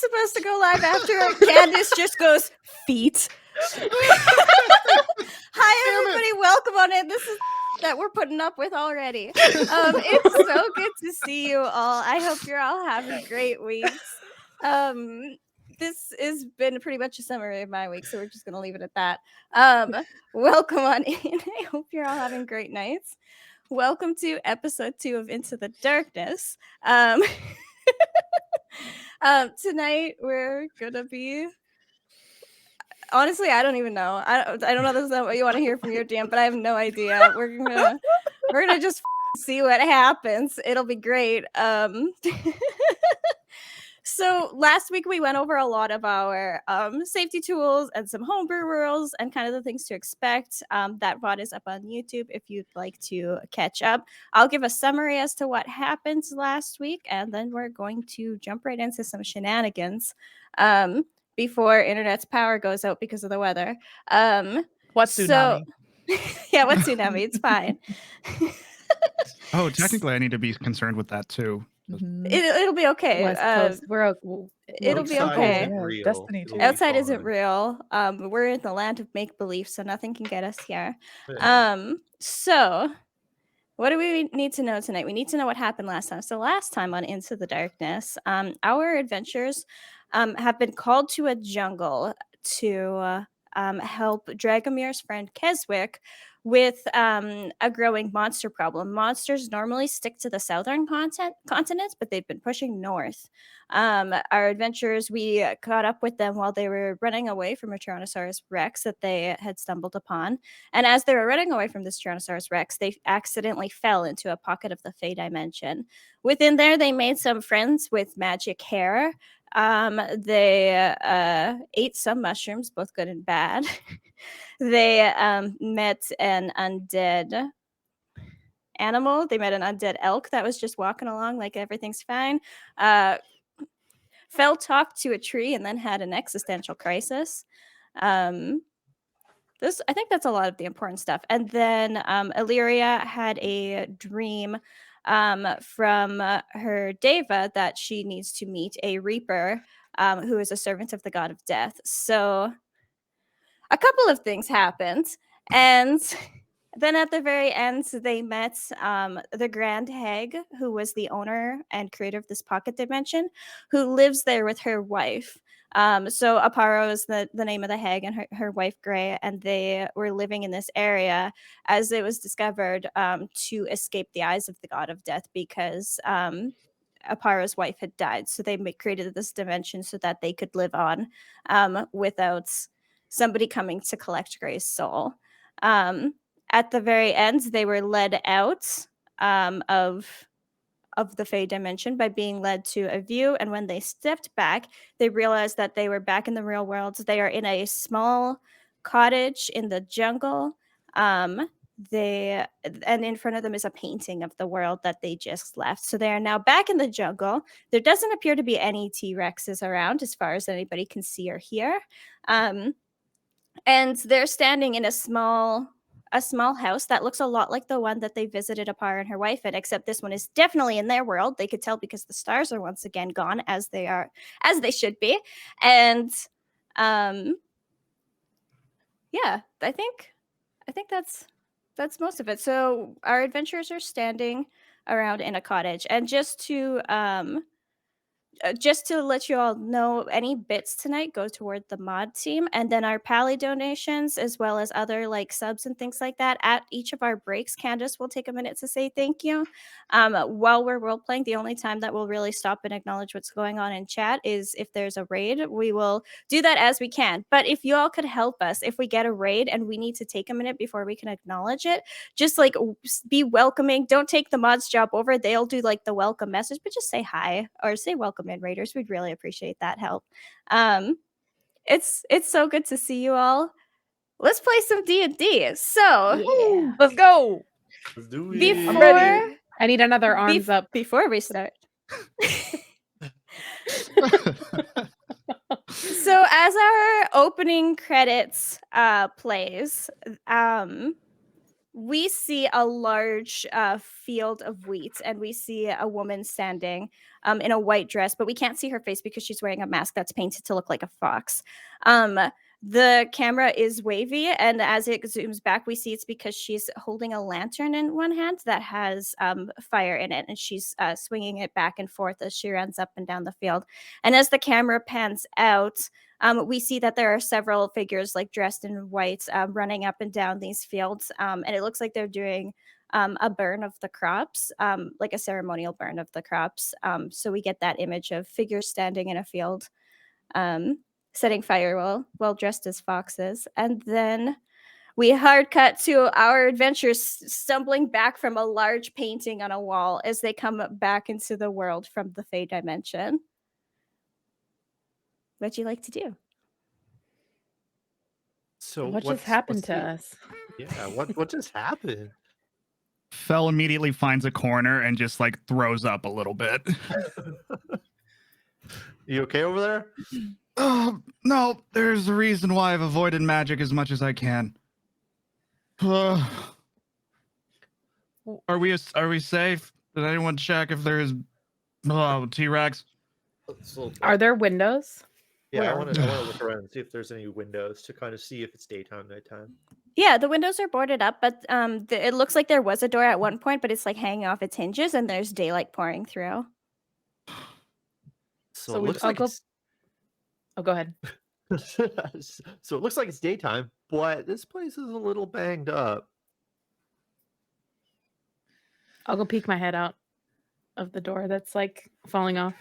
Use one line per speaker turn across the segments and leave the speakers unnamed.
supposed to go live after Candace just goes feet. Hi everybody, welcome on in. This is that we're putting up with already. It's so good to see you all. I hope you're all having great weeks. This has been pretty much a summary of my week, so we're just gonna leave it at that. Welcome on in. I hope you're all having great nights. Welcome to episode 2 of Into the Darkness. Tonight we're gonna be. Honestly, I don't even know. I don't know. This is not what you want to hear from your DM, but I have no idea. We're gonna just see what happens. It'll be great. So last week we went over a lot of our safety tools and some homebrew rules and kind of the things to expect. That VOD is up on YouTube if you'd like to catch up. I'll give a summary as to what happened last week, and then we're going to jump right into some shenanigans before internet's power goes out because of the weather.
What tsunami?
Yeah, what tsunami? It's fine.
Oh, technically, I need to be concerned with that too.
It'll be okay.
West Coast,
It'll be okay.
Yeah, Destiny too.
Outside isn't real. We're in the land of make believe, so nothing can get us here. So what do we need to know tonight? We need to know what happened last time. So last time on Into the Darkness, our adventurers have been called to a jungle to help Dragomir's friend Keswick with a growing monster problem. Monsters normally stick to the southern continent, but they've been pushing north. Our adventurers, we caught up with them while they were running away from a Tyrannosaurus Rex that they had stumbled upon. And as they were running away from this Tyrannosaurus Rex, they accidentally fell into a pocket of the Fey dimension. Within there, they made some friends with magic hair. They ate some mushrooms, both good and bad. They met an undead animal. They met an undead elk that was just walking along like everything's fine. Fell talked to a tree and then had an existential crisis. I think that's a lot of the important stuff. And then Illyria had a dream from her Deva that she needs to meet a Reaper who is a servant of the god of death. So a couple of things happened, and then at the very end they met the Grand Hag, who was the owner and creator of this pocket dimension, who lives there with her wife. So Aparo is the name of the hag, and her wife Grey, and they were living in this area as it was discovered to escape the eyes of the god of death, because Aparo's wife had died. So they created this dimension so that they could live on without somebody coming to collect Grey's soul. At the very end, they were led out of the Fey dimension by being led to a view, and when they stepped back, they realized that they were back in the real world. They are in a small cottage in the jungle. And in front of them is a painting of the world that they just left. So they are now back in the jungle. There doesn't appear to be any T-Rexes around as far as anybody can see or hear. And they're standing in a small house that looks a lot like the one that they visited Apara and her wife in, except this one is definitely in their world. They could tell because the stars are once again gone, as they should be. And yeah, I think that's most of it. So our adventurers are standing around in a cottage, and just to let you all know, any bits tonight go toward the mod team, and then our Pally donations, as well as other like subs and things like that. At each of our breaks, Candace will take a minute to say thank you. While we're role playing, the only time that we'll really stop and acknowledge what's going on in chat is if there's a raid. We will do that as we can. But if you all could help us, if we get a raid and we need to take a minute before we can acknowledge it, just like be welcoming. Don't take the mod's job over. They'll do like the welcome message, but just say hi or say welcome in, raiders. We'd really appreciate that help. It's so good to see you all. Let's play some D&D. So
Yeah.
Let's go.
Let's do it.
Before,
I'm ready. I need another arms up.
Before we start. So as our opening credits plays, we see a large field of wheat, and we see a woman standing in a white dress, but we can't see her face because she's wearing a mask that's painted to look like a fox. The camera is wavy, and as it zooms back, we see it's because she's holding a lantern in one hand that has fire in it, and she's swinging it back and forth as she runs up and down the field. And as the camera pans out, we see that there are several figures like dressed in white running up and down these fields, and it looks like they're doing a burn of the crops, like a ceremonial burn of the crops. So we get that image of figures standing in a field, setting fire while dressed as foxes. And then we hard cut to our adventurers stumbling back from a large painting on a wall as they come back into the world from the Fey dimension. What'd you like to do?
So
What just happened to us?
Yeah, what just happened?
Fell immediately finds a corner and just like throws up a little bit.
You okay over there?
Oh, no, there's a reason why I've avoided magic as much as I can. Are we safe? Did anyone check if there's T-Rex?
Are there windows?
Yeah, I
Where?
want to look around and see if there's any windows to kind of see if it's daytime, nighttime.
Yeah, the windows are boarded up, but it looks like there was a door at one point, but it's like hanging off its hinges, and there's daylight pouring through.
So
So
it
we-
looks
I'll
like
go-
it's
Oh, go ahead.
so it looks like it's daytime, but this place is a little banged up.
I'll go peek my head out of the door that's like falling off.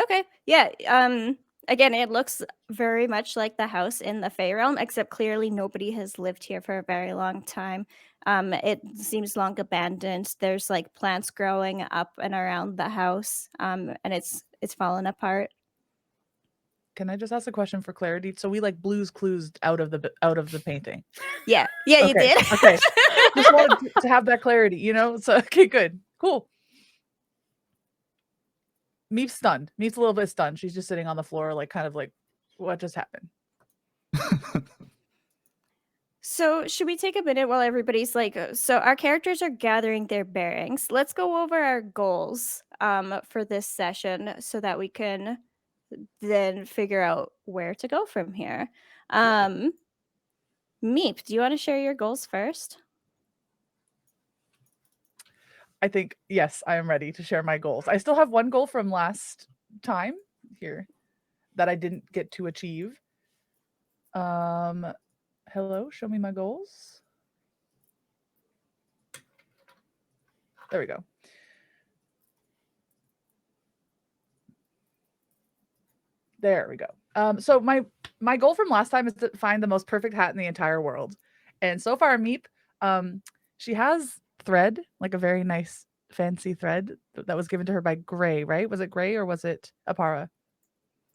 Okay, yeah. Again, it looks very much like the house in the Fey realm, except clearly nobody has lived here for a very long time. It seems long abandoned. There's like plants growing up and around the house, and it's fallen apart.
Can I just ask a question for clarity? So we like Blue's Clues out of the painting.
Yeah, you
Okay,
did.
okay. Just wanted to have that clarity, you know? So okay, good. Cool. Meep's stunned. Meep's a little bit stunned. She's just sitting on the floor, like kind of like, what just happened?
So, should we take a minute while everybody's like, so our characters are gathering their bearings. Let's go over our goals for this session so that we can then figure out where to go from here. Meep, do you want to share your goals first?
I think, yes, I am ready to share my goals. I still have one goal from last time here that I didn't get to achieve. Hello, show me my goals. There we go. There we go. So my goal from last time is to find the most perfect hat in the entire world. And so far, Meep, she has thread, like a very nice fancy thread that was given to her by Gray, right? Was it Gray or was it Apara?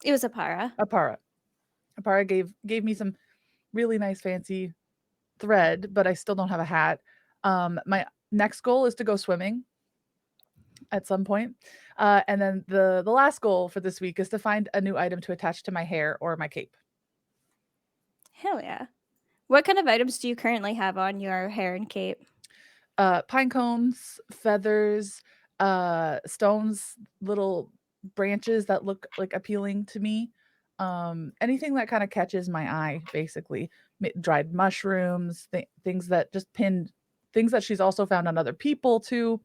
It was Apara.
Apara gave me some really nice fancy thread, but I still don't have a hat. My next goal is to go swimming at some point. And then the last goal for this week is to find a new item to attach to my hair or my cape.
Hell yeah. What kind of items do you currently have on your hair and cape?
Pine cones, feathers, stones, little branches that look like appealing to me. Anything that kind of catches my eye, basically. Dried mushrooms, things that just pinned, things that she's also found on other people too.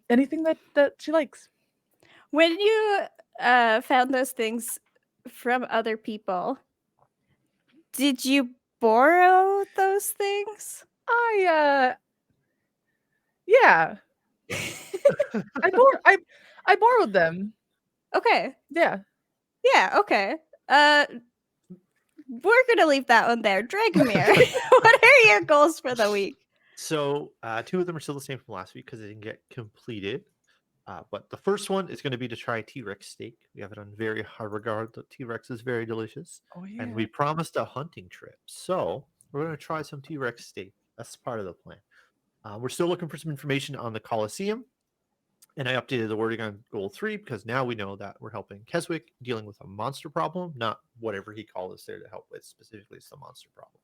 Anything that she likes.
When you found those things from other people, did you borrow those things?
Yeah. I borrowed them.
Okay.
Yeah.
Yeah, okay. We're gonna leave that one there. Dragomir, what are your goals for the week?
So 2 of them are still the same from last week because they didn't get completed. But the first one is going to be to try T-Rex steak. We have it on very high regard. The T-Rex is very delicious.
Oh yeah.
And we promised a hunting trip. So we're going to try some T-Rex steak. That's part of the plan. We're still looking for some information on the Colosseum. And I updated the wording on goal 3 because now we know that we're helping Keswick dealing with a monster problem, not whatever he called us there to help with. Specifically, it's the monster problem.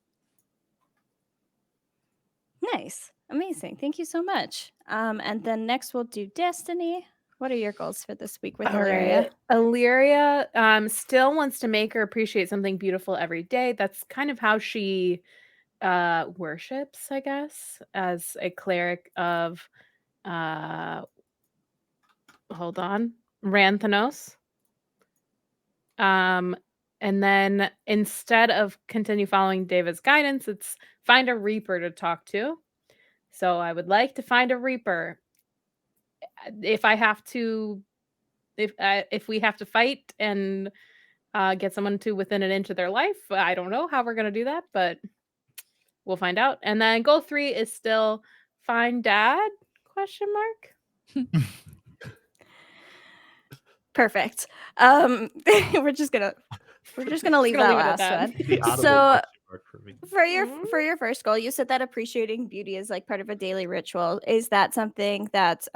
Nice. Amazing. Thank you so much. And then next we'll do Destiny. What are your goals for this week with
All
Illyria?
right. Illyria still wants to make her appreciate something beautiful every day. That's kind of how she worships, I guess, as a cleric of hold on, Ranthanos. And then instead of continue following David's guidance, it's find a Reaper to talk to. So I would like to find a Reaper. If I have to, if we have to fight and get someone to within an inch of their life, I don't know how we're gonna do that, but we'll find out. And then goal 3 is still find dad? Question mark.
Perfect. We're just gonna leave that last one.
The audible
So
question mark for me.
for your first goal, you said that appreciating beauty is like part of a daily ritual. Is that something that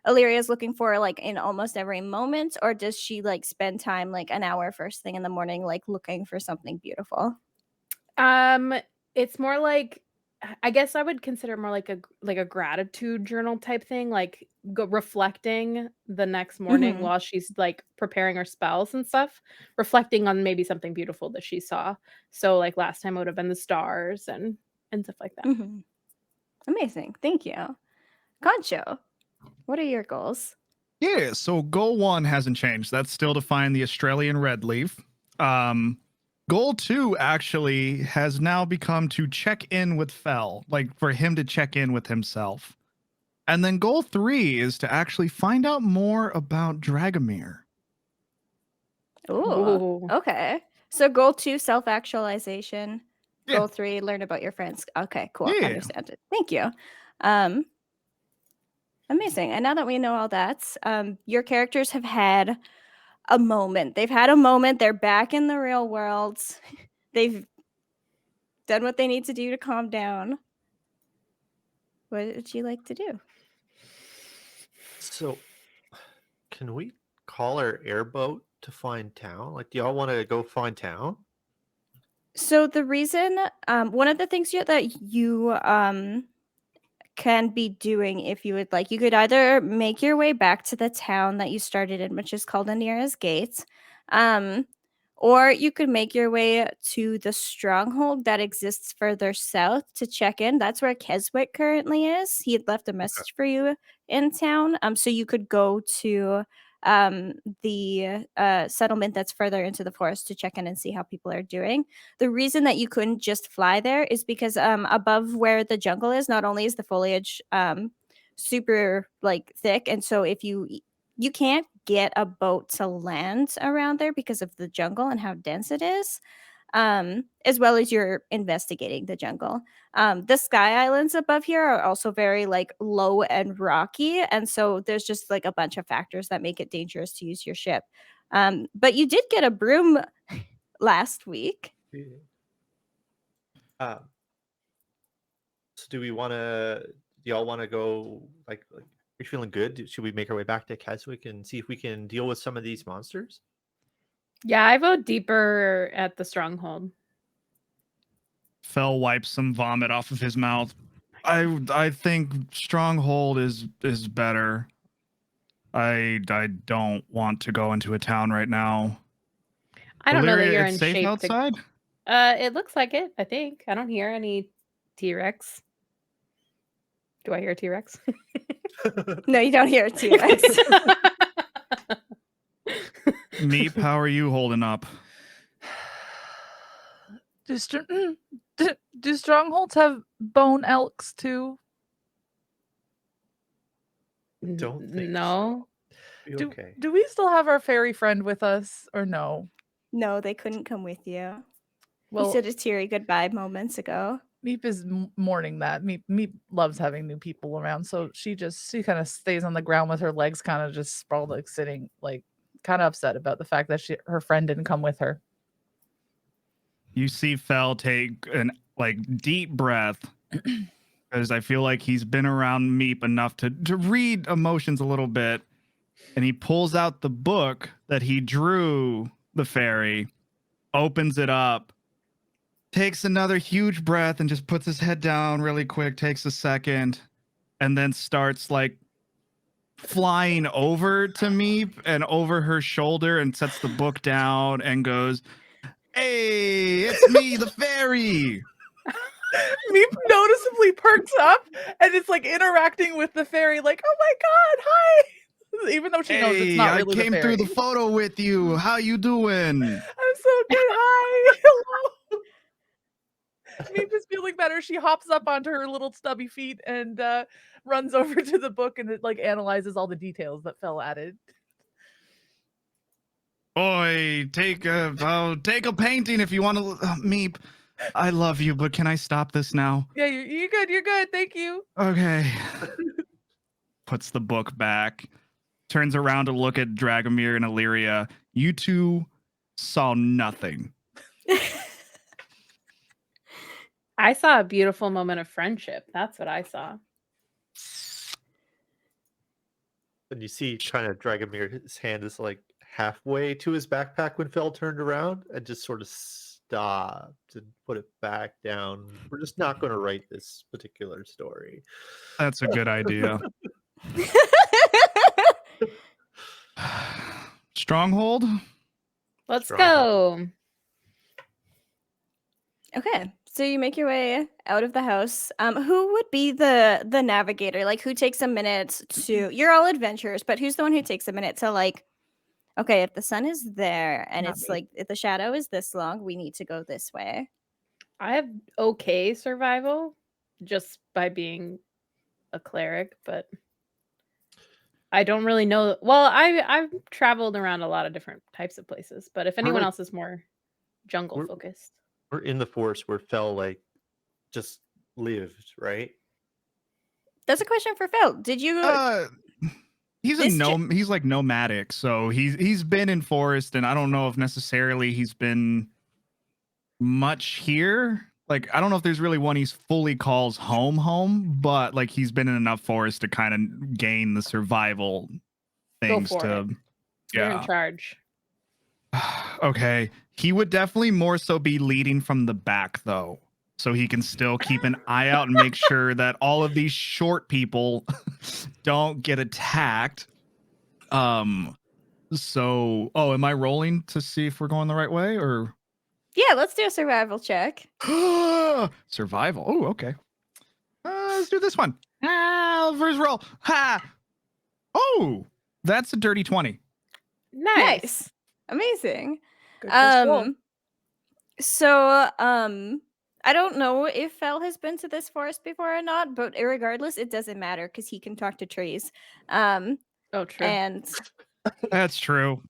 Illyria is looking for like in almost every moment, or does she like spend time like an hour first thing in the morning like looking for something beautiful?
It's more like I guess I would consider more like a gratitude journal type thing, like reflecting the next morning
Mhm.
while she's like preparing her spells and stuff, reflecting on maybe something beautiful that she saw. So like last time it would have been the stars and stuff like that.
Mhm. Amazing. Thank you. Concho, what are your goals?
Yeah, so goal 1 hasn't changed. That's still to find the Australian red leaf. Goal 2 actually has now become to check in with Fel, like for him to check in with himself. And then goal 3 is to actually find out more about Dragomir.
Ooh. Okay. So goal 2, self-actualization.
Yeah.
Goal 3, learn about your friends. Okay, cool.
Yeah.
Understand it. Thank you. Amazing. And now that we know all that, your characters have had a moment. They've had a moment. They're back in the real world. They've done what they need to do to calm down. What would you like to do?
So, can we call our airboat to find town? Like, do y'all want to go find town?
So the reason, one of the things that you can be doing if you would like, you could either make your way back to the town that you started in, which is called Anira's Gate, or you could make your way to the stronghold that exists further south to check in. That's where Keswick currently is. He had left a message for you in town. So you could go to the settlement that's further into the forest to check in and see how people are doing. The reason that you couldn't just fly there is because above where the jungle is, not only is the foliage super like thick, and so if you can't get a boat to land around there because of the jungle and how dense it is, as well as you're investigating the jungle. The sky islands above here are also very like low and rocky, and so there's just like a bunch of factors that make it dangerous to use your ship. But you did get a broom last week.
So do we want to? Do y'all want to go? Like, are you feeling good? Should we make our way back to Keswick and see if we can deal with some of these monsters?
Yeah, I vote deeper at the stronghold.
Fel wipes some vomit off of his mouth. I think Stronghold is better. I don't want to go into a town right now.
I don't know that
Illyria,
you're
it's
in
safe
shape
outside?
It looks like it, I think. I don't hear any T-Rex. Do I hear a T-Rex?
No, you don't hear a T-Rex.
Meep, how are you holding up?
Do strongholds have bone elks too?
Don't think
No.
Be okay.
Do we still have our fairy friend with us or no?
No, they couldn't come with you.
Well,
You said a teary goodbye moments ago.
Meep is mourning that. Meep loves having new people around, so she kind of stays on the ground with her legs kind of just sprawled, like sitting, like kind of upset about the fact that her friend didn't come with her.
You see Fel take an deep breath because I feel like he's been around Meep enough to read emotions a little bit, and he pulls out the book that he drew the fairy, opens it up, takes another huge breath and just puts his head down really quick, takes a second, and then starts like flying over to Meep and over her shoulder and sets the book down and goes, "Hey, it's me, the fairy."
Meep noticeably perks up and it's like interacting with the fairy, like, "Oh my god, hi!" Even though she knows it's
"Hey,
not
I
really the
came
fairy.
through the photo with you. How you doing?"
I'm so good. Hi. Hello. Meep is feeling better. She hops up onto her little stubby feet and runs over to the book and it like analyzes all the details that Fel added.
"Oi, take a painting if you want to. Meep, I love you, but can I stop this now?"
Yeah, you're good. You're good. Thank you.
Okay. Puts the book back. Turns around to look at Dragomir and Illyria. You two saw nothing.
I saw a beautiful moment of friendship. That's what I saw.
And you see kind of Dragomir, his hand is like halfway to his backpack when Fel turned around and just sort of stopped and put it back down. We're just not going to write this particular story.
That's a good idea. Stronghold?
Let's
Stronghold.
go.
Okay, so you make your way out of the house. Who would be the navigator? Like, who takes a minute to? You're all adventurers, but who's the one who takes a minute to like? Okay, if the sun is there and
Not
it's
me.
like if the shadow is this long, we need to go this way.
I have okay survival just by being a cleric, but I don't really know. Well, I've traveled around a lot of different types of places, but if anyone
like-
else is more jungle
we're-
focused.
We're in the forest where Fel like just lived, right?
That's a question for Phil. Did you?
He's a
This
he's like nomadic, so he's been in forest, and I don't know if necessarily he's been much here. Like, I don't know if there's really one he's fully calls home, but like he's been in enough forest to kind of gain the survival things
for
to
it. You're in
yeah.
charge.
Okay. He would definitely more so be leading from the back though. So he can still keep an eye out and make sure that all of these short people don't get attacked. So am I rolling to see if we're going the right way or
Yeah, let's do a survival check.
survival? Oh, okay. Let's do this one. First roll. Ha! Oh, that's a dirty 20.
Nice. Amazing.
Good first roll.
So I don't know if Fel has been to this forest before or not, but regardless, it doesn't matter because he can talk to trees.
Oh, true.
And
That's true.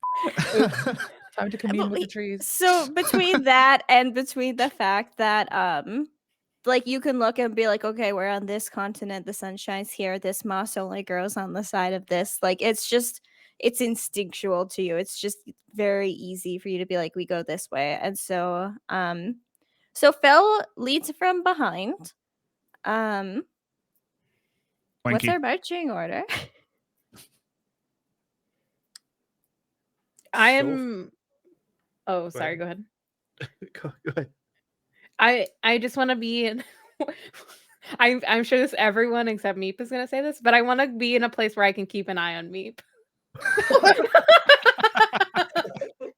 Time to commune with the
Emily,
trees.
so between that and between the fact that like you can look and be like, okay, we're on this continent, the sun shines here, this moss only grows on the side of this. Like it's instinctual to you. It's just very easy for you to be like, we go this way. And so so Fel leads from behind. What's
Wanky.
our marching order?
I
So-
am. Oh, sorry. Go ahead.
Go ahead.
I just want to be in. I'm sure this everyone except Meep is gonna say this, but I want to be in a place where I can keep an eye on Meep.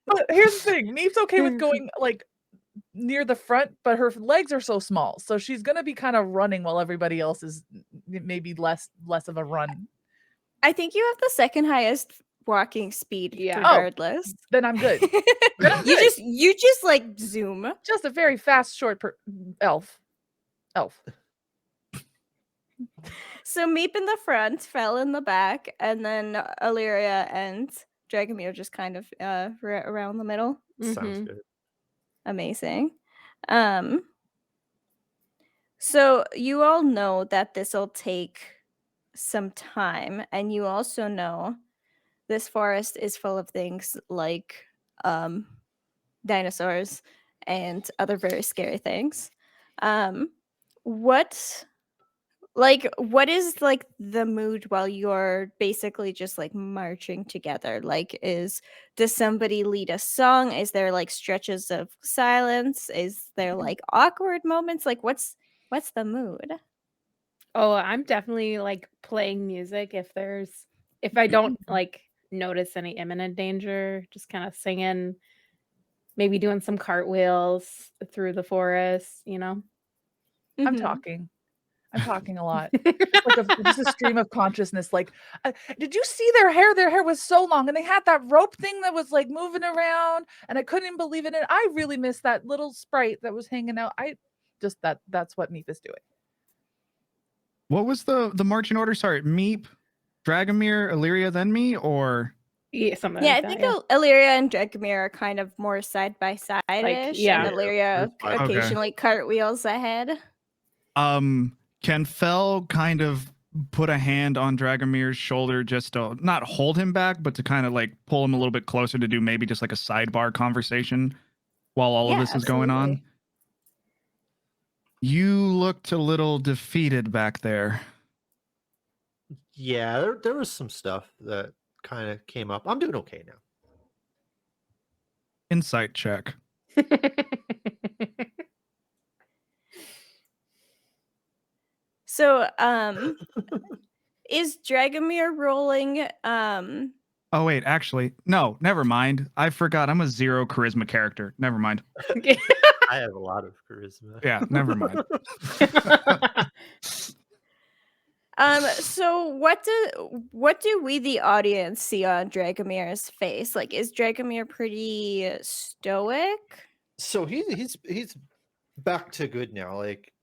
But here's the thing, Meep's okay with going like near the front, but her legs are so small, so she's gonna be kind of running while everybody else is maybe less of a run.
I think you have the second highest walking speed
Yeah.
regardless.
Then I'm good. Then I'm
You
good.
just like zoom.
Just a very fast, short elf.
So Meep in the front, Fel in the back, and then Illyria and Dragomir just kind of around the middle.
Sounds
Mhm.
good.
Amazing. So you all know that this'll take some time, and you also know this forest is full of things like dinosaurs and other very scary things. What like, what is like the mood while you're basically just like marching together? Like, does somebody lead a song? Is there like stretches of silence? Is there like awkward moments? Like, what's the mood?
Oh, I'm definitely like playing music if I don't like notice any imminent danger, just kind of singing, maybe doing some cartwheels through the forest, you know.
I'm
Mhm.
talking. I'm talking a lot. Just like just a stream of consciousness. Like, did you see their hair? Their hair was so long, and they had that rope thing that was like moving around, and I couldn't even believe it. And I really miss that little sprite that was hanging out. I just that's what Meep is doing.
What was the marching order? Sorry, Meep, Dragomir, Illyria, then me, or
Yeah, something
Yeah,
like
I think
that. Yeah.
Illyria and Dragomir are kind of more side by side ish,
yeah.
and Illyria
Okay.
occasionally cartwheels ahead.
Can Fel kind of put a hand on Dragomir's shoulder just to not hold him back, but to kind of like pull him a little bit closer to do maybe just like a sidebar conversation while all of
Yeah,
this is going on?
absolutely.
You looked a little defeated back there.
Yeah, there was some stuff that kind of came up. I'm doing okay now.
Insight check.
So, is Dragomir rolling?
Oh wait, actually, no, never mind. I forgot. I'm a 0 charisma character. Never mind.
I have a lot of charisma.
Yeah, never mind.
So what do we, the audience, see on Dragomir's face? Like, is Dragomir pretty stoic?
So he's back to good now. Like,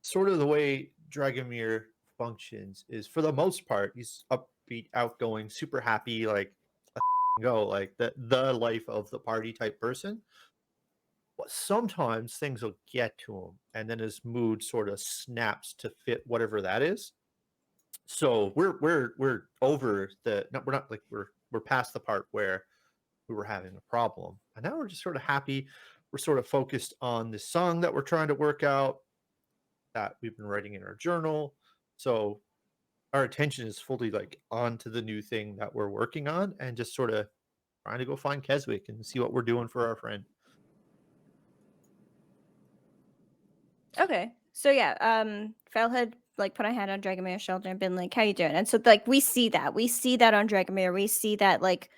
sort of the way Dragomir functions is, for the most part, he's upbeat, outgoing, super happy, like go, like the life of the party type person. But sometimes things will get to him, and then his mood sort of snaps to fit whatever that is. So we're over the no, we're not like we're past the part where we were having a problem, and now we're just sort of happy. We're sort of focused on this song that we're trying to work out, that we've been writing in our journal. So our attention is fully like onto the new thing that we're working on, and just sort of trying to go find Keswick and see what we're doing for our friend.
Okay. So yeah, Fel had like put a hand on Dragomir's shoulder and been like, "How you doing?" And so like we see that on Dragomir. We see that like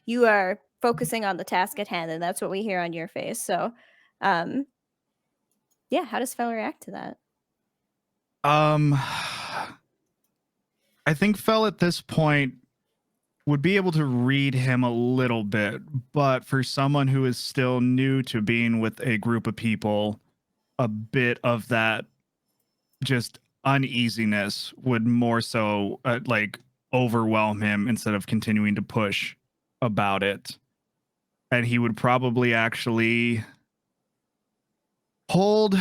you are focusing on the task at hand, and that's what we hear on your face. So, yeah, how does Fel react to that?
I think Fel at this point would be able to read him a little bit, but for someone who is still new to being with a group of people, a bit of that just uneasiness would more so like overwhelm him instead of continuing to push about it. And he would probably actually hold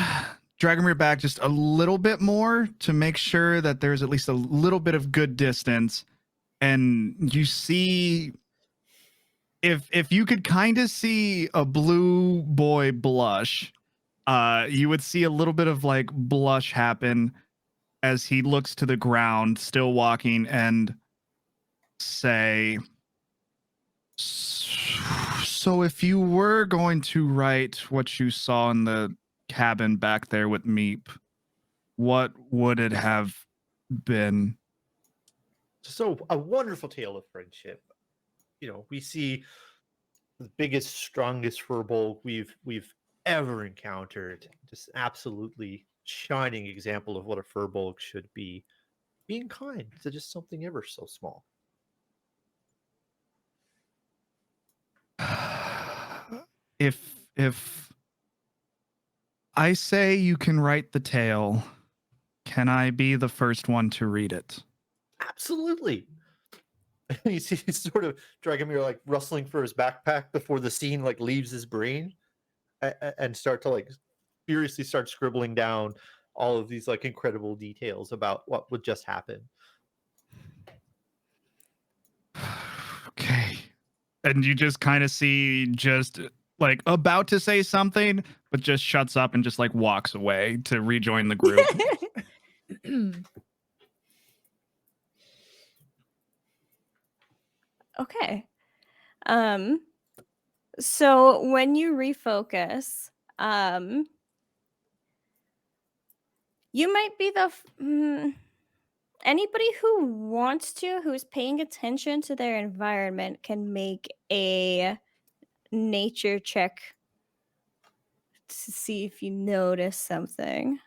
Dragomir back just a little bit more to make sure that there's at least a little bit of good distance. And you see, if you could kind of see a blue boy blush, you would see a little bit of like blush happen as he looks to the ground, still walking, and say, "So if you were going to write what you saw in the cabin back there with Meep, what would it have been?"
So a wonderful tale of friendship. You know, we see the biggest, strongest furball we've ever encountered. Just absolutely shining example of what a furball should be. Being kind to just something ever so small.
If I say you can write the tale, can I be the first one to read it?
Absolutely. You see sort of Dragomir like rustling for his backpack before the scene like leaves his brain, and start to like furiously start scribbling down all of these like incredible details about what would just happen.
Okay. And you just kind of see just like about to say something, but just shuts up and just like walks away to rejoin the group.
Okay. So when you refocus, you might be anybody who wants to, who's paying attention to their environment, can make a nature check to see if you notice something.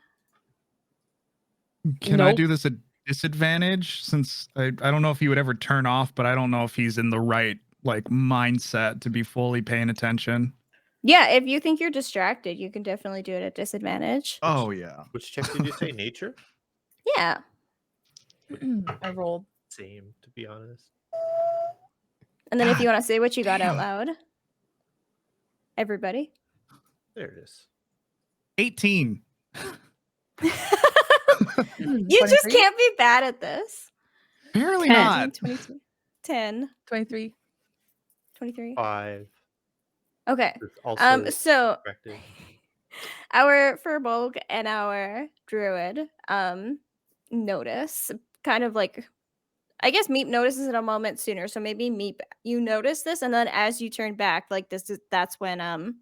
Can I
Nope.
do this at disadvantage? Since I don't know if he would ever turn off, but I don't know if he's in the right like mindset to be fully paying attention.
Yeah, if you think you're distracted, you can definitely do it at disadvantage.
Oh yeah.
Which check did you say? Nature?
Yeah.
I rolled.
Same, to be honest.
And then if you
God
want to say what you got out
damn.
loud, everybody.
There it is.
18.
You just
23?
can't be bad at this.
Apparently
10.
not.
22, 10,
23.
23.
5.
Okay.
With also
So
distracted.
our Furbolg and our Druid notice, kind of like, I guess Meep notices it a moment sooner. So maybe Meep, you notice this, and then as you turn back, like that's when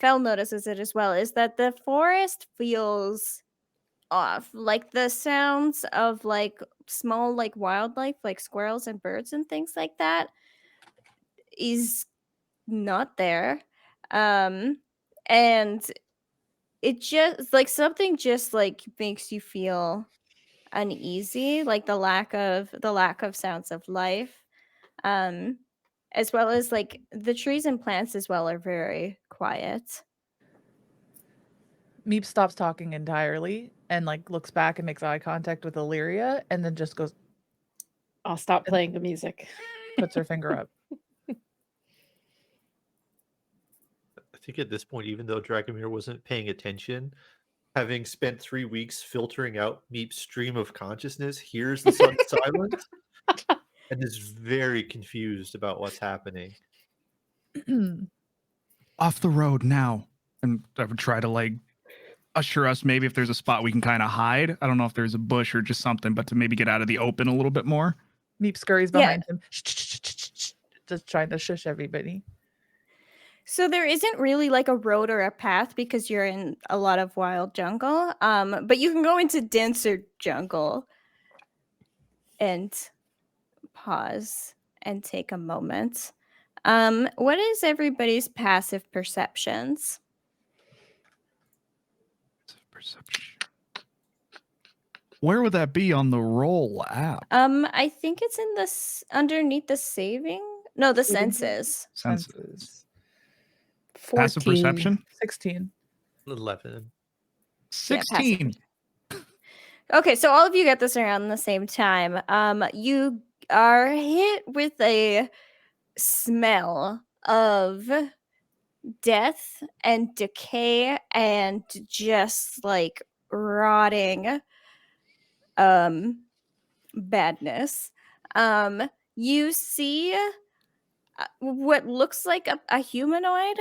Fel notices it as well, is that the forest feels off. Like the sounds of like small like wildlife, like squirrels and birds and things like that, is not there. And it just like something just like makes you feel uneasy, like the lack of sounds of life, as well as like the trees and plants as well are very quiet.
Meep stops talking entirely and like looks back and makes eye contact with Illyria and then just goes,
I'll stop playing the music.
puts her finger up.
I think at this point, even though Dragomir wasn't paying attention, having spent 3 weeks filtering out Meep's stream of consciousness, hears the sudden silence and is very confused about what's happening.
Off the road now. And I would try to like usher us maybe if there's a spot we can kind of hide. I don't know if there's a bush or just something, but to maybe get out of the open a little bit more.
Meep scurries
Yeah.
behind him, just trying to shush everybody.
So there isn't really like a road or a path because you're in a lot of wild jungle. But you can go into denser jungle and pause and take a moment. What is everybody's passive perceptions?
Perception. Where would that be on the roll app?
I think it's in this underneath the saving. No, the
Saving throw?
senses.
Senses.
14.
Passive perception?
16.
11.
16.
Okay, so all of you get this around the same time. You are hit with a smell of death and decay and just like rotting badness. You see what looks like a humanoid.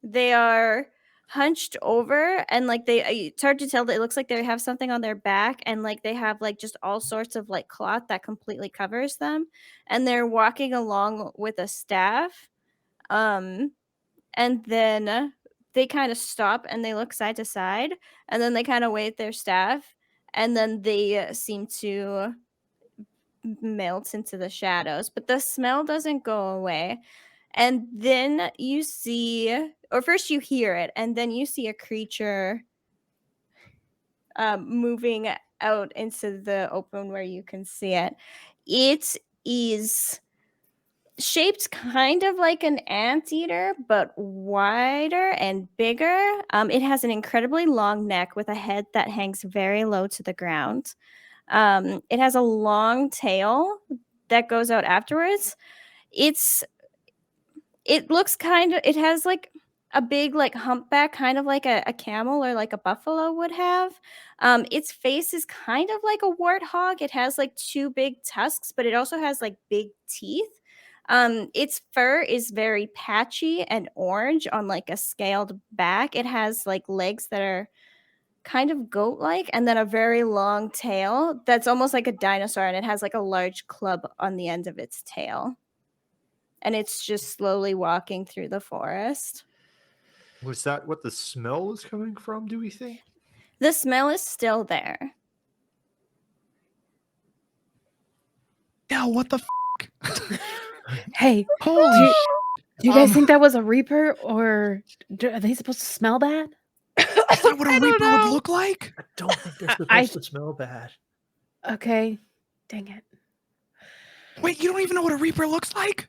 They are hunched over and like it's hard to tell, that it looks like they have something on their back, and like they have like just all sorts of like cloth that completely covers them, and they're walking along with a staff. And then they kind of stop and they look side to side, and then they kind of wave their staff, and then they seem to melt into the shadows, but the smell doesn't go away. And then you see, or first you hear it, and then you see a creature moving out into the open where you can see it. It is shaped kind of like an anteater, but wider and bigger. It has an incredibly long neck with a head that hangs very low to the ground. It has a long tail that goes out afterwards. It looks kind of, it has like a big like humpback, kind of like a camel or like a buffalo would have. Its face is kind of like a warthog. It has like 2 big tusks, but it also has like big teeth. Its fur is very patchy and orange on like a scaled back. It has like legs that are kind of goat-like, and then a very long tail that's almost like a dinosaur, and it has like a large club on the end of its tail. And it's just slowly walking through the forest.
Was that what the smell was coming from, do we think?
The smell is still there.
Yeah, what the
Hey,
holy
do
shit.
you guys think that was a reaper, or are they supposed to smell bad?
Is that what a reaper would look like?
I don't think they're supposed
I-
to smell bad.
Okay, dang it.
Wait, you don't even know what a reaper looks like?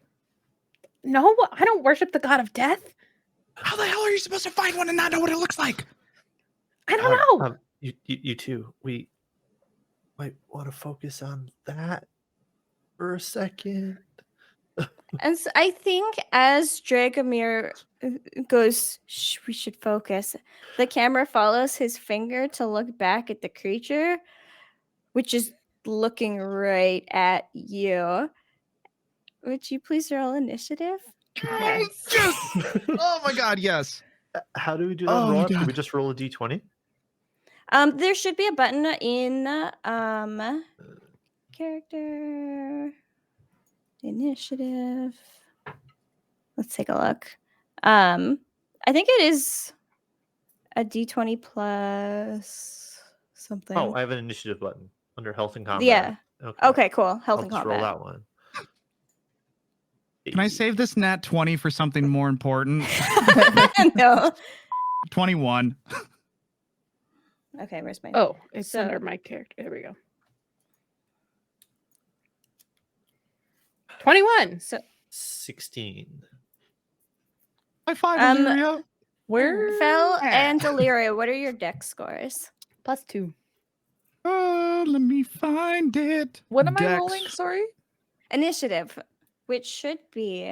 No, I don't worship the god of death.
How the hell are you supposed to find one and not know what it looks like?
I don't know.
You two, we might want to focus on that for a second.
And so I think as Dragomir goes, Shh, we should focus. The camera follows his finger to look back at the creature, which is looking right at you. Would you please roll initiative?
Yes.
Yes. Oh my god, yes.
How do we do that?
Oh,
Roll up? Do
God.
we just roll a d20?
There should be a button in character initiative. Let's take a look. I think it is a D20 plus something.
Oh, I have an initiative button under health and combat.
Yeah. Okay, cool. Health
I'll
and
just roll
combat.
that one.
Can I save this nat 20 for something more important?
No.
21.
Okay, where's my?
Oh, it's
So-
under my character. There we go. 21.
So
16?
High five,
Um,
Illyria.
Where?
Fel
at?
and Deliria, what are your dex scores?
+2.
Let me find it.
What am I
Dex.
rolling? Sorry.
Initiative, which should be.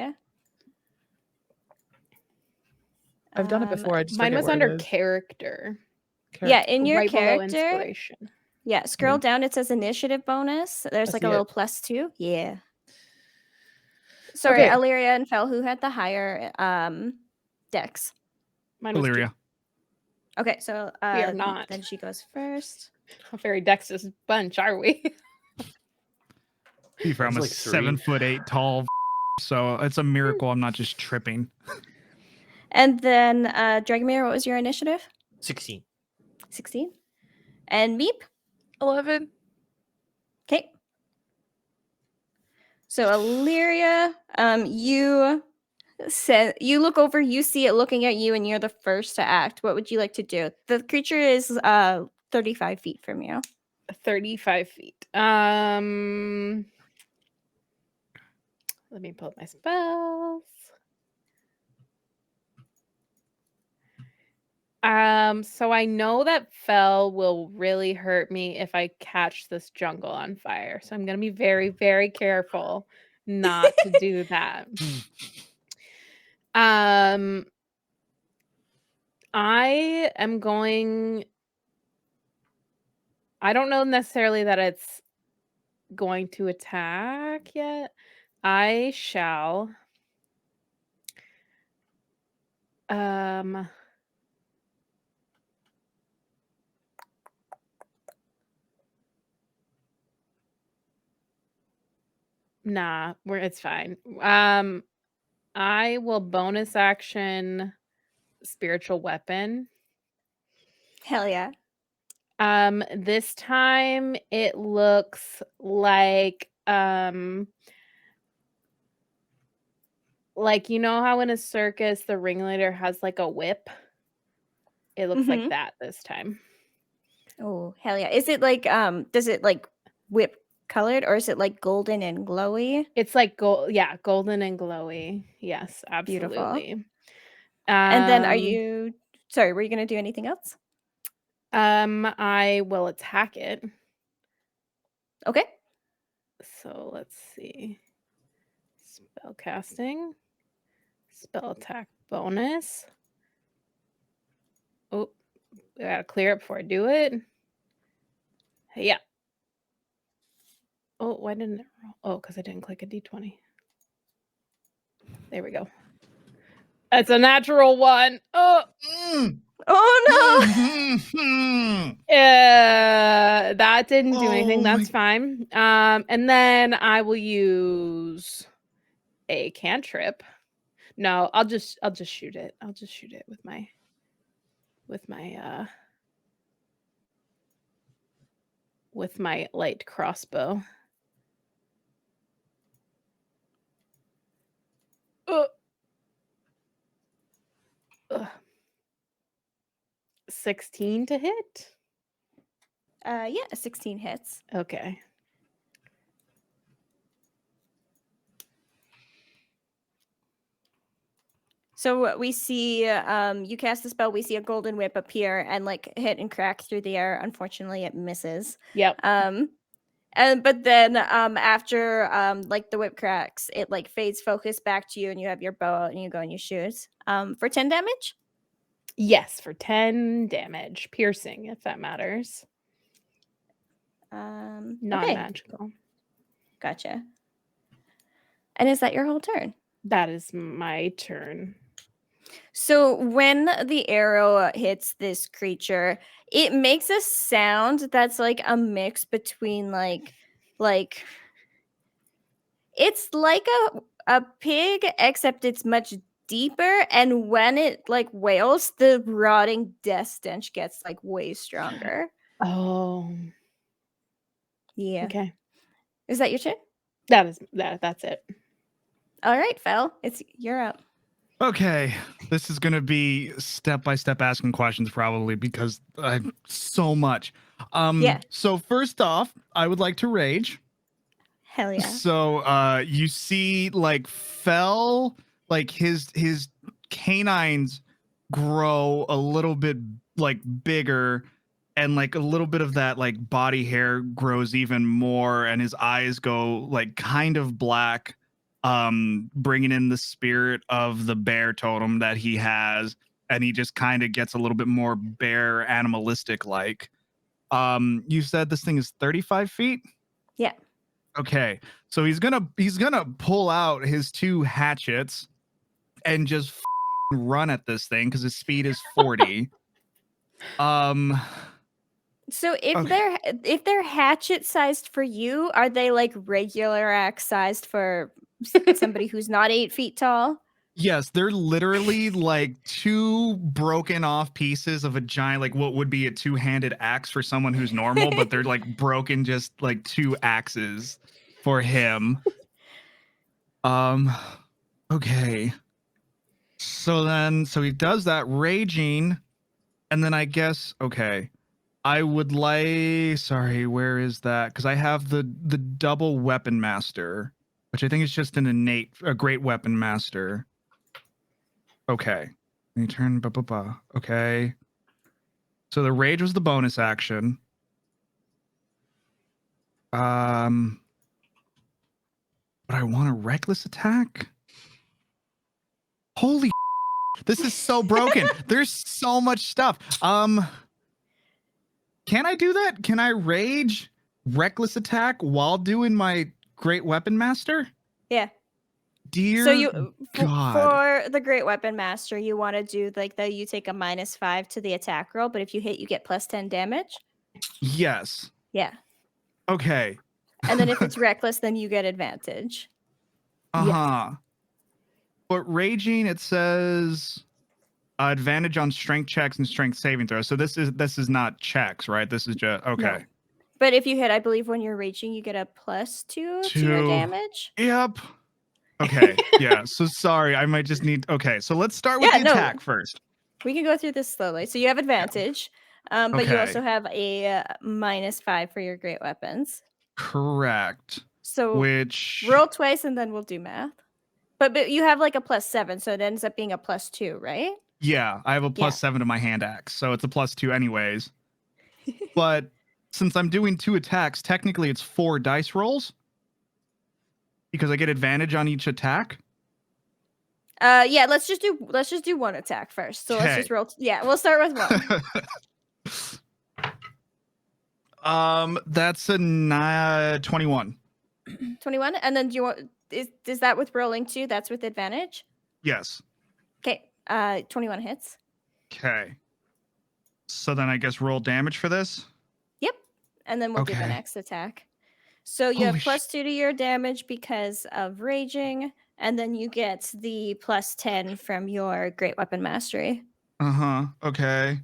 I've done it before. I just
Mine
forget
was
what it
under
is.
character.
Yeah, in your
right below
character.
inspiration.
Yeah, scroll down. It says initiative bonus. There's
I
like
see
a
it.
little +2. Yeah. Sorry,
Okay.
Illyria and Fel, who had the higher dex?
Mine was 2.
Illyria.
Okay, so
We are not.
Then she goes first.
A very dexterous bunch, are we?
To be fair, I'm
Sounds
a
like 3.
7'8" tall, so it's a miracle I'm not just tripping.
And then Dragomir, what was your initiative?
16.
16. And Meep?
11.
Okay. So Illyria, you look over, you see it looking at you, and you're the first to act. What would you like to do? The creature is 35 feet from you.
35 feet. Let me pull up my spells. So I know that Fel will really hurt me if I catch this jungle on fire. So I'm gonna be very, very careful not to do that. I am going. I don't know necessarily that it's going to attack yet. I shall. Nah, it's fine. I will bonus action spiritual weapon.
Hell yeah.
This time it looks like you know how in a circus the ringleader has like a whip? It looks like
Mhm.
that this time.
Oh, hell yeah. Is it like does it like whip colored, or is it like golden and glowy?
It's like gold, yeah, golden and glowy. Yes,
Beautiful.
absolutely.
And then are you sorry, were you gonna do anything else?
I will attack it.
Okay.
So let's see. Spell casting. Spell attack bonus. Oh, I gotta clear it before I do it. Yeah. Oh, why didn't it roll? Oh, because I didn't click a d20. There we go. That's a natural one. Oh,
Oh
That didn't do anything.
Oh
That's fine. And then I will use a cantrip. No, I'll just shoot it. I'll just shoot it with my light crossbow. Ugh. 16 to hit?
Yeah, 16 hits.
Okay.
So we see you cast the spell, we see a golden whip appear and like hit and crack through the air. Unfortunately, it misses.
Yep.
But then after like the whip cracks, it like fades focus back to you and you have your bow out and you go and you shoot. For 10 damage?
Yes, for 10 damage. Piercing, if that matters.
Okay.
Non-magical.
Gotcha. And is that your whole turn?
That is my turn.
So when the arrow hits this creature, it makes a sound that's like a mix between like it's like a pig, except it's much deeper, and when it like wails, the rotting death stench gets like way stronger.
Oh.
Yeah.
Okay.
Is that your turn?
That's it.
All right, Fel, you're up.
Okay, this is gonna be step by step asking questions probably because I so much.
Yeah.
So first off, I would like to rage.
Hell yeah.
So you see like Fel, like his canines grow a little bit like bigger, and like a little bit of that like body hair grows even more, and his eyes go like kind of black, bringing in the spirit of the bear totem that he has, and he just kind of gets a little bit more bear animalistic like. You said this thing is 35 feet?
Yeah.
Okay, so he's gonna pull out his 2 hatchets and just run at this thing because his speed is 40.
So if
Okay.
they're hatchet sized for you, are they like regular axe sized for somebody who's not 8 feet tall?
Yes, they're literally like 2 broken off pieces of a giant, like what would be a 2-handed axe for someone who's normal, but they're like broken, just like 2 axes for him. Okay. So he does that raging, and then I guess okay. I would like where is that? Because I have the double weapon master, which I think is just a great weapon master. Okay. You turn okay. So the rage was the bonus action. But I want a reckless attack. Holy this is so broken. There's so much stuff. Can I do that? Can I rage reckless attack while doing my great weapon master?
Yeah.
Dear
So you
God.
for the great weapon master, you want to do like you take a -5 to the attack roll, but if you hit, you get +10 damage.
Yes.
Yeah.
Okay.
And then if it's reckless, then you get advantage.
Uh-huh. But raging, it says advantage on strength checks and strength saving throws. So this is not checks, right? This is just okay.
No. But if you hit, I believe when you're raging, you get a +2 to your damage.
Yep. Okay. Yeah. So sorry, I might just need. Okay. So let's start with the attack first.
We can go through this slowly. So you have advantage, but you also have a -5 for your great weapons.
Correct.
So
which
roll twice and then we'll do math. But you have like a +7, so it ends up being a +2, right?
Yeah, I have a +7 to my hand axe, so it's a +2 anyways. But since I'm doing 2 attacks, technically it's 4 dice rolls because I get advantage on each attack.
Yeah, let's just do 1 attack first. So let's just roll. Yeah, we'll start with
1. That's a 21.
21, and then do you want is that with rolling 2? That's with advantage.
Yes.
Okay. 21 hits.
Okay. So then I guess roll damage for this.
Yep. And then we'll do the
Okay.
next attack. So you have
Holy
+2 to your damage because of raging, and then you get the +10 from your Great Weapon Mastery.
Okay.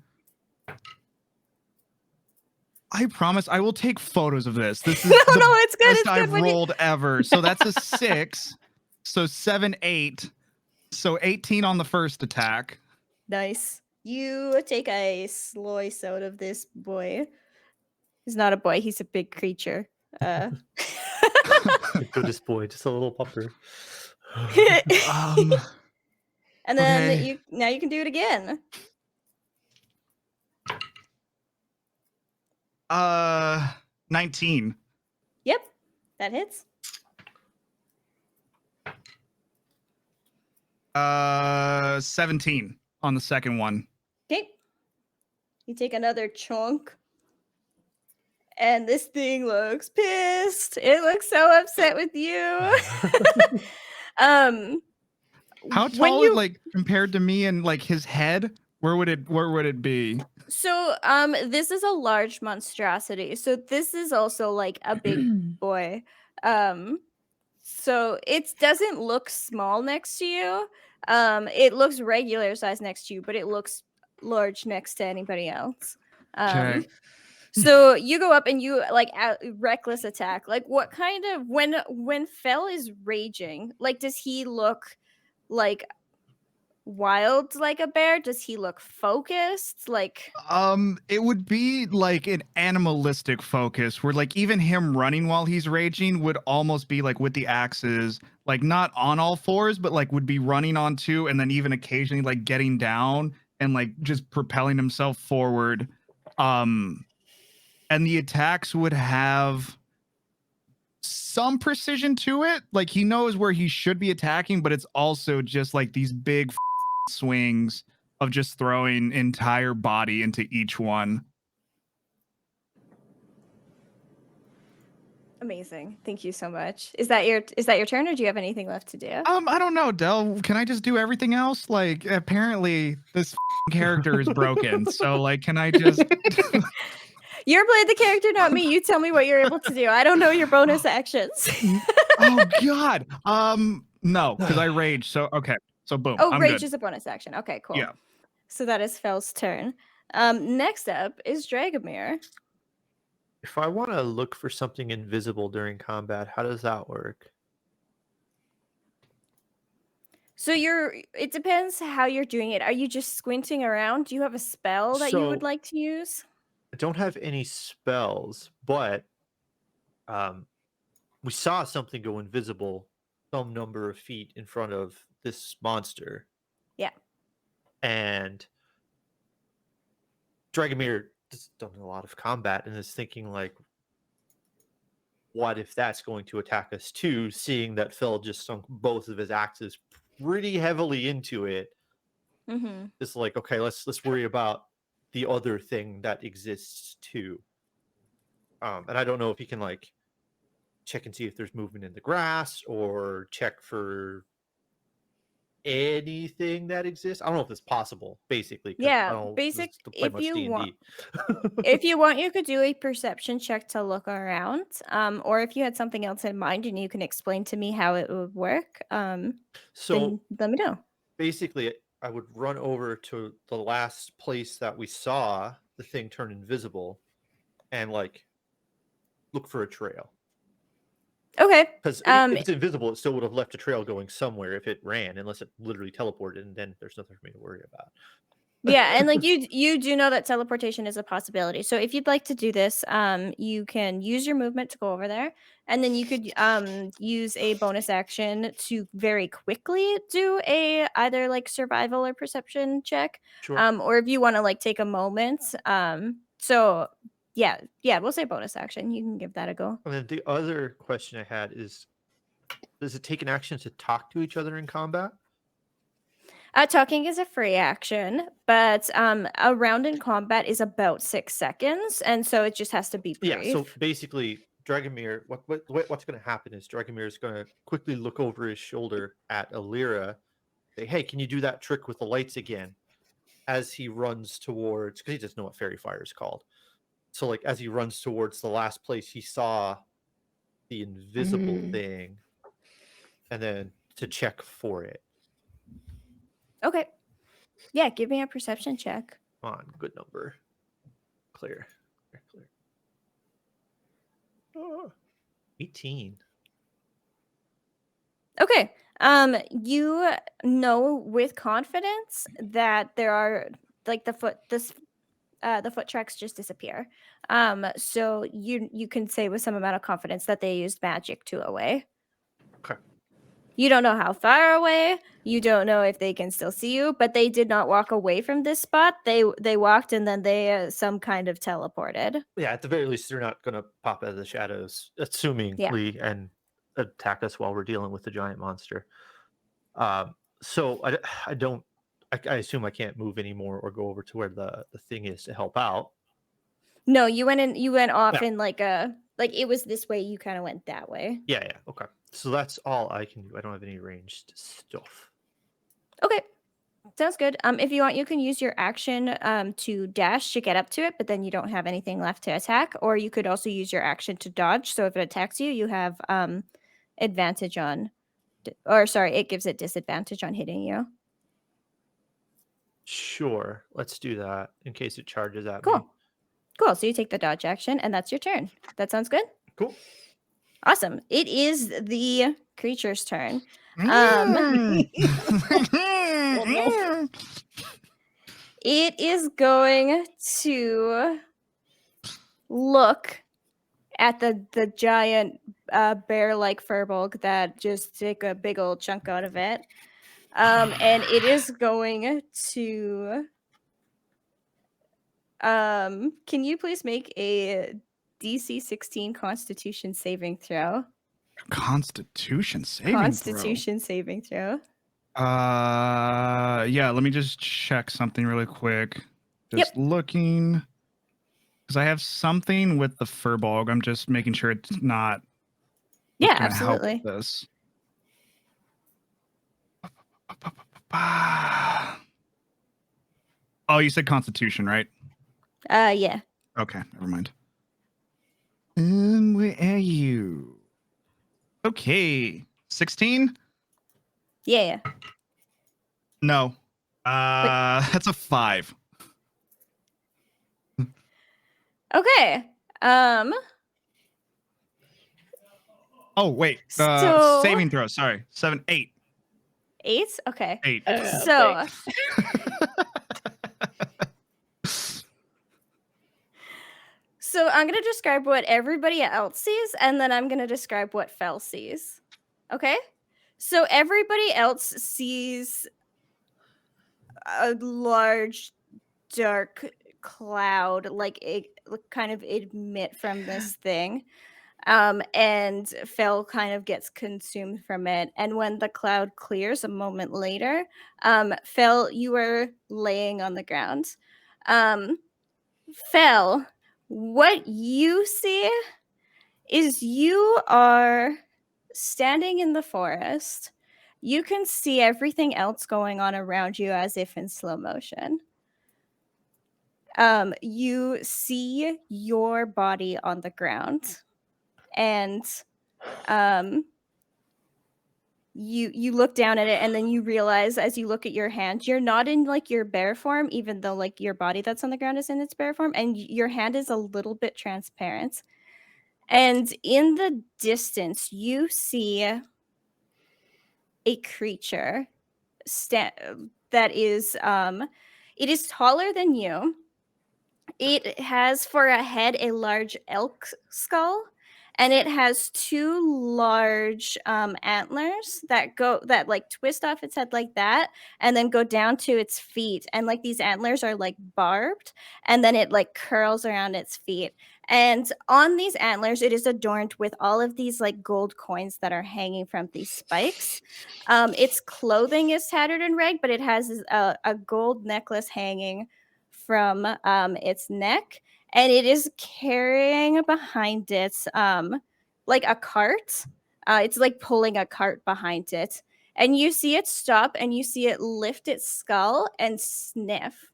I promise I will take photos of this. This is
No,
the
no, it's good.
best
It's
I've
good when you.
rolled ever. So that's a 6. So 7, 8. So 18 on the first attack.
Nice. You take a slice out of this boy. He's not a boy. He's a big creature.
The goodest boy, just a little pupper.
And then
Okay.
you can do it again.
19.
Yep, that hits.
17 on the second one.
Okay. You take another chunk. And this thing looks pissed. It looks so upset with you.
How
when
tall
you
is like compared to me and like his head? Where would it be?
So this is a large monstrosity. So this is also like a big boy. So it doesn't look small next to you. It looks regular size next to you, but it looks large next to anybody else.
Okay.
So you go up and you like reckless attack. Like what kind of when Fel is raging, like does he look like wild like a bear? Does he look focused? Like
It would be like an animalistic focus where like even him running while he's raging would almost be like with the axes, like not on all fours, but like would be running on two and then even occasionally like getting down and like just propelling himself forward. And the attacks would have some precision to it. Like he knows where he should be attacking, but it's also just like these big swings of just throwing entire body into each one.
amazing. Thank you so much. Is that your turn, or do you have anything left to do?
I don't know, Del. Can I just do everything else? Like apparently this character is broken. So like can I just
You're playing the character, not me. You tell me what you're able to do. I don't know your bonus actions.
Oh god. No, because I rage. So okay. So boom.
Oh,
I'm
rage
good.
is a bonus action. Okay, cool.
Yeah.
So that is Fel's turn. Next up is Dragomir.
If I want to look for something invisible during combat, how does that work?
So it depends how you're doing it. Are you just squinting around? Do you have a spell that you would
So-
like to use?
I don't have any spells, but we saw something go invisible some number of feet in front of this monster.
Yeah.
And Dragomir has done a lot of combat and is thinking like, what if that's going to attack us too, seeing that Phil just sunk both of his axes pretty heavily into it.
Mm-hmm.
It's like, okay, let's worry about the other thing that exists too. And I don't know if he can like check and see if there's movement in the grass or check for anything that exists. I don't know if it's possible, basically. 'Cause I
Yeah,
don't
basic.
play
If
much
you
D&D.
want, if you want, you could do a perception check to look around. Or if you had something else in mind and you can explain to me how it would work,
So
then let me know.
basically, I would run over to the last place that we saw the thing turn invisible and like look for a trail.
Okay.
Because if it's invisible, it still would have left a trail going somewhere if it ran, unless it literally teleported, and then there's nothing for me to worry about.
Yeah, and like you do know that teleportation is a possibility. So if you'd like to do this, you can use your movement to go over there, and then you could use a bonus action to very quickly do a either like survival or perception check.
Sure.
Or if you want to like take a moment. So yeah, we'll say bonus action. You can give that a go.
And then the other question I had is, does it take an action to talk to each other in combat?
Talking is a free action, but a round in combat is about 6 seconds, and so it just has to be brief.
Yeah, so basically, Dragomir, what's going to happen is Dragomir is going to quickly look over his shoulder at Alira, say, hey, can you do that trick with the lights again? as he runs towards, because he doesn't know what fairy fire is called. So like as he runs towards the last place he saw the invisible thing, and then to check for it.
Okay. Yeah, give me a perception check.
Come on, good number. Clear. Clear. Oh, 18.
Okay. You know with confidence that there are like the foot tracks just disappear. So you can say with some amount of confidence that they used magic to away.
Okay.
You don't know how far away. You don't know if they can still see you, but they did not walk away from this spot. They walked and then they some kind of teleported.
Yeah, at the very least, they're not going to pop out of the shadows, assumingly, and attack us while we're dealing with the giant monster. So I assume I can't move anymore or go over to where the thing is to help out.
No, you went off in like it was this way. You kind of went that way.
Yeah. Okay. So that's all I can do. I don't have any ranged stuff.
Okay. Sounds good. If you want, you can use your action to dash to get up to it, but then you don't have anything left to attack. Or you could also use your action to dodge. So if it attacks you, you have advantage on, it gives it disadvantage on hitting you.
Sure. Let's do that in case it charges at me.
Cool. So you take the dodge action, and that's your turn. That sounds good?
Cool.
Awesome. It is the creature's turn. It is going to look at the giant bear-like furbulk that just took a big old chunk out of it. And it is going to... can you please make a DC 16 Constitution saving throw?
Constitution saving
throw.
Yeah, let me just check something really quick. Just looking, because I have something with the furbulk. I'm just making sure it's not.
Yeah, absolutely.
Help with this. Oh, you said Constitution, right?
Yeah.
Okay, never mind. And where are you? Okay, 16.
Yeah.
No. That's a 5.
Okay.
Oh wait.
So...
saving throw. Sorry. 7, 8.
8? Okay.
8.
So. So I'm gonna describe what everybody else sees, and then I'm gonna describe what Fel sees. Okay. So everybody else sees a large, dark cloud, like it kind of emit from this thing. And Fel kind of gets consumed from it. And when the cloud clears a moment later, Fel, you are laying on the ground. Fel, what you see is you are standing in the forest. You can see everything else going on around you as if in slow motion. You see your body on the ground, and you look down at it, and then you realize as you look at your hand, you're not in like your bear form, even though like your body that's on the ground is in its bear form, and your hand is a little bit transparent. And in the distance, you see a creature that is it is taller than you. It has for a head a large elk skull, and it has 2 large antlers that like twist off its head like that, and then go down to its feet. And like these antlers are like barbed, and then it like curls around its feet. And on these antlers, it is adorned with all of these like gold coins that are hanging from these spikes. Its clothing is tattered and ragged, but it has a gold necklace hanging from its neck, and it is carrying behind it like a cart. It's like pulling a cart behind it, and you see it stop, and you see it lift its skull and sniff,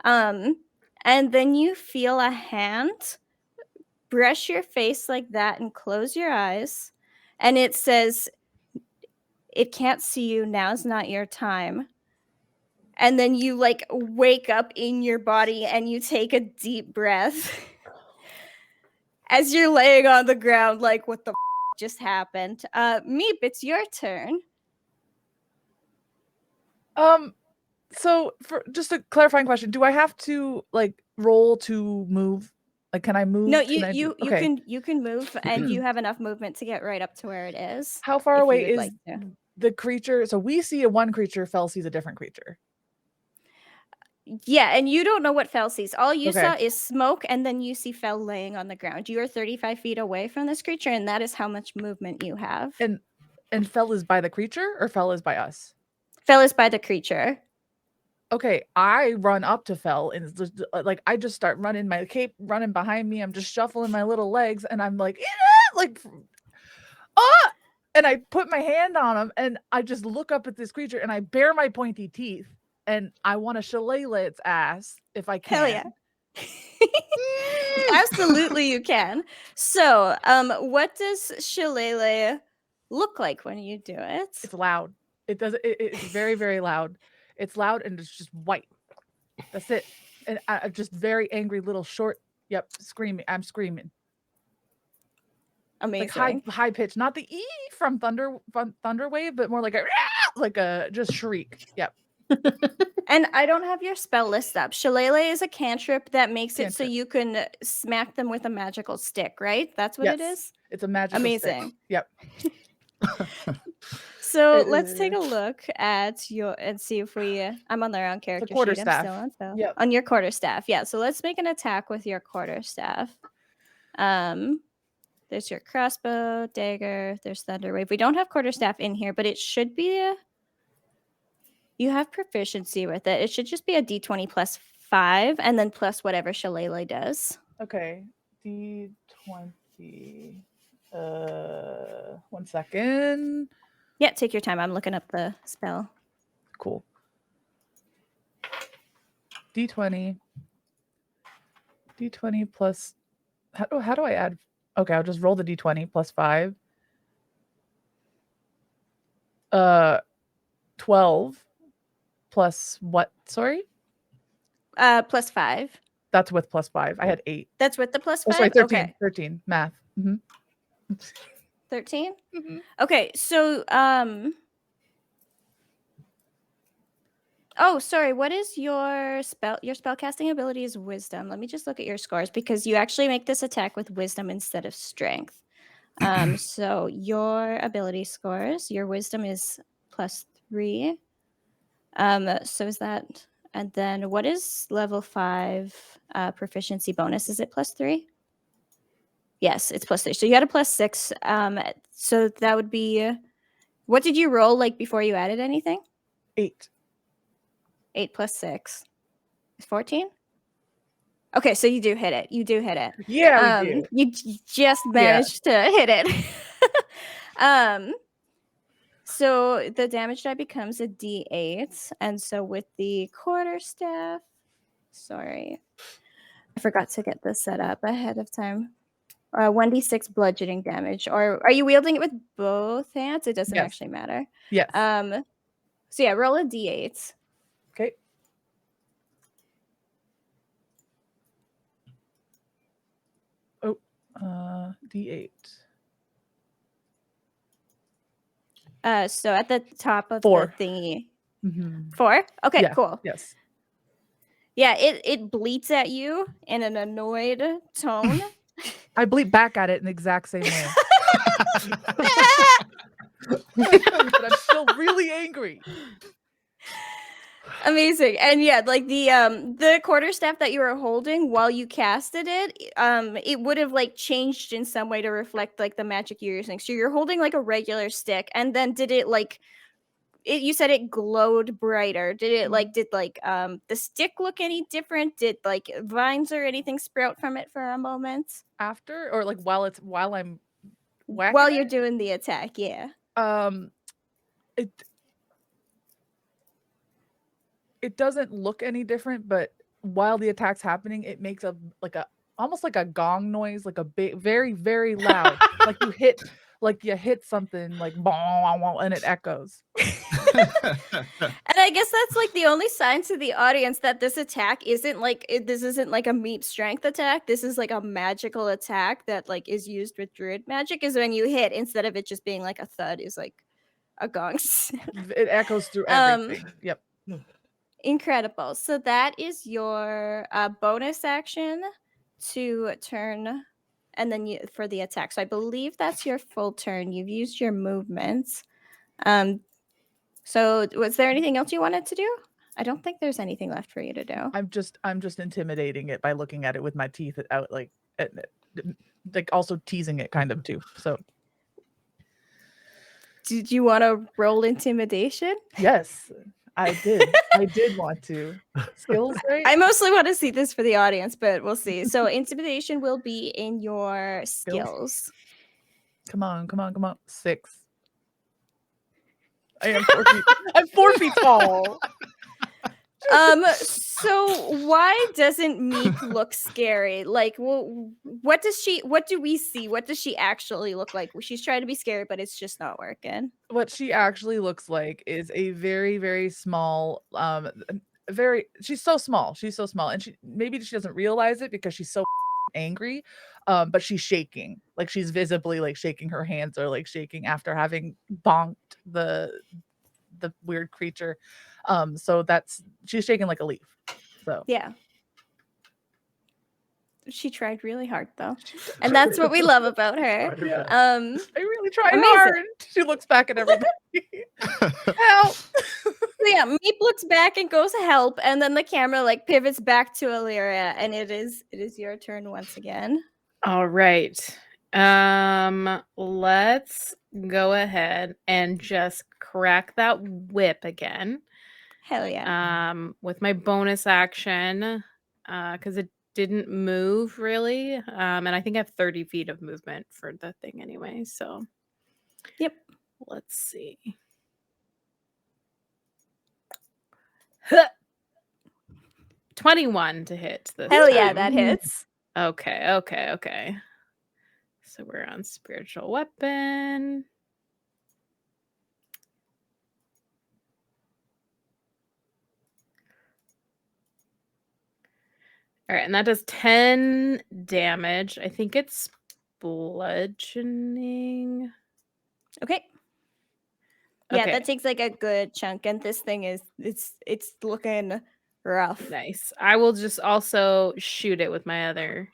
And then you feel a hand brush your face like that and close your eyes. And it says, "It can't see you. Now's not your time." And then you like wake up in your body and you take a deep breath as you're laying on the ground, like, what the just happened? Meep, it's your turn.
So for just a clarifying question, do I have to like roll to move? Like, can I move?
No,
Can I do-
you
okay.
can move, and you have enough movement to get right up to where it is.
How far
if you
away
would
is
like to.
the creature? So we see a one creature, Fel sees a different creature.
Yeah, and you don't know what Fel sees. All you
Okay.
saw is smoke, and then you see Fel laying on the ground. You are 35 feet away from this creature, and that is how much movement you have.
And Fel is by the creature or Fel is by us?
Fel is by the creature.
Okay, I run up to Fel and it's just, like I just start running, my cape running behind me. I'm just shuffling my little legs and I'm like, like, ah! And I put my hand on him and I just look up at this creature and I bare my pointy teeth and I want to shillelagh its ass if I can.
Hell yeah. Absolutely you can. So, what does shillelagh look like when you do it?
It's loud. It does. It's very, very loud. It's loud and it's just white. That's it. And I just very angry little short. Yep, screaming. I'm screaming.
Amazing.
Like high pitch, not the E from Thunder Wave, but more like a just shriek. Yep.
And I don't have your spell list up. Shillelagh is a cantrip that makes it so
Cantrip.
you can smack them with a magical stick, right? That's what it
Yes.
is?
It's a magical stick.
Amazing.
Yep.
So let's take a look at your and see if we. I'm on the wrong character sheet.
quarterstaff.
I'm still on Phil.
Yep.
On your quarterstaff. Yeah. So let's make an attack with your quarterstaff. There's your crossbow, dagger. There's thunderwave. We don't have quarterstaff in here, but it should be. You have proficiency with it. It should just be a d20 plus 5, and then plus whatever shillelagh does.
Okay. D20. 1 second.
Yeah, take your time. I'm looking up the spell.
Cool. D20. D20 plus. How do I add? Okay, I'll just roll the D20 plus 5. 12 plus what? Sorry?
Plus 5.
That's with plus 5. I had 8.
That's with the plus 5?
Oh, sorry, 13.
Okay.
13. Math. Mm-hmm.
13?
Mm-hmm.
Okay, so oh, sorry, what is your spell? Your spellcasting ability is wisdom. Let me just look at your scores because you actually make this attack with wisdom instead of strength. So your ability scores, your wisdom is plus 3. So is that, and then what is level 5 proficiency bonus? Is it plus 3? Yes, it's plus 3. So you had a plus 6. So that would be, what did you roll like before you added anything?
8.
8 plus 6 is 14. Okay, so you do hit it. You do hit it.
Yeah, we do.
You just managed to hit it. So the damage die becomes a D8, and so with the quarterstaff, sorry, I forgot to get this set up ahead of time. 1d6 bludgeoning damage, or are you wielding it with both hands? It doesn't actually matter.
Yes.
So yeah, roll a D8.
Okay. Oh, D8.
So at the top of
4.
the thingy.
Mm-hmm.
4? Okay,
Yeah.
cool.
Yes.
Yeah, it bleats at you in an annoyed tone.
I bleep back at it in the exact same way. But I'm still really angry.
Amazing. And yeah, like the quarterstaff that you were holding while you casted it, it would have like changed in some way to reflect like the magic you're using. So you're holding like a regular stick, and then did it like you said it glowed brighter. Did it like the stick look any different? Did like vines or anything sprout from it for a moment?
After or like while I'm whacking
while you're
it?
doing the attack, yeah.
It doesn't look any different, but while the attack's happening, it makes almost like a gong noise, like a big, very, very loud, like you hit something like bong, and it echoes.
And I guess that's like the only sign to the audience that this attack isn't like this isn't like a meat strength attack. This is like a magical attack that like is used with druid magic. Is when you hit, instead of it just being like a thud, is like a gong.
It echoes through everything. Yep.
Incredible. So that is your bonus action to turn, and then for the attack. So I believe that's your full turn. You've used your movements. So was there anything else you wanted to do? I don't think there's anything left for you to do.
I'm just intimidating it by looking at it with my teeth out, like also teasing it kind of too. So
Did you want to roll intimidation?
yes, I did. I did want to. Skills, right?
I mostly want to see this for the audience, but we'll see. So intimidation will be in your skills.
Come on. 6. I am 4 feet. I'm 4 feet tall.
So why doesn't Meep look scary? Like, what do we see? What does she actually look like? She's trying to be scary, but it's just not working.
What she actually looks like is a very, very small, she's so small. And maybe she doesn't realize it because she's so angry. But she's shaking. Like she's visibly like shaking. Her hands are like shaking after having bonked the weird creature. So she's shaking like a leaf. So
yeah. She tried really hard though. And that's what we love about her.
Yeah.
I
really tried hard. She looks back at everybody. Help.
So yeah, Meep looks back and goes help, and then the camera like pivots back to Illyria, and it is your turn once again.
All right. Let's go ahead and just crack that whip again.
Hell yeah.
With my bonus action, because it didn't move really. And I think I have 30 feet of movement for the thing anyway. So
yep.
Let's see. 21 to hit this.
Hell yeah, that hits.
Okay. So we're on spiritual weapon. All right, and that does 10 damage. I think it's bludgeoning.
Okay. Yeah, that takes like a good chunk, and this thing is it's looking rough.
Nice. I will just also shoot it with my other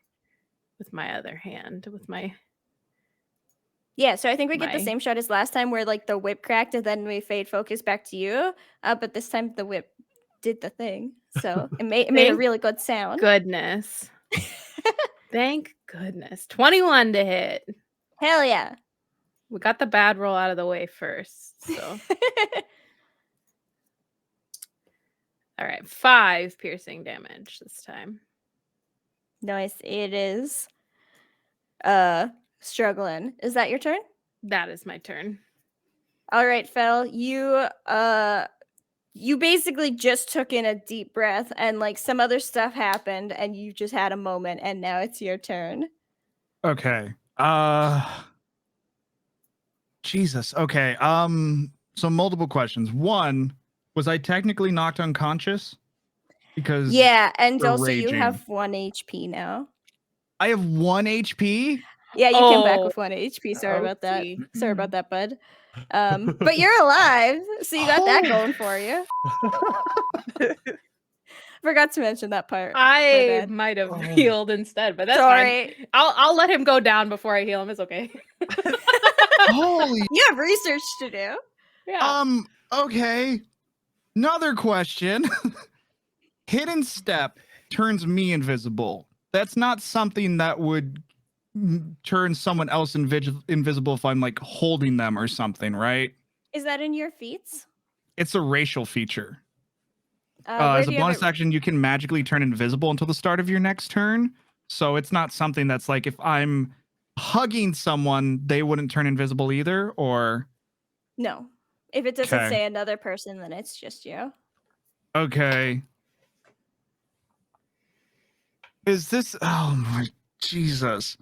hand with my.
Yeah, so I think we get the same shot as last time, where like the whip cracked, and then we fade focus back to you. But this time the whip did the thing, so it made a really good sound.
Goodness. Thank goodness. 21 to hit.
Hell yeah.
We got the bad roll out of the way first. So all right, 5 piercing damage this time.
Nice. It is struggling. Is that your turn?
That is my turn.
All right, Fel, you basically just took in a deep breath, and like some other stuff happened, and you just had a moment, and now it's your turn.
Okay. Jesus. Okay. So multiple questions. One, was I technically knocked unconscious? Because
yeah, and also
raging.
You have 1 HP now.
I have 1 HP?
Yeah, you came back with 1 HP. Sorry about that. Sorry about that, bud. But you're alive, so you got that going for you. Forgot to mention that part.
I might have healed instead, but that's fine. I'll let him go down before I heal him. It's okay.
Holy.
You have research to do.
Yeah.
Okay. Another question. Hidden step turns me invisible. That's not something that would turn someone else invisible if I'm like holding them or something, right?
Is that in your feats?
It's a racial feature. As a bonus action, you can magically turn invisible until the start of your next turn. So it's not something that's like if I'm hugging someone, they wouldn't turn invisible either, or?
No. If it doesn't say another person, then it's just you.
Okay. Is this? Oh my Jesus!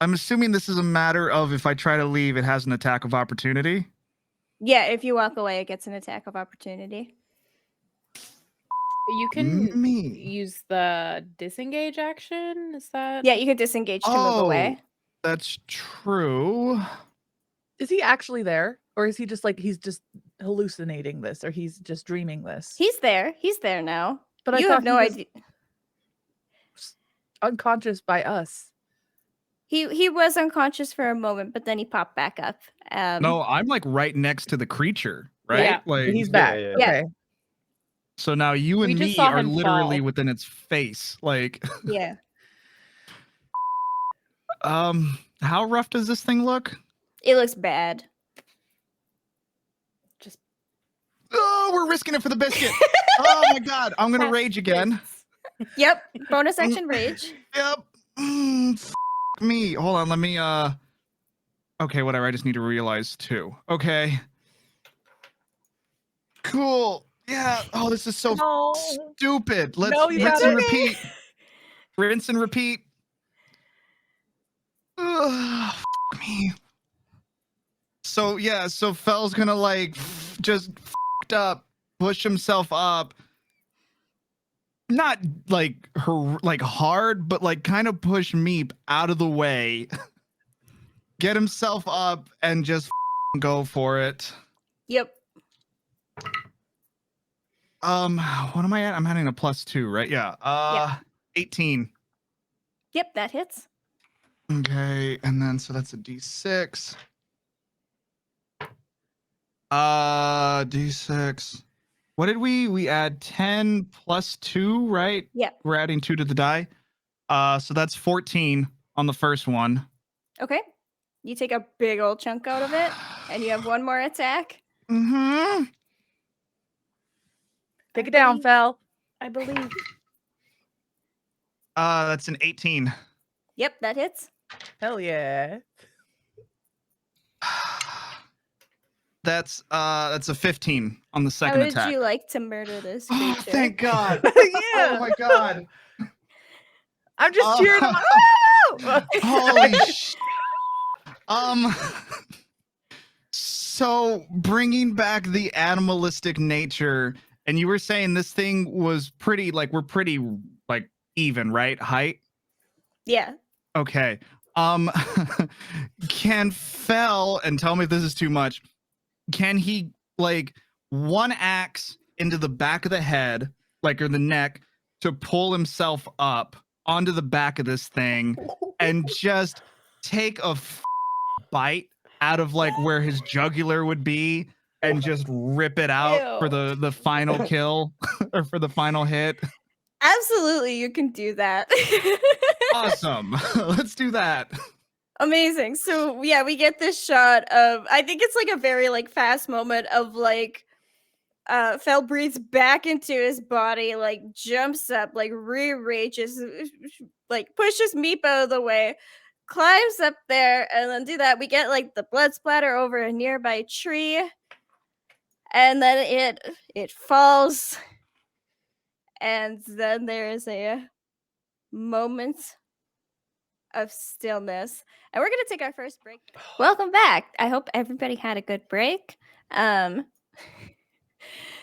I'm assuming this is a matter of if I try to leave, it has an attack of opportunity.
Yeah, if you walk away, it gets an attack of opportunity.
You can
Me.
use the disengage action. Is that?
Yeah, you could disengage to move away.
That's true.
Is he actually there? Or is he just like he's just hallucinating this, or he's just dreaming this?
He's there. He's there now.
But I
You
thought
have no
he was
idea.
unconscious by us.
He was unconscious for a moment, but then he popped back up.
No, I'm like right next to the creature, right?
Yeah.
Like
He's back.
yeah.
Okay.
so now you
We
and
just
me
saw
are
him
literally
fall.
within its face. Like,
Yeah.
how rough does this thing look?
It looks bad.
Just
Oh, we're risking it for the biscuit. Oh my god, I'm gonna rage again.
Yep. Bonus action rage.
Yep. Me. Hold on, let me okay, whatever. I just need to realize too. Okay. Cool. Yeah. Oh, this is so
No.
stupid. Let's
No, you
rinse
got
and
it.
repeat. Rinse and repeat. Ugh, me. So yeah, so Fell's gonna like just up, push himself up. Not like her like hard, but like kind of push Meep out of the way. Get himself up and just go for it.
Yep.
What am I at? I'm adding a +2, right? Yeah. 18.
Yep, that hits.
Okay, and then so that's a D6. D6. What did we add 10 plus 2, right?
Yep.
We're adding 2 to the die. So that's 14 on the first one.
Okay. You take a big old chunk out of it, and you have one more attack.
Mm-hmm.
Take it down, Fel.
I believe.
That's an 18.
Yep, that hits.
Hell yeah.
That's a 15 on the
How
second
would
attack.
you like to murder this creature?
Oh, thank God.
Yeah.
Oh my God.
I'm just cheering him on. Woo!
Holy sh! So bringing back the animalistic nature, and you were saying this thing was pretty, like, we're pretty, like, even, right? Height?
Yeah.
Okay. Can Fel, and tell me if this is too much, can he, like, one axe into the back of the head, like, or the neck, to pull himself up onto the back of this thing and just take a bite out of like where his jugular would be and just rip it out for the final kill or for the final hit?
Absolutely, you can do that.
Awesome. Let's do that.
Amazing. So yeah, we get this shot of, I think it's like a very like fast moment of like Fel breathes back into his body, like jumps up, like rearranges, like pushes Meep out of the way, climbs up there, and then do that. We get like the blood splatter over a nearby tree, and then it falls, and then there is a moment of stillness, and we're gonna take our first break. Welcome back. I hope everybody had a good break.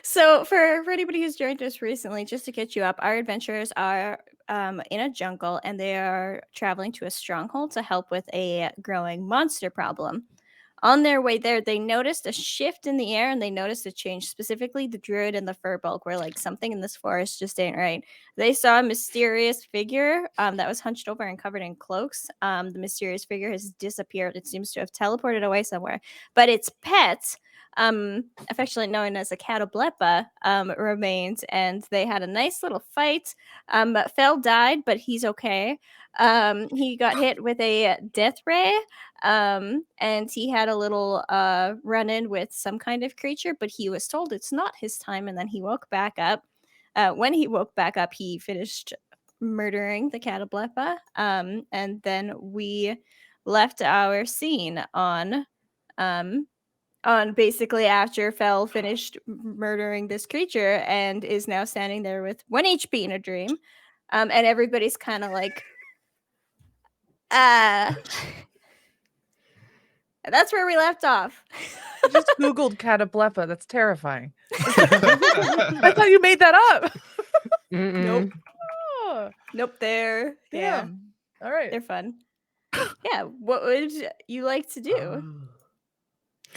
So for anybody who's joined us recently, just to catch you up, our adventurers are in a jungle, and they are traveling to a stronghold to help with a growing monster problem. On their way there, they noticed a shift in the air, and they noticed a change. Specifically, the druid and the furbolg were like, something in this forest just ain't right. They saw a mysterious figure that was hunched over and covered in cloaks. The mysterious figure has disappeared. It seems to have teleported away somewhere. But its pet, affectionately known as a catoblepa, remains, and they had a nice little fight. Fel died, but he's okay. He got hit with a death ray, and he had a little run-in with some kind of creature, but he was told it's not his time, and then he woke back up. When he woke back up, he finished murdering the catoblepa, and then we left our scene on on basically after Fel finished murdering this creature and is now standing there with 1 HP in a dream. And everybody's kind of like, that's where we left off.
I just Googled cataplepa. That's terrifying. I thought you made that up.
Nope.
Oh,
Nope, they're yeah,
damn. All right.
they're fun. Yeah, what would you like to do?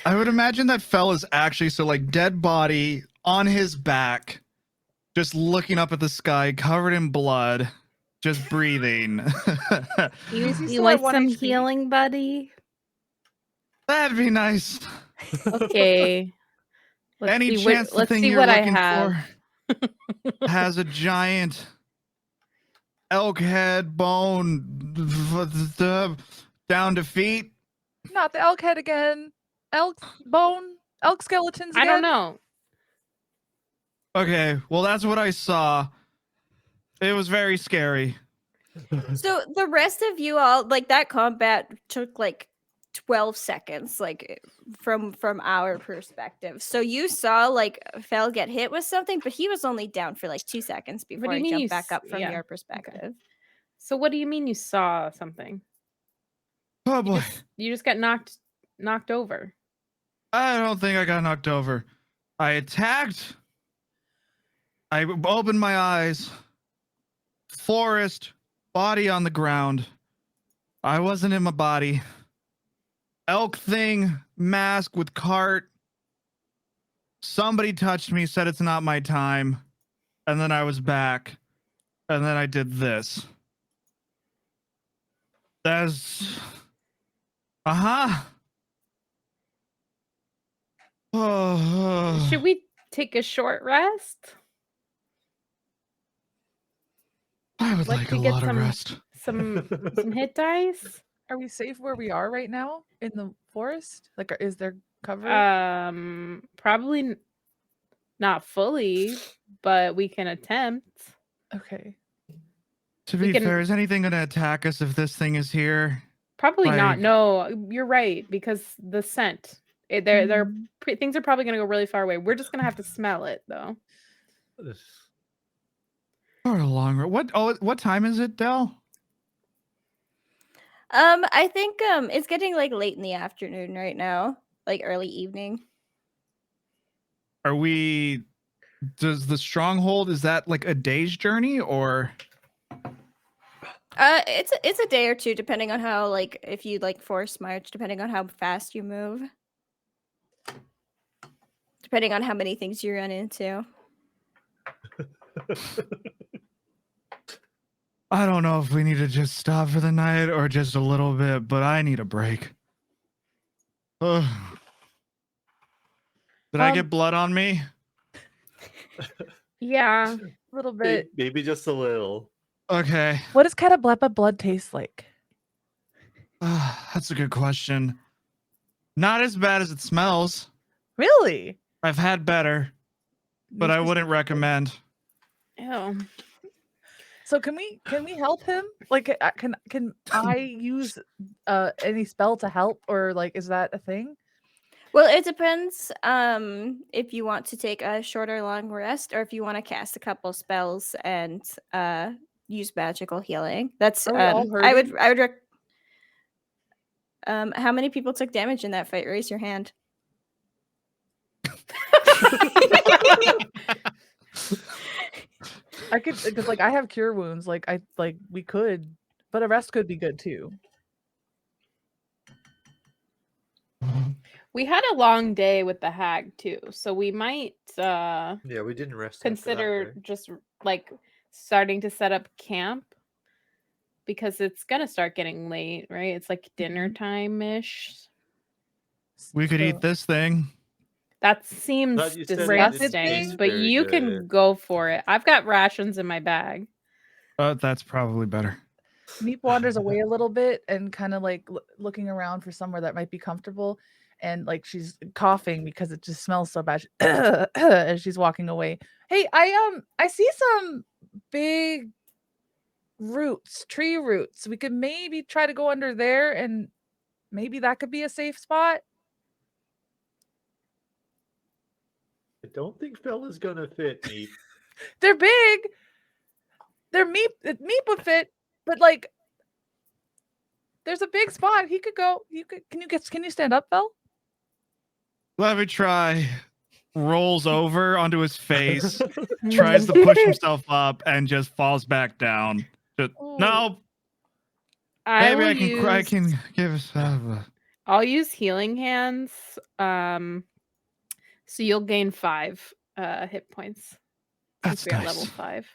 I would imagine that Fel is actually so like dead body on his back, just looking up at the sky, covered in blood, just breathing.
You
Is he
you
still
want
at 1
some
HP?
healing, buddy?
That'd be nice.
Okay.
Any
see
chance the
let's
thing
see
you're
what I
looking
have.
for has a giant elk head bone down to feet?
Not the elk head again. Elk bone. Elk skeletons again.
I don't know.
Okay, well that's what I saw. It was very scary.
So the rest of you all, like that combat took like 12 seconds, like from our perspective. So you saw like Fel get hit with something, but he was only down for like 2 seconds
do
before
you
he
mean you
jumped back
s-
up from
yeah,
your perspective.
So what do you mean you saw something?
Oh
You
boy.
just got knocked over.
I don't think I got knocked over. I attacked. I opened my eyes. Forest, body on the ground. I wasn't in my body. Elk thing, mask with cart. Somebody touched me, said it's not my time. And then I was back. And then I did this. That's. Uh-huh. Oh.
Should we take a short rest?
I would
Let
like
you
a
get
lot of
some-
rest.
Some hit dice?
Are we safe where we are right now in the forest? Like, is there cover?
Probably not fully, but we can attempt.
Okay.
To
we
be
can-
fair, is anything going to attack us if this thing is here?
Probably not.
Like-
No, you're right because the scent. They're
Mhm.
things are probably going to go really far away. We're just going to have to smell it though.
For a long run. What time is it, Del?
I think it's getting like late in the afternoon right now, like early evening.
Are we does the stronghold, is that like a day's journey or
It's a day or two depending on how, like, if you like force march, depending on how fast you move. Depending on how many things you run into.
I don't know if we need to just stop for the night or just a little bit, but I need a break. Ugh. Did I get blood on me?
Yeah.
A little bit.
Maybe just a little.
Okay.
What does cataplepa blood taste like?
That's a good question. Not as bad as it smells.
Really?
I've had better, but I wouldn't recommend.
Ew.
So can we help him? Like, can I use any spell to help, or like, is that a thing?
Well, it depends if you want to take a short or long rest, or if you want to cast a couple spells and use magical healing. That's
Are we all
I would
hurting?
how many people took damage in that fight? Raise your hand.
I could, because like I have cure wounds. Like we could, but a rest could be good too.
We had a long day with the hag too, so we might
Yeah, we didn't rest. after that,
consider
right?
just like starting to set up camp because it's gonna start getting late, right? It's like dinner time ish.
We could
So-
eat this thing.
That seems
Thought you said
it didn't
disgusting,
taste
but
very
you can
good.
go for it. I've got rations in my bag.
That's probably better.
Meep wanders away a little bit and kind of like looking around for somewhere that might be comfortable, and like she's coughing because it just smells so bad as she's walking away. Hey, I see some big roots, tree roots. We could maybe try to go under there, and maybe that could be a safe spot.
don't think Fella's gonna fit me.
They're big. They're meat. Meat would fit, but like, there's a big spot. He could go. You could. Can you stand up, Phil?
Let me try. Rolls over onto his face, tries to push himself up, and just falls back down. Just, no, maybe I can give us.
I'll use healing hands. So you'll gain 5 hit points.
That's
Since we're at
nice.
level 5.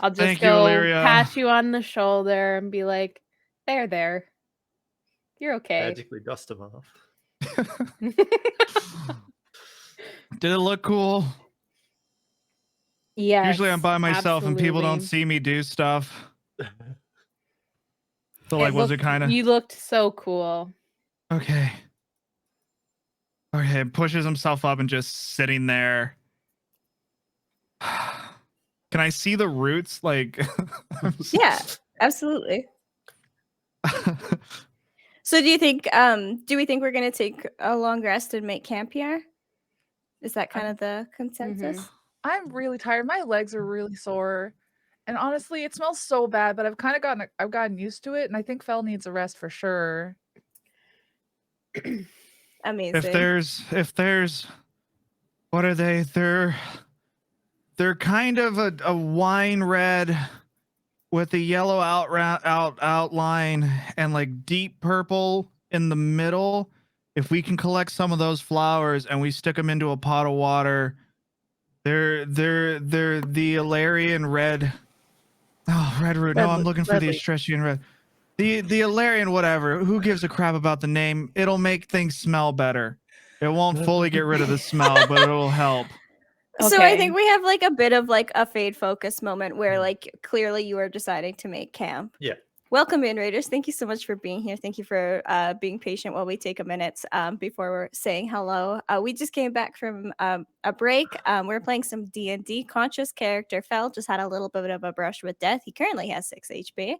I'll just
Thank you,
go
Illyria.
pat you on the shoulder and be like, there. You're okay.
Magically dust him off.
Did it look cool?
Yes.
Usually I'm by myself and people don't
absolutely.
see me do stuff. So like, was it kind of
You looked so cool.
okay? Okay, pushes himself up and just sitting there. Can I see the roots? Like,
Yeah, absolutely. So do you think do we think we're gonna take a long rest and make camp here? Is that kind of the consensus?
I'm really tired. My legs are really sore, and honestly, it smells so bad. But I've gotten used to it, and I think Fel needs a rest for sure.
Amazing.
if there's, what are they? They're kind of a wine red with a yellow outline and like deep purple in the middle. If we can collect some of those flowers and we stick them into a pot of water, they're the Alarian red. Oh, red root. No, I'm looking for the Estresian red. The Alarian whatever. Who gives a crap about the name? It'll make things smell better. It won't fully get rid of the smell, but it'll help.
So I think we have like a bit of like a fade focus moment where like clearly you are deciding to make camp.
Yeah.
Welcome in, Raiders. Thank you so much for being here. Thank you for being patient while we take a minute before we're saying hello. We just came back from a break. We're playing some DnD. Concho's character, Fel, just had a little bit of a brush with death. He currently has 6 HP.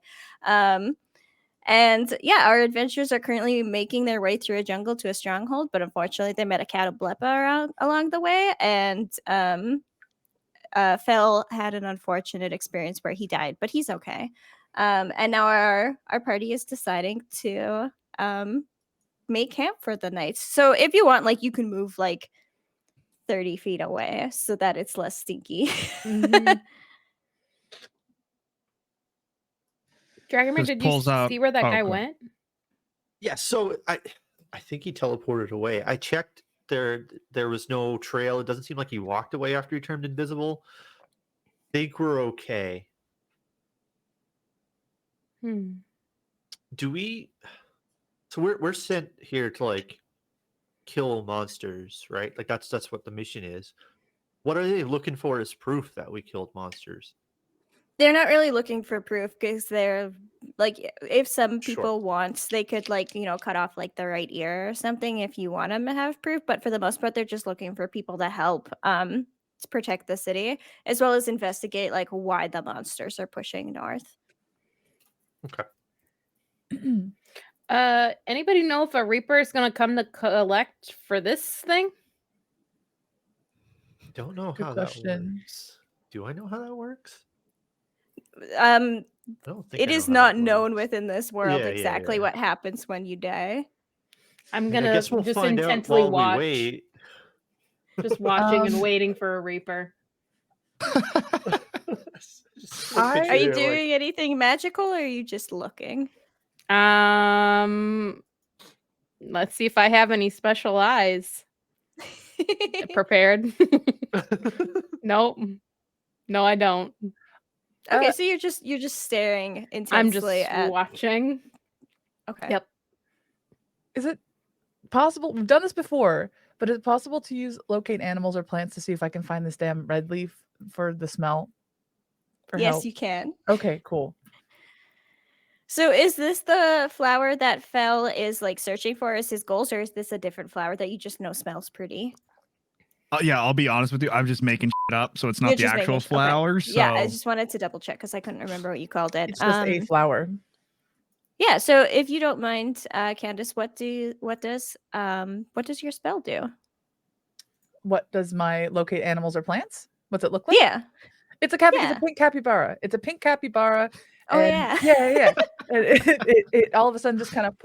And yeah, our adventurers are currently making their way through a jungle to a stronghold, but unfortunately they met a catoblepa along the way, and Fel had an unfortunate experience where he died, but he's okay. And now our party is deciding to make camp for the night. So if you want, like, you can move like 30 feet away so that it's less stinky.
Dragonman, did you see where that guy went?
Yeah, so I think he teleported away. I checked, there was no trail. It doesn't seem like he walked away after he turned invisible. Think we're okay. Do we? So we're sent here to like kill monsters, right? Like that's what the mission is. What are they looking for as proof that we killed monsters?
They're not really looking for proof because they're like, if some people want, they could like, you know, cut off like the right ear or something if you want them to have proof. But for the most part, they're just looking for people to help to protect the city, as well as investigate like why the monsters are pushing north.
Okay.
Anybody know if a Reaper is gonna come to collect for this thing?
Don't know how that works. Do I know how that works? I don't think
it is not known within this world exactly what happens when you die.
I'm gonna just intently watch. Just watching and waiting for a Reaper.
Are you doing anything magical or are you just looking?
Let's see if I have any special eyes prepared. Nope. No, I don't.
Okay, so you're just staring intensely.
I'm just watching.
Okay.
Yep.
Is it possible? We've done this before, but is it possible to locate animals or plants to see if I can find this damn red leaf for the smell?
Yes,
help?
you can.
Okay, cool.
So is this the flower that Fel is like searching for as his goals, or is this a different flower that you just know smells pretty?
Yeah, I'll be honest with you. I'm just making shit up, so it's not the actual flower.
Okay.
So
yeah, I just wanted to double check because I couldn't remember what you called it.
It's just a flower.
Yeah. So if you don't mind, Candace, what does your spell do?
what does my locate animals or plants? What's it look like?
Yeah.
It's a
Yeah.
pink capybara. It's a pink capybara.
Oh,
And
yeah.
And it all of a sudden just kind of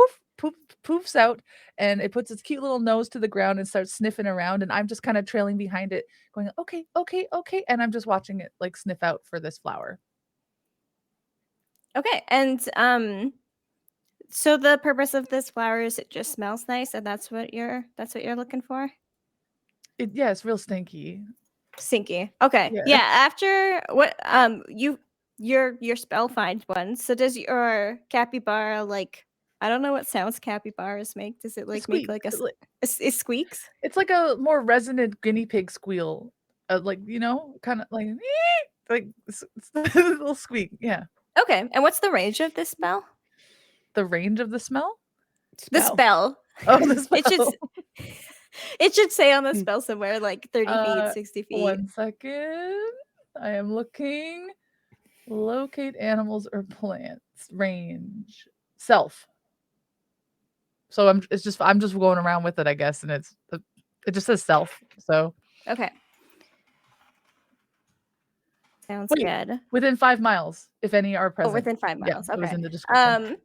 poofs out, and it puts its cute little nose to the ground and starts sniffing around, and I'm just kind of trailing behind it, going, okay, and I'm just watching it like sniff out for this flower.
Okay. And so the purpose of this flower is it just smells nice, and that's what you're looking for?
Yeah, it's real stinky.
Stinky. Okay.
Yeah.
Yeah. After what your spell finds one. So does your capybara like, I don't know what sounds capybaras make. Does it like make like it squeaks?
It's like a more resonant guinea pig squeal, like kind of like a little squeak. Yeah.
Okay. And what's the range of this spell?
The range of the smell?
The spell.
Oh, the spell.
It should say on the spell somewhere like 30 feet, 60 feet.
1 second. I am looking. Locate animals or plants. Range. Self. So I'm just going around with it, I guess, and it just says self. So
Okay. Sounds
Wait,
good.
within 5 miles, if any are
Oh,
present.
within 5
Yeah,
miles.
it was
Okay.
in the description.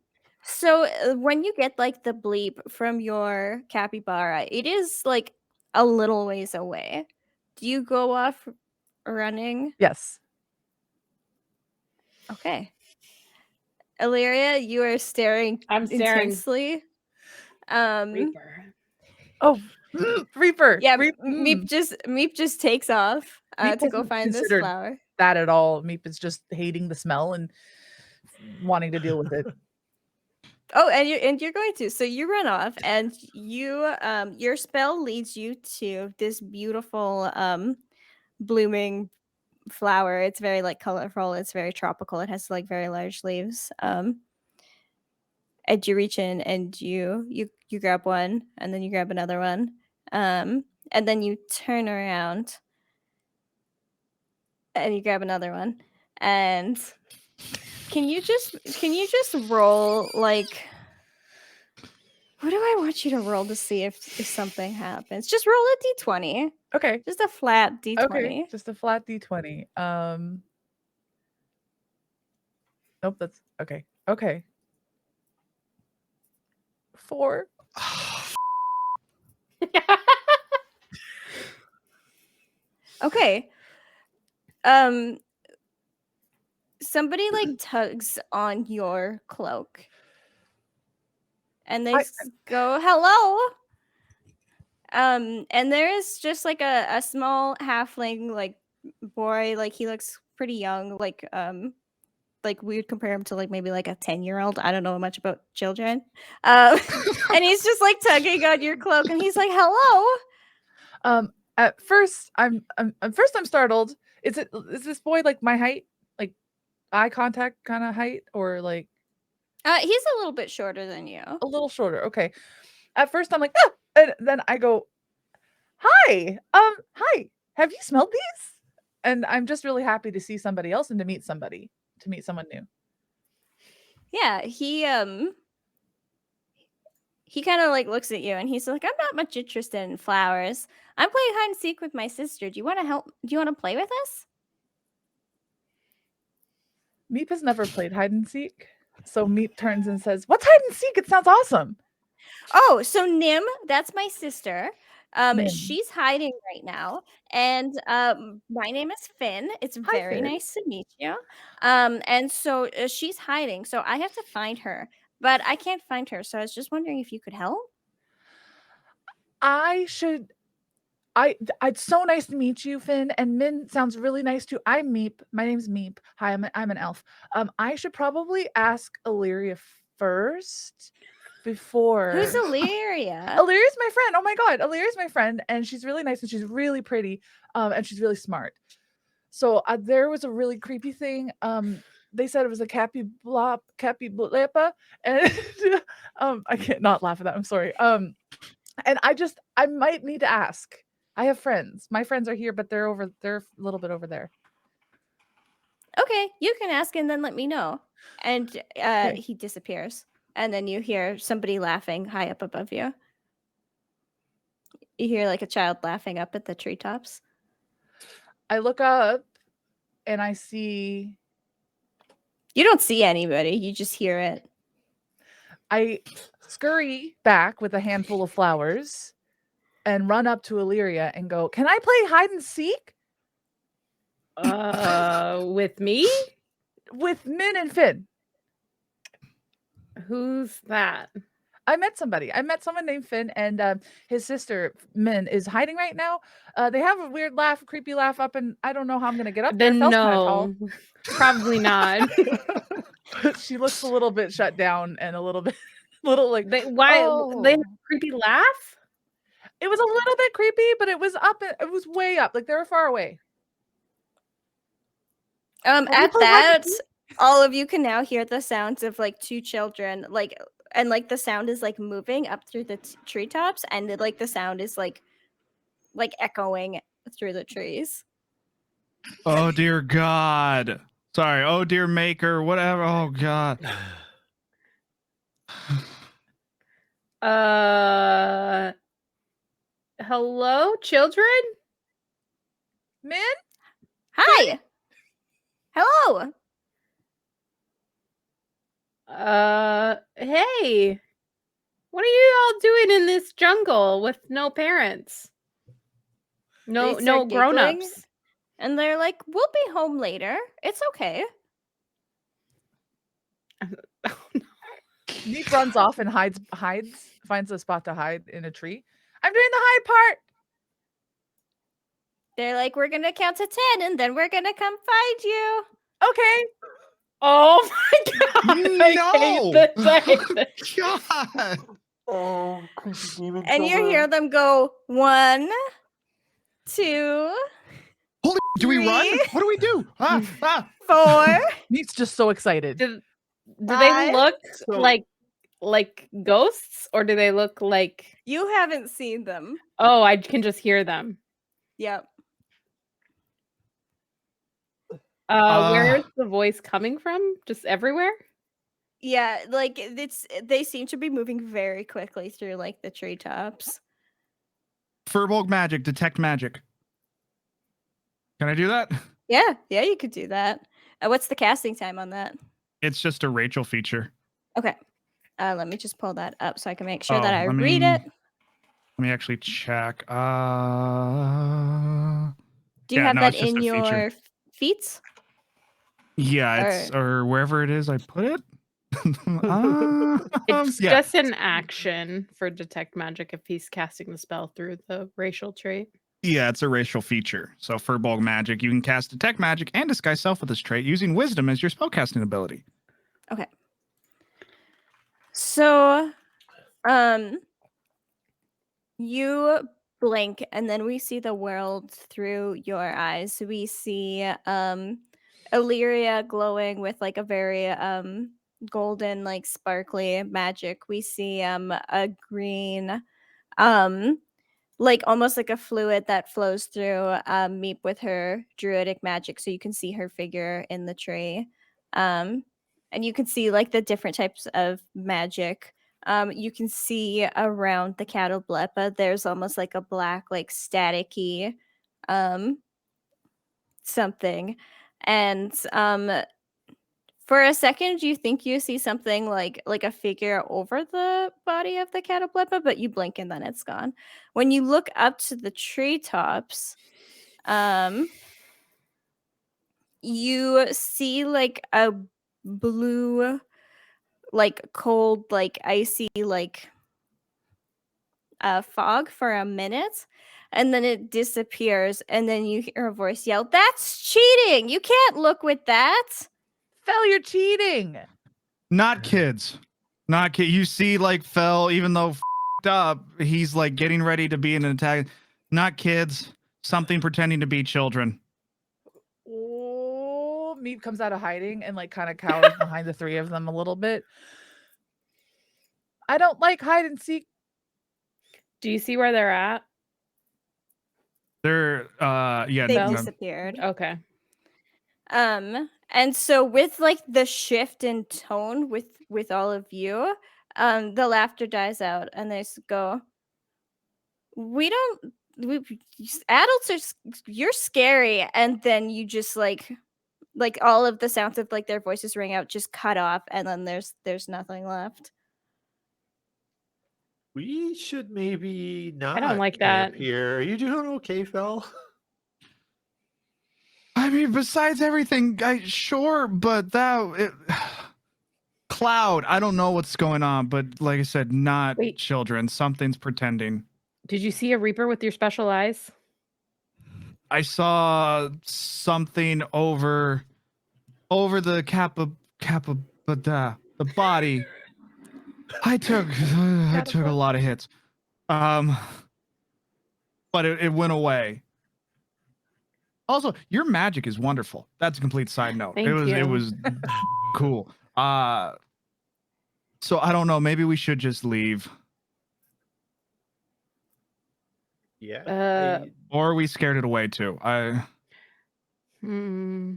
So when you get like the bleep from your capybara, it is like a little ways away. Do you go off running?
Yes.
Okay. Illyria, you are staring
I'm staring.
intensely.
Reaper.
Oh, Reaper.
Yeah,
Meep
Meep just takes off to go
hasn't
find this
considered
flower.
that at all. Meep is just hating the smell and wanting to deal with it.
Oh, and you're going to. So you run off, and you your spell leads you to this beautiful blooming flower. It's very like colorful. It's very tropical. It has like very large leaves. And you reach in and you grab one, and then you grab another one, and then you turn around and you grab another one. And can you just roll like, what do I want you to roll to see if something happens? Just roll a d20.
Okay.
Just a flat d20.
Okay. Just a flat d20. Nope, that's okay. Okay. 4.
Okay. Somebody like tugs on your cloak. And they go, "Hello." And there is just like a small halfling like boy, like he looks pretty young, like we would compare him to like maybe like a 10-year-old. I don't know much about children. And he's just like tugging on your cloak, and he's like, "Hello."
At first I'm startled. Is this boy like my height? Like eye contact kind of height, or like
He's a little bit shorter than you.
a little shorter. Okay. At first I'm like, "Ah!" And then I go, "Hi. Hi. Have you smelled these?" And I'm just really happy to see somebody else and to meet someone new.
Yeah, he kind of like looks at you, and he's like, "I'm not much interested in flowers. I'm playing hide and seek with my sister. Do you want to help? Do you want to play with us?"
Meep has never played hide and seek. So Meep turns and says, "What's hide and seek? It sounds awesome."
Oh, so Nim, that's my sister.
Nim.
She's hiding right now, and my name is Finn. It's
Hi,
very
Finn.
nice to meet you. And so she's hiding, so I have to find her, but I can't find her. So I was just wondering if you could help.
It's so nice to meet you, Finn. And Min sounds really nice too. I'm Meep. My name's Meep. Hi, I'm an elf. I should probably ask Illyria first before.
Who's Illyria?
Illyria's my friend. Oh my god, Illyria's my friend, and she's really nice and she's really pretty, and she's really smart. So there was a really creepy thing. They said it was a capyblepa, and I can't not laugh at that. I'm sorry. And I might need to ask. I have friends. My friends are here, but they're a little bit over there.
Okay, you can ask and then let me know. And
Okay.
he disappears. And then you hear somebody laughing high up above you. You hear like a child laughing up at the treetops.
I look up and I see.
You don't see anybody. You just hear it.
I scurry back with a handful of flowers and run up to Illyria and go, "Can I play hide and seek
With me?
with Min and Finn?"
Who's that?
I met somebody. I met someone named Finn, and his sister Min is hiding right now. They have a weird laugh, creepy laugh up, and I don't know how I'm gonna get up there.
Then
Fell's kinda tall.
no, probably not.
She looks a little bit shut down and a little bit, like.
Why they have
Oh.
a creepy laugh?
It was a little bit creepy, but it was up. It was way up. Like they were far away.
At
play hide and
that,
seek?
all of you can now hear the sounds of like two children, like, and like the sound is like moving up through the treetops, and like the sound is like echoing through the trees.
Oh dear God. Sorry. Oh dear Maker. Whatever. Oh God.
Hello, children?
Min?
Hi. Hello.
Hey. What are you all doing in this jungle with no parents? No
They start giggling.
grown-ups.
And they're like, "We'll be home later. It's okay."
Oh, no.
Neep runs off and hides, finds a spot to hide in a tree. I'm doing the hide part.
They're like, "We're gonna count to 10, and then we're gonna come find you."
Okay.
Oh my god! I hate this. I hate this.
God.
Oh, creepy demon.
And you hear them go 1, 2,
Holy, do we run?
3,
What do we do?
4.
Neep's just so excited.
Do they
Five.
look
So-
like ghosts, or do they look like?
You haven't seen them.
Oh, I can just hear them.
Yep.
Where is the voice coming from? Just everywhere?
Yeah, like they seem to be moving very quickly through like the treetops.
Furbolg magic, detect magic. Can I do that?
Yeah, you could do that. What's the casting time on that?
It's just a Rachel feature.
Okay. Let me just pull that up so I can make sure that
Oh,
I
let
read
me-
it.
Let me actually check.
Do you
yeah,
have
no,
that
it's just
in
a feature.
your feats?
Yeah, it's or wherever it is I put it.
It's
Yeah.
just an action for detect magic if he's casting the spell through the racial trait.
Yeah, it's a racial feature. So Furbolg magic, you can cast detect magic and disguise self with this trait using wisdom as your spellcasting ability.
Okay. So, you blink and then we see the world through your eyes. We see Illyria glowing with like a very golden, like sparkly magic. We see a green like almost like a fluid that flows through Meep with her druidic magic, so you can see her figure in the tree. And you can see like the different types of magic. You can see around the cattle blepa, there's almost like a black, like staticky something. And for a second, you think you see something like a figure over the body of the cataplepa, but you blink and then it's gone. When you look up to the treetops, you see like a blue, like cold, like icy, like fog for a minute, and then it disappears, and then you hear a voice yell, "That's cheating! You can't look with that!"
Fel, you're cheating.
Not kids. Not kid. You see, like Fell, even though up, he's like getting ready to be an attack. Not kids. Something pretending to be children.
Oh, Meep comes out of hiding and like kind of cowers behind the three of them a little bit. I don't like hide and seek.
Do you see where they're at?
They're yeah.
They
no,
disappeared.
Okay.
And so with like the shift in tone with all of you, the laughter dies out and they go, we don't. Adults are. You're scary, and then you just like all of the sounds of like their voices ring out just cut off, and then there's nothing left.
We should maybe not
I don't like
camp
that.
here. Are you doing okay, Fel?
I mean, besides everything, sure, but Cloud, I don't know what's going on, but like I said, not
Wait.
children. Something's pretending.
Did you see a Reaper with your special eyes?
I saw something over the the body. I took a lot of hits. But it went away. Also, your magic is wonderful. That's a complete side note.
Thank
It
you.
was cool. So I don't know, maybe we should just leave.
Yeah.
Or we scared it away too.
Hmm.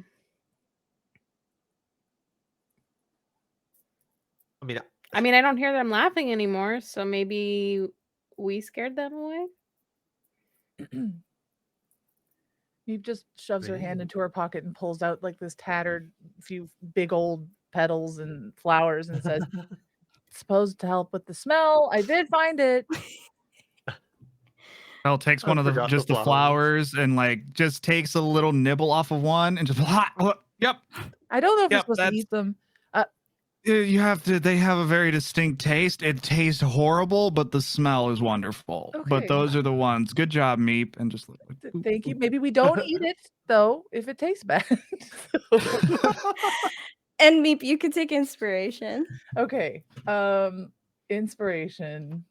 I mean,
I don't hear them laughing anymore, so maybe we scared them away.
Eve just shoves her hand
Maybe.
into her pocket and pulls out like this tattered few big old petals and flowers and says, "It's supposed to help with the smell. I did find it."
Belle takes
I
one of
forgot
the
the
flowers and like just takes a little nibble off of one and just yep.
I don't know if
Yep,
we're supposed to
that's-
eat them.
You have to. They have a very distinct taste. It tastes horrible, but the smell is wonderful.
Okay.
But those are the ones. Good job, Meep. And just
Thank you. Maybe we don't eat it though if it tastes bad.
And Meep, you can take inspiration.
Okay. Inspiration.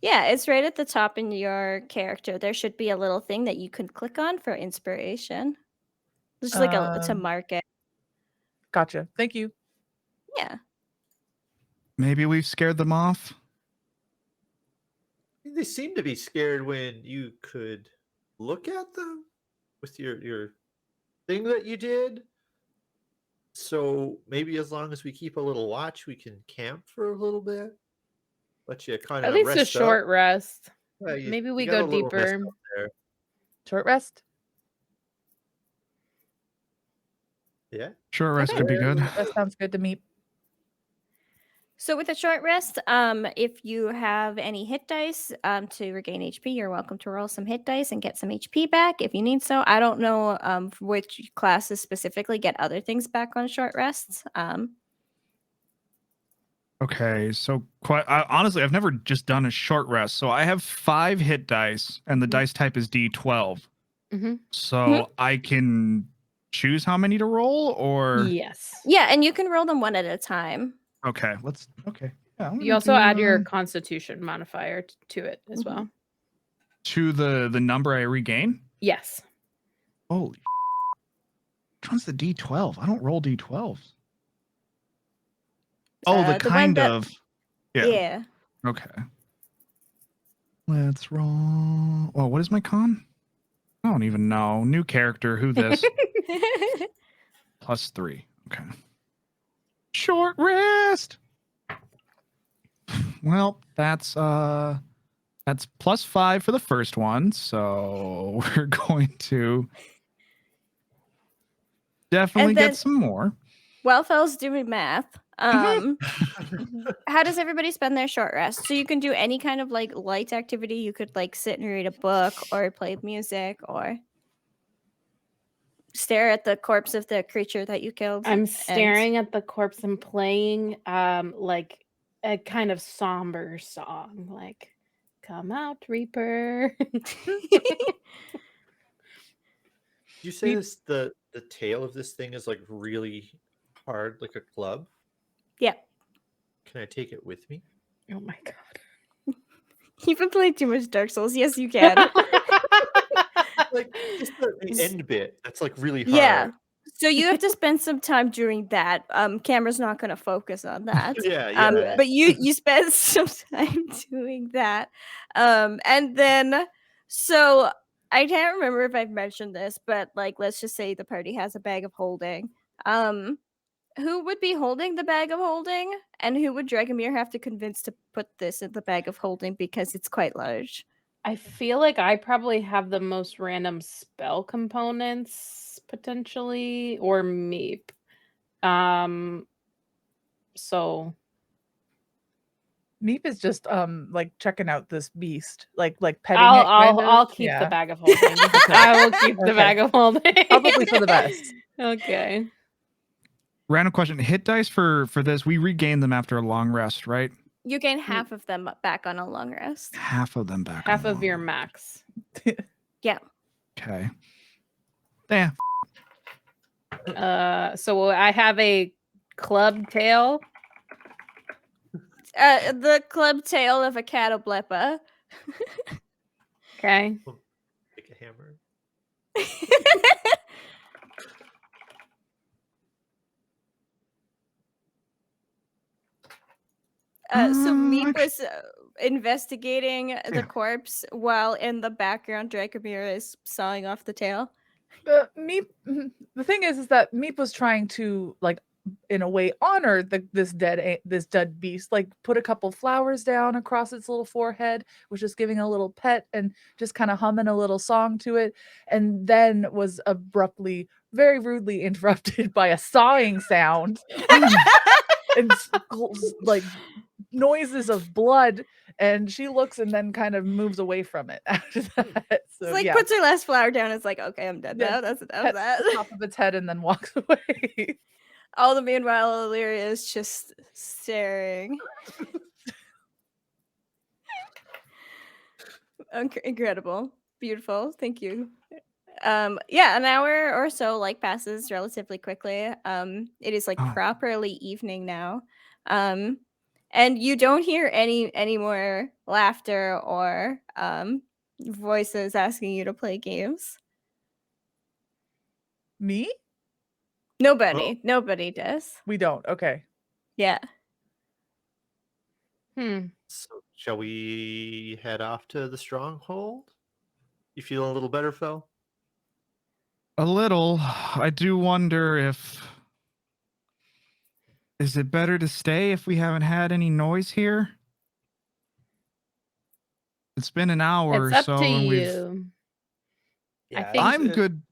Yeah, it's right at the top in your character. There should be a little thing that you can click on for inspiration. Just like to mark it.
Gotcha. Thank you.
Yeah.
maybe we've scared them off.
they seem to be scared when you could look at them with your thing that you did. So maybe as long as we keep a little watch, we can camp for a little bit. Let you kind of
At least
rest
a short
up.
rest.
Yeah,
Maybe we
got
go
a little rest
deeper.
up there.
Short rest.
Yeah.
Short rest could be good.
That sounds good to me.
So with a short rest, if you have any hit dice to regain HP, you're welcome to roll some hit dice and get some HP back if you need so. I don't know which classes specifically get other things back on short rests.
Okay, so honestly, I've never just done a short rest. So I have 5 hit dice, and the dice type is D12.
Mhm.
So I can choose how many to roll, or
Yes.
Yeah, and you can roll them one at a time.
okay, okay. Yeah, I'm
You
gonna
also add your
do,
Constitution modifier to it as
Mhm.
well.
to the number I regain.
Yes.
Holy, which one's the D12? I don't roll D12s. Oh, the
The one
kind
that-
of.
Yeah.
Okay. Let's roll. Oh, what is my con? I don't even know. New character. Who this? +3. Okay. Short rest. Well, that's +5 for the first one. So we're going to definitely
And then-
get some more.
While Fel's doing math, how does everybody spend their short rest? So you can do any kind of like light activity. You could like sit and read a book or play music or stare at the corpse of the creature that you killed.
I'm
and-
staring at the corpse and playing like a kind of somber song, like "Come Out, Reaper."
You say this the tail of this thing is like really hard, like a club.
Yeah.
Can I take it with me?
Oh my god.
You've been playing too much Dark Souls. Yes, you can.
Like just the end bit. That's like really hard.
Yeah. So you have to spend some time doing that. Camera's not going to focus on that.
Yeah.
But you spend some time doing that. And then, so I can't remember if I've mentioned this, but like, let's just say the party has a bag of holding. Who would be holding the bag of holding? And who would Dragomir have to convince to put this in the bag of holding because it's quite large?
I feel like I probably have the most random spell components potentially, or Meep. So
Meep is just like checking out this beast, like petting it.
I'll keep the
Yeah.
bag of holding. I will keep the
Okay.
bag of holding.
Probably for the best.
Okay.
Random question. Hit dice for this. We regain them after a long rest, right?
You gain half of them back on a long rest.
Half of them back.
Half
on
of
the
your
long-
max.
Yeah.
Okay. Yeah.
So I have a club tail.
The club tail of a catoblepa.
Okay.
Take a hammer.
So Meep
actually-
was investigating
Yeah.
the corpse while in the background Dracomir is sawing off the tail.
Meep. The thing is that Meep was trying to like, in a way, honor this dead beast. Like, put a couple flowers down across its little forehead, was just giving a little pet and just kind of humming a little song to it, and then was abruptly, very rudely interrupted by a sawing sound and like noises of blood. And she looks and then kind of moves away from it after that. So
It's like
yeah,
puts her last flower down. It's like, okay, I'm dead
Yeah,
now. That's enough of
pets
that.
the top of its head and then walks away.
All the meanwhile, Illyria is just staring. Incredible, beautiful. Thank you. Yeah, an hour or so like passes relatively quickly. It is like
Oh.
properly evening now. And you don't hear any more laughter or voices asking you to play games.
Me?
Nobody does.
We don't. Okay.
Yeah.
So shall we head off to the stronghold? You feeling a little better, Phil?
A little. I do wonder if. Is it better to stay if we haven't had any noise here? It's been an hour
It's
or
up
so,
to
and we've.
you.
Yeah,
think-
I'm good.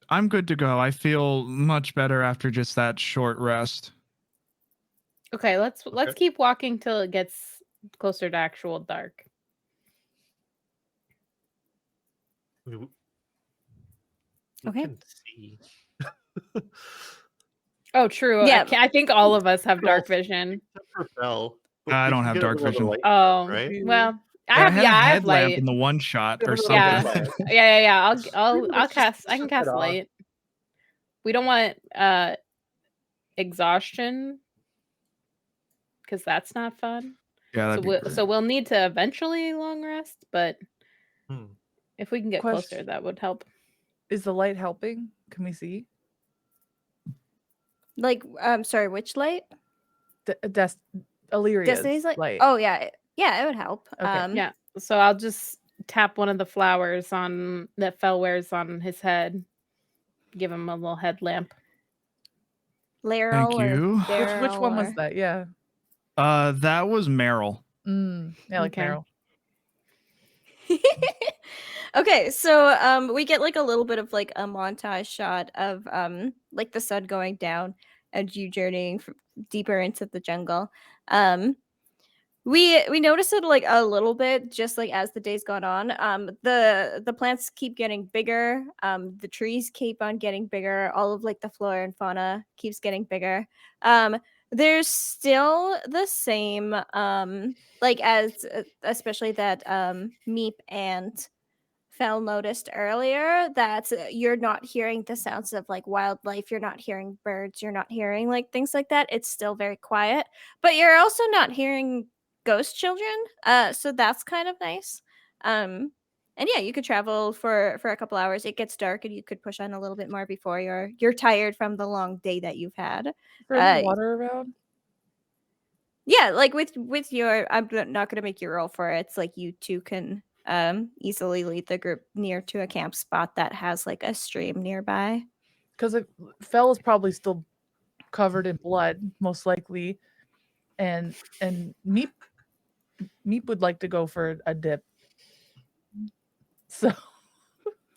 I'm good to go. I feel much better after just that short rest.
Okay, let's
Okay.
keep walking till it gets closer to actual dark.
We
Okay.
can see.
Oh, true.
Yeah.
I think all of us have dark vision.
Except for Phil. but
I
we
don't
can
have
get a
dark
little bit of
vision.
light,
Oh,
right?
well, I
I
have
had a
I have
headlamp
light.
in the one shot or
Yeah.
something.
Yeah.
Light.
Yeah. I'll
Let's just
cast. I can
shut
cast
that off.
light. We don't want exhaustion because that's not fun.
Yeah,
So we'll need to eventually long rest, but
Hmm.
if we can get closer,
Question.
that would help.
Is the light helping? Can we see?
Like, sorry, which light?
Illyria's
Destiny's light.
light.
Oh yeah, yeah, it would help.
Okay.
Yeah. So I'll just tap one of the flowers on that Fel wears on his head. Give him a little headlamp.
Laurel
Thank
or
you.
Which one was
Daryl
that? Yeah.
That was Meryl.
Yeah, like
Okay.
Meryl.
Okay, so we get like a little bit of like a montage shot of like the sun going down and you journeying deeper into the jungle. We notice it like a little bit just like as the days gone on. The plants keep getting bigger. The trees keep on getting bigger. All of like the flora and fauna keeps getting bigger. There's still the same like as especially that Meep and Fel noticed earlier that you're not hearing the sounds of like wildlife, you're not hearing birds, you're not hearing like things like that. It's still very quiet, but you're also not hearing ghost children. So that's kind of nice. And yeah, you could travel for a couple hours. It gets dark and you could push on a little bit more before you're tired from the long day that you've had.
Is there any
Uh,
water around?
Yeah, like with your I'm not going to make you roll for it. It's like you two can easily lead the group near to a camp spot that has like a stream nearby.
Because Fel is probably still covered in blood, most likely, and Meep would like to go for a dip. So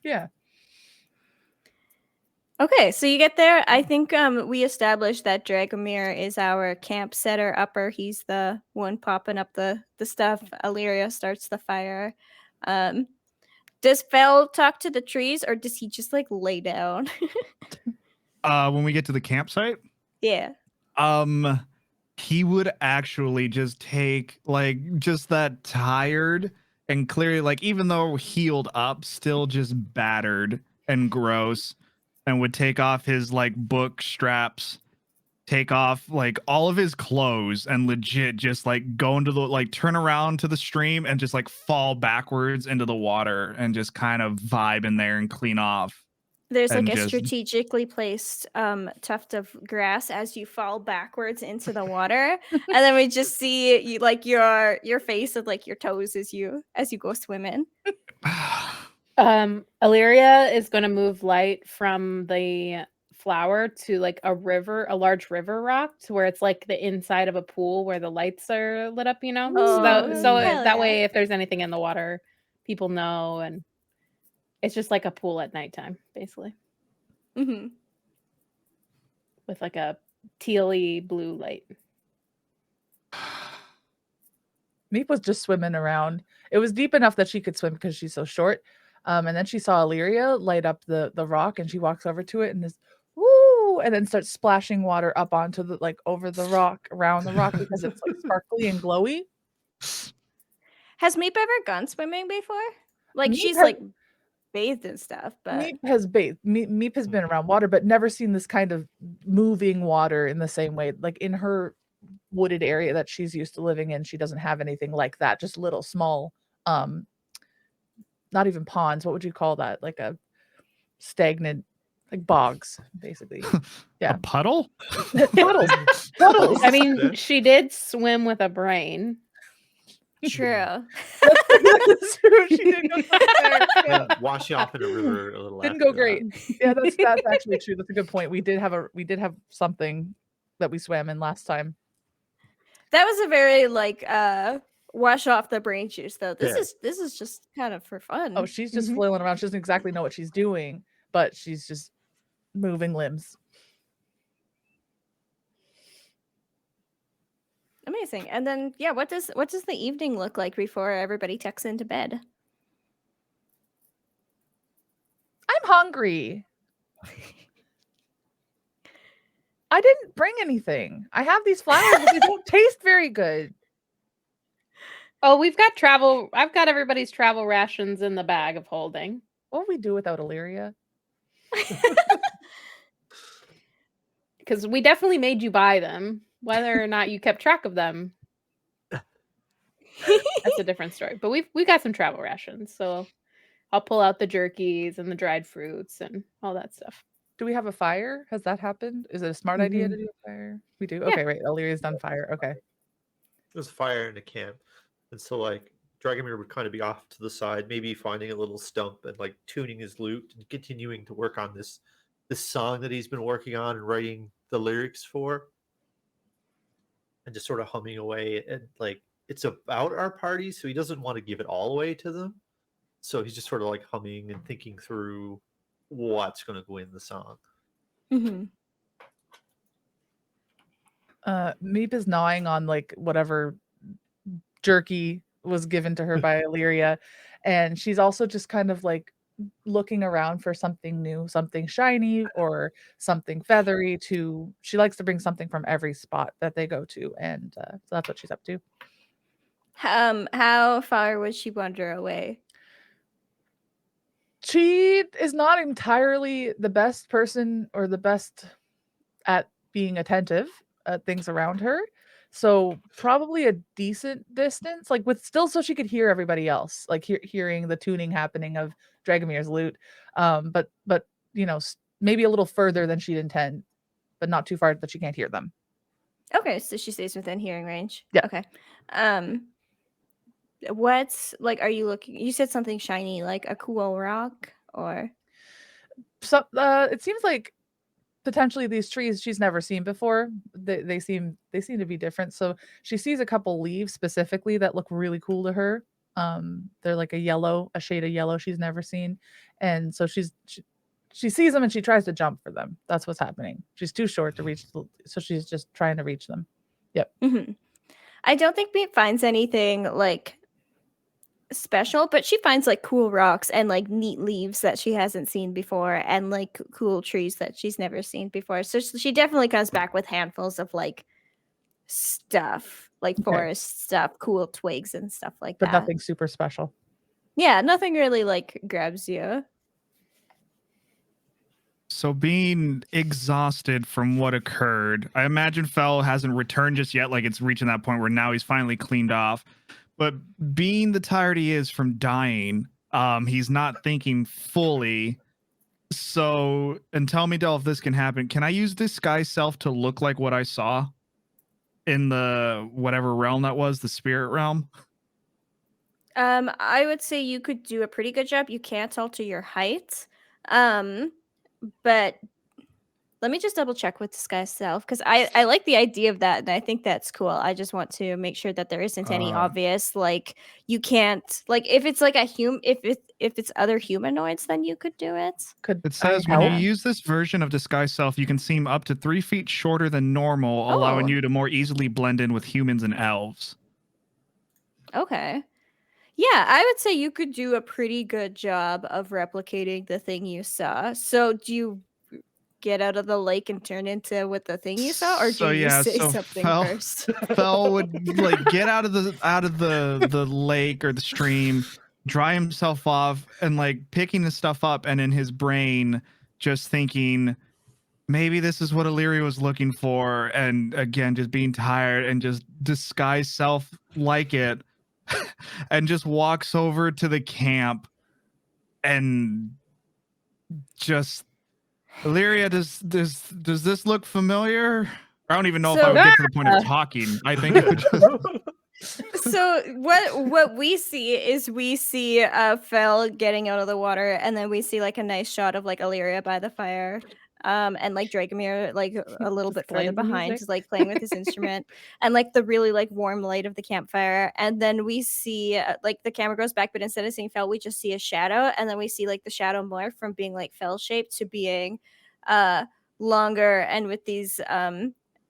yeah.
Okay, so you get there. I think we established that Dragomir is our camp setter upper. He's the one popping up the stuff. Illyria starts the fire. Does Fel talk to the trees, or does he just like lay down?
When we get to the campsite,
Yeah.
he would actually just take like just that tired and clearly like even though healed up, still just battered and gross, and would take off his like book straps, take off like all of his clothes, and legit just like go into the like turn around to the stream and just like fall backwards into the water and just kind of vibe in there and clean off.
There's like
And
a
just-
strategically placed tuft of grass as you fall backwards into the water, and then we just see you like your face and like your toes as you go swimming.
Illyria is going to move light from the flower to like a large river rock, to where it's like the inside of a pool where the lights are lit up, so
Oh,
that
hell
way
yeah.
if there's anything in the water, people know, and it's just like a pool at nighttime, basically,
Mm-hmm.
with like a tealy blue light.
Meep was just swimming around. It was deep enough that she could swim because she's so short. And then she saw Illyria light up the rock, and she walks over to it and is woo, and then starts splashing water up onto the like over the rock, around the rock, because it's like sparkly and glowy.
Has Meep ever gone swimming before? Like
Meep
she's
has-
like bathed and stuff, but
Meep has bathed. Meep has been around water, but never seen this kind of moving water in the same way. Like in her wooded area that she's used to living in, she doesn't have anything like that. Just little small, not even ponds. What would you call that? Like a stagnant, like bogs, basically. Yeah.
A puddle?
Puddles. Puddles.
I mean, she did swim with a brain.
true.
That's true. She did go there. Yeah.
Washing off in a river a little.
Didn't
after
go
that.
great. Yeah, that's actually true. That's a good point. We did have something that we swam in last time.
That was a very like wash off the brain juice though. This
Yeah.
is just kind of for fun.
Oh, she's just
Mhm.
flailing around. She doesn't exactly know what she's doing, but she's just moving limbs.
Amazing. And then yeah, what does the evening look like before everybody tucks into bed?
I'm hungry. I didn't bring anything. I have these flowers, but they don't taste very good.
Oh, I've got everybody's travel rations in the bag of holding.
What would we do without Illyria?
Because we definitely made you buy them. Whether or not you kept track of them, that's a different story. But we got some travel rations, so I'll pull out the jerkies and the dried fruits and all that stuff.
Do we have a fire? Has that happened? Is it a smart idea to do a fire? We do. Okay, right. Illyria's done fire. Okay.
There's fire in the camp, and so like Dragomir would kind of be off to the side, maybe finding a little stump and like tuning his lute and continuing to work on this song that he's been working on and writing the lyrics for, and just sort of humming away. And like it's about our party, so he doesn't want to give it all away to them. So he's just sort of like humming and thinking through what's going to go in the song.
Mm-hmm.
Meep is gnawing on like whatever jerky was given to her by Illyria, and she's also just kind of like looking around for something new, something shiny or something feathery. She likes to bring something from every spot that they go to, and so that's what she's up to.
How far would she wander away?
She is not entirely the best person or the best at being attentive at things around her. So probably a decent distance, like with still so she could hear everybody else, like hearing the tuning happening of Dragomir's lute. But maybe a little further than she'd intend, but not too far that she can't hear them.
Okay, so she stays within hearing range.
Yeah.
Okay. What's like? Are you looking? You said something shiny, like a cool rock, or
So it seems like potentially these trees she's never seen before. They seem to be different. So she sees a couple leaves specifically that look really cool to her. They're like a shade of yellow she's never seen, and so she sees them and she tries to jump for them. That's what's happening. She's too short to reach, so she's just trying to reach them. Yep.
I don't think Beat finds anything like special, but she finds like cool rocks and like neat leaves that she hasn't seen before, and like cool trees that she's never seen before. So she definitely comes back with handfuls of like stuff, like forest stuff, cool twigs and stuff like
But
that.
nothing super special.
Yeah, nothing really like grabs you.
So being exhausted from what occurred, I imagine Fel hasn't returned just yet. Like it's reaching that point where now he's finally cleaned off. But being the tired he is from dying, he's not thinking fully. So, and tell me, Del, if this can happen. Can I use disguise self to look like what I saw in the whatever realm that was, the spirit realm?
I would say you could do a pretty good job. You can't alter your height. But let me just double check with disguise self, because I like the idea of that and I think that's cool. I just want to make sure that there isn't any obvious like you can't, like if it's like a if it's other humanoids, then you could do it.
It says when you use this version of disguise self, you can seem up to 3 feet shorter than normal, allowing you to more easily blend in with humans and elves.
Okay. Yeah, I would say you could do a pretty good job of replicating the thing you saw. So do you get out of the lake and turn into what the thing you saw, or do you say something first?
Fel would like get out of the lake or the stream, dry himself off, and like picking the stuff up, and in his brain just thinking maybe this is what Illyria was looking for, and again just being tired and just disguise self like it, and just walks over to the camp and just, Illyria, does this look familiar? I don't even know if I would get to the point of talking. I think it would just...
So what we see is Fel getting out of the water, and then we see like a nice shot of like Illyria by the fire, and like Dragomir like a little bit further behind, just like playing with his instrument, and like the really like warm light of the campfire. And then we see like the camera goes back, but instead of seeing Fel, we just see a shadow, and then we see like the shadow morph from being like Fel shaped to being longer, and with these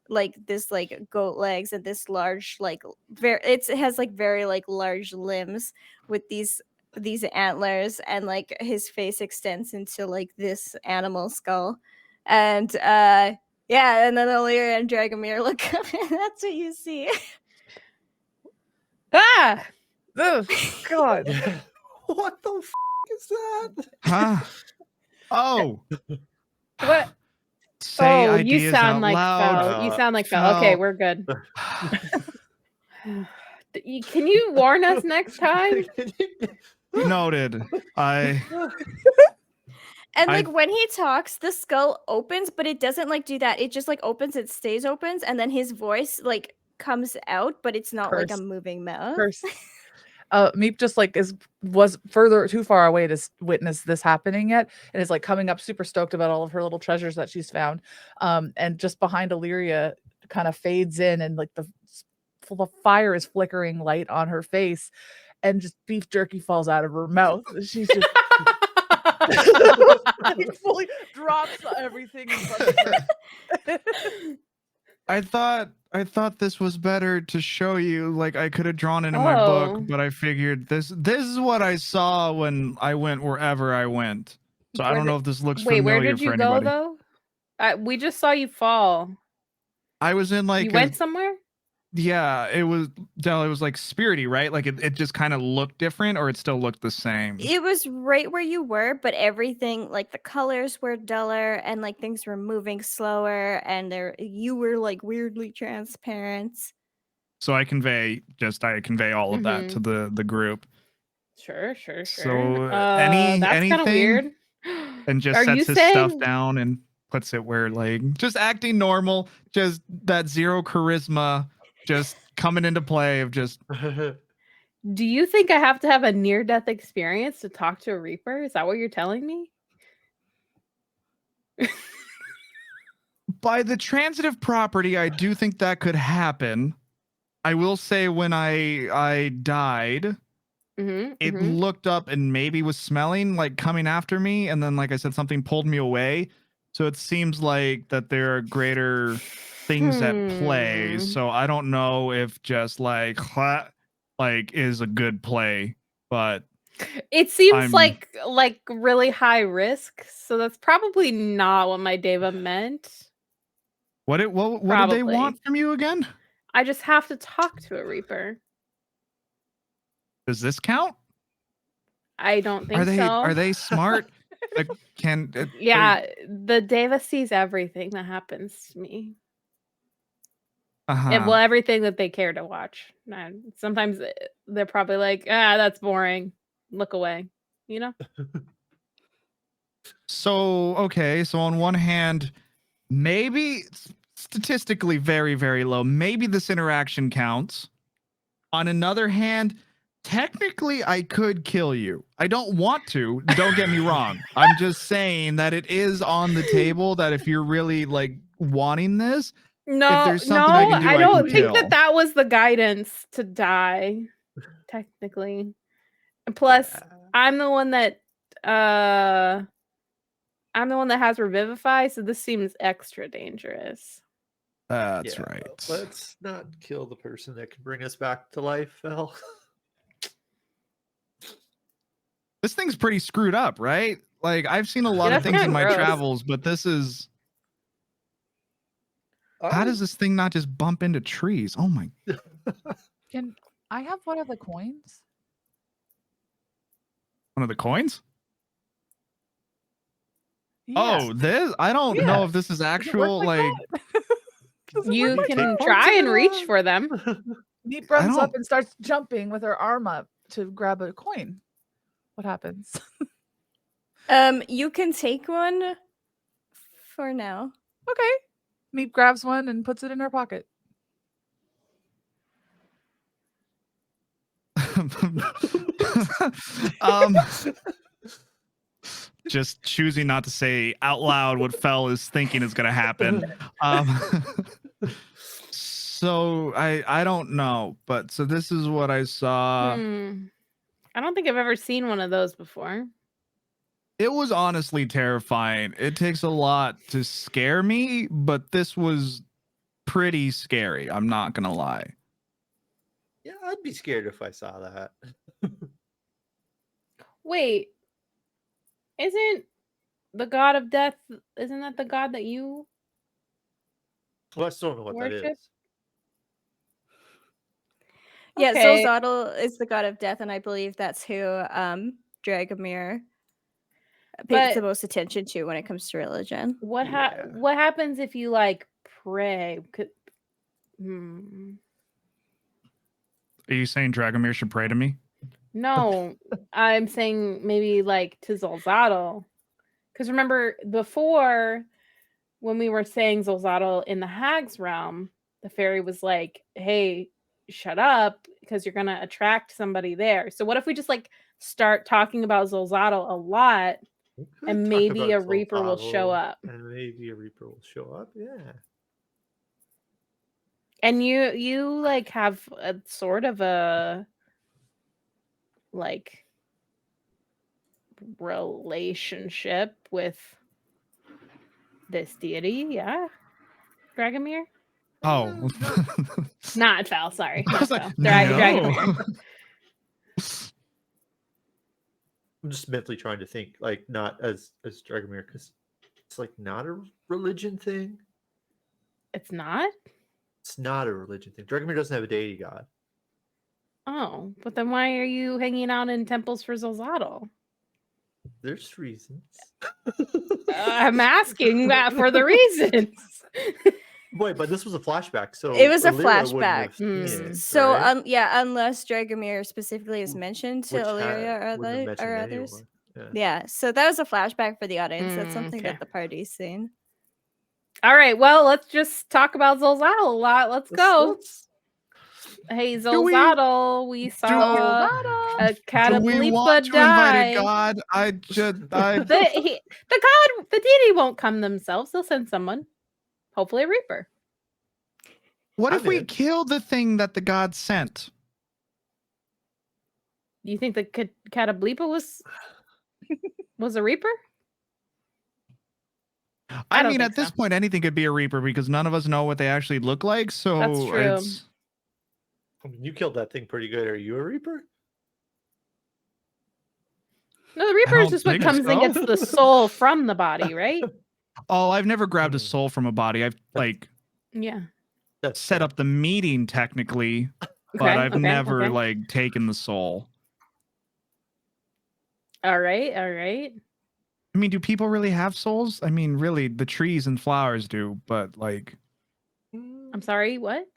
like this like goat legs and this large like it has like very like large limbs with these antlers, and like his face extends into like this animal skull, and yeah, and then Illyria and Dragomir look up and that's what you see.
Oh God.
What the is that?
Huh? Oh.
What?
Say
you sound like
loud.
Fel. You sound like Fel. Okay, we're good. Can you warn us next time?
Noted.
And like when he talks, the skull opens, but it doesn't like do that. It just like opens, it stays opens, and then his voice like comes out, but it's not like a moving mouth.
Meep just like was further too far away to witness this happening yet, and is like coming up super stoked about all of her little treasures that she's found. And just behind Illyria kind of fades in, and like the fire is flickering light on her face, and just beef jerky falls out of her mouth. She's just fully drops everything in front of her.
I thought this was better to show you. Like I could have drawn it in my book, but I figured this is what I saw when I went wherever I went. So I don't know if this looks familiar for anybody.
Where did you go though? We just saw you fall.
I was in like
you went somewhere?
Yeah, it was Del. It was like spirity, right? Like it just kind of looked different, or it still looked the same.
It was right where you were, but everything like the colors were duller, and like things were moving slower, and you were like weirdly transparent.
So I convey all of that to the group.
Sure.
So
that's
anything
kind of weird.
And just sets his stuff down and puts it where like just acting normal, just that zero charisma. Just coming into play of just.
Do you think I have to have a near-death experience to talk to a Reaper? Is that what you're telling me?
By the transitive property, I do think that could happen. I will say when I died, it looked up and maybe was smelling like coming after me, and then like I said, something pulled me away. So it seems like that there are greater things at play. So I don't know if just like is a good play, but
It seems
I'm-
like really high risk, so that's probably not what my Deva meant.
what did they
Probably.
want from you again?
I just have to talk to a Reaper.
Does this count?
I don't think so.
Are they smart?
Yeah, the Deva sees everything that happens to me. And, well, everything that they care to watch. And sometimes they're probably like, that's boring. Look away. You know?
So, okay. So on one hand, maybe statistically very, very low. Maybe this interaction counts. On another hand, technically I could kill you. I don't want to. Don't get me wrong. I'm just saying that it is on the table that if you're really like wanting this,
No,
if there's something I can do,
I don't
can
think
kill.
that was the guidance to die, technically. And plus, I'm the one that has Revivify, so this seems extra dangerous.
That's right.
Let's not kill the person that can bring us back to life, Phil.
This thing's pretty screwed up, right? Like I've seen a lot of things in my travels, but this is. How does this thing not just bump into trees? Oh my!
Can I have one of the coins?
One of the coins?
Yeah.
Oh, this? I don't know if this is actual like.
You can try and reach for them.
Neep runs up and starts jumping with her arm up to grab a coin. What happens?
You can take one for now.
Okay. Neep grabs one and puts it in her pocket.
Just choosing not to say out loud what Fel is thinking is going to happen. So I don't know, but so this is what I saw.
I don't think I've ever seen one of those before.
It was honestly terrifying. It takes a lot to scare me, but this was pretty scary. I'm not gonna lie.
Yeah, I'd be scared if I saw that.
Wait, isn't the god of death? Isn't that the god that you?
Well, I still don't know what
worship?
that is.
Yeah,
Okay.
Zolzadal is the god of death, and I believe that's who Dragomir pays the most attention to when it comes to religion.
What happens if you like pray?
Are you saying Dragomir should pray to me?
No, I'm saying maybe like to Zolzadal. Because remember before when we were saying Zolzadal in the Hag's realm, the fairy was like, hey, shut up because you're going to attract somebody there. So what if we just like start talking about Zolzadal a lot and maybe a Reaper will show up?
And maybe a Reaper will show up, yeah.
And you like have a sort of a like relationship with this deity, yeah? Dragomir?
Oh.
Not Fel, sorry.
I was like,
Dragomir.
I'm just mentally trying to think, like, not as Dragomir, because it's like not a religion thing.
It's not?
It's not a religion thing. Dragomir doesn't have a deity god.
Oh, but then why are you hanging out in temples for Zolzadal?
There's reasons.
I'm asking that for the reasons.
Wait, but this was a flashback, so
It was a
Illyria wouldn't
flashback.
have seen it,
So
right?
unless Dragomir specifically is mentioned to
Which
Illyria
wouldn't have mentioned
or others.
anyone.
Yeah, so that was a flashback for the audience. That's something
okay.
that the party's seen.
All right, well, let's just talk about Zolzadal a lot. Let's go. Hey, Zolzadal, we saw a Catablipa die.
God,
The deity won't come themselves. They'll send someone. Hopefully a Reaper.
What if we kill the thing that the god sent?
You think the Catablipa was a Reaper? I
I
don't
mean,
think
at this
so.
point, anything could be a Reaper because none of us know what they actually look like. So
That's true.
it's
I mean, you killed that thing pretty good. Are you a Reaper?
No, the Reaper is
don't
just what
think
comes and
so.
gets the soul from the body, right?
oh, I've never grabbed a soul from a body. I've like
Yeah.
That's
set
fair.
up the meeting technically,
Okay.
but I've
okay,
never
okay.
like taken the soul.
All right. All right.
I mean, do people really have souls? I mean, really, the trees and flowers do, but like,
I'm sorry. What?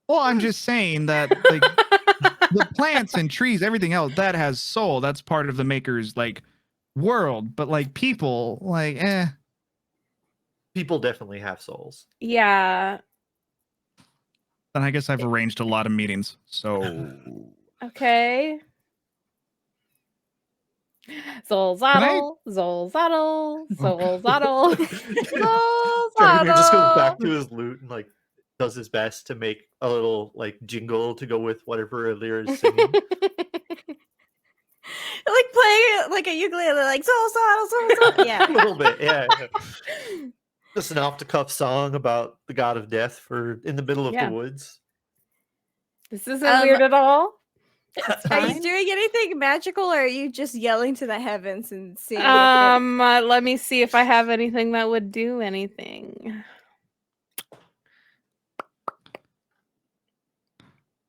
well, I'm just saying that like the plants and trees, everything else that has soul, that's part of the maker's like world. But like people, like,
People definitely have souls.
Yeah.
then I guess I've arranged a lot of meetings. So
Okay. Zolzottle, Zolzottle, Zolzottle,
Dreamer just goes back
Zolzottle.
to his loot and like does his best to make a little like jingle to go with whatever Alira is singing.
Like playing like a ukulele, like soul.
a
Yeah.
little bit, yeah. Just an off the cuff song about the god of death for in the middle of
Yeah.
the woods.
This isn't weird at all. It's
Are you
fine.
doing anything magical, or are you just yelling to the heavens and seeing?
Let me see if I have anything that would do anything.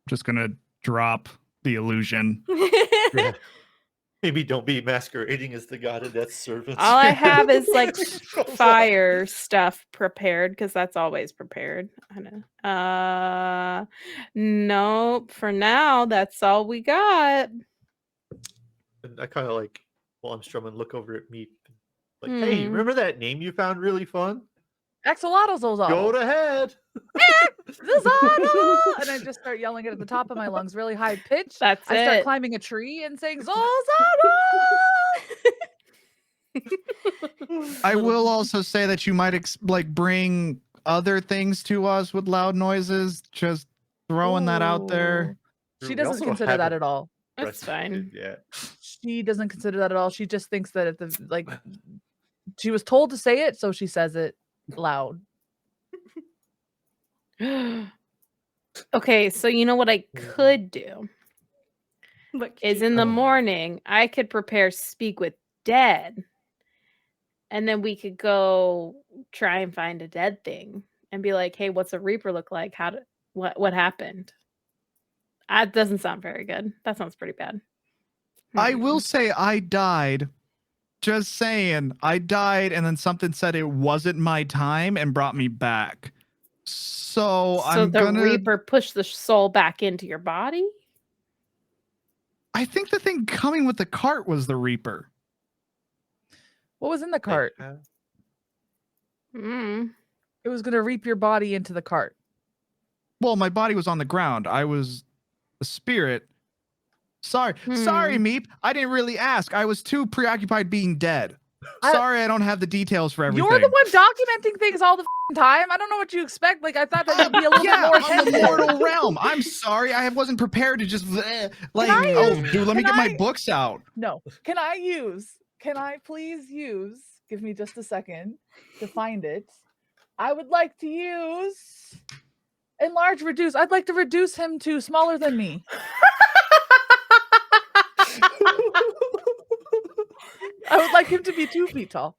just gonna drop the illusion.
Yeah. Maybe don't be masquerading as the god of death's servants.
All I have is like fire stuff prepared because that's always prepared. I know. Nope. For now, that's all we got.
And I kind of like, while I'm strumming, look over at Meep. Like, hey,
Hmm.
remember that name you found really fun?
Axolotl, Zolzotl.
Go to head.
Zolzotl! And I just start yelling it at the top of my lungs, really high pitched.
That's
I start
it.
climbing a tree and saying, Zolzotl!
I will also say that you might like bring other things to us with loud noises. Just throwing that out there.
She
We
doesn't
also
consider that
haven't
at all.
That's fine.
Yeah.
She doesn't consider that at all. She just thinks that she was told to say it, so she says it loud.
Okay, so you know what I could do
What
is in the
Oh.
morning I could prepare Speak with Dead, and then we could go try and find a dead thing and be like, "Hey, what's a Reaper look like? What happened?" That doesn't sound very good. That sounds pretty bad.
I will say I died. Just saying, I died, and then something said it wasn't my time and brought me back. So I'm
the
gonna.
Reaper pushed the soul back into your body.
I think the thing coming with the cart was the Reaper.
What was in the cart?
Mm.
It was going to reap your body into the cart.
Well, my body was on the ground. I was a spirit. Sorry, Meep. I didn't really ask. I was too preoccupied being dead. Sorry, I don't have the details for everything.
You're the one documenting things all the time. I don't know what you expect. Like, I thought that would be a little bit more
on the
attentive.
mortal realm. I'm sorry. I wasn't prepared to just dude, let me get my books out.
No. Can I please use, give me just a second to find it. I would like to use enlarge, reduce. I'd like to reduce him to smaller than me. I would like him to be 2 feet tall.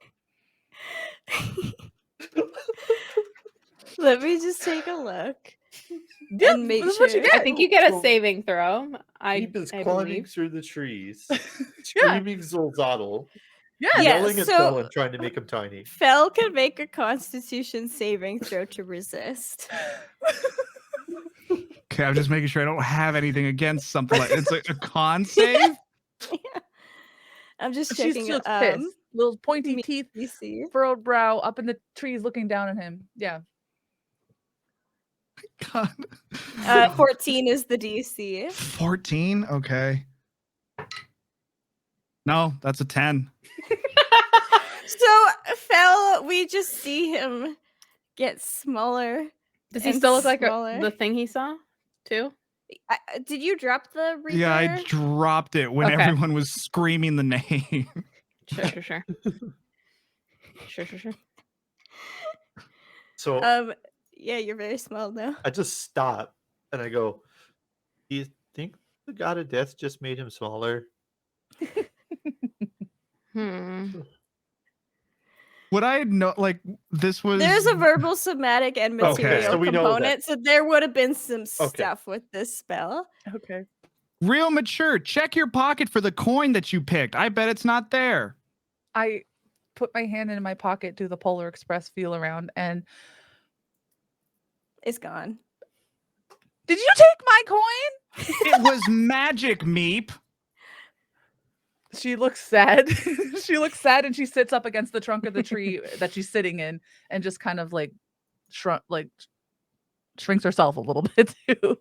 Let me just take a look
Yeah,
and make
that's
sure.
what you
I
get.
think you get a
So-
saving throw.
Meep is
I
climbing
believe.
through the trees, screaming Zolzotl,
Yeah.
yelling at
so-
Fel and trying to make him tiny.
Fel can make a Constitution saving throw to resist.
Okay, I'm just making sure I don't have anything against something like it's a con save.
I'm just
She
checking.
looks pissed. Little pointy
me-
teeth,
DC.
furrowed brow, up in the trees looking down at him. Yeah.
God.
14 is the DC.
14? Okay. No, that's a 10.
So Fel, we just see him get smaller.
Does he
and
still look like
smaller.
the thing he saw too?
Did you drop the Reaper?
Yeah, I dropped it when
Okay.
everyone was screaming the name.
Sure. Sure.
So
Yeah, you're very small now.
I just stop and I go, do you think the god of death just made him smaller?
Would I know? Like this was.
There's a verbal, somatic, and
Okay,
material
so we know that-
component, so there would have been some stuff with this spell.
Okay.
Real mature. Check your pocket for the coin that you picked. I bet it's not there.
I put my hand in my pocket, do the Polar Express feel around, and
It's gone.
did you take my coin?
It was magic, Meep.
She looks sad. She looks sad, and she sits up against the trunk of the tree that she's sitting in, and just kind of like shrinks herself a little bit too.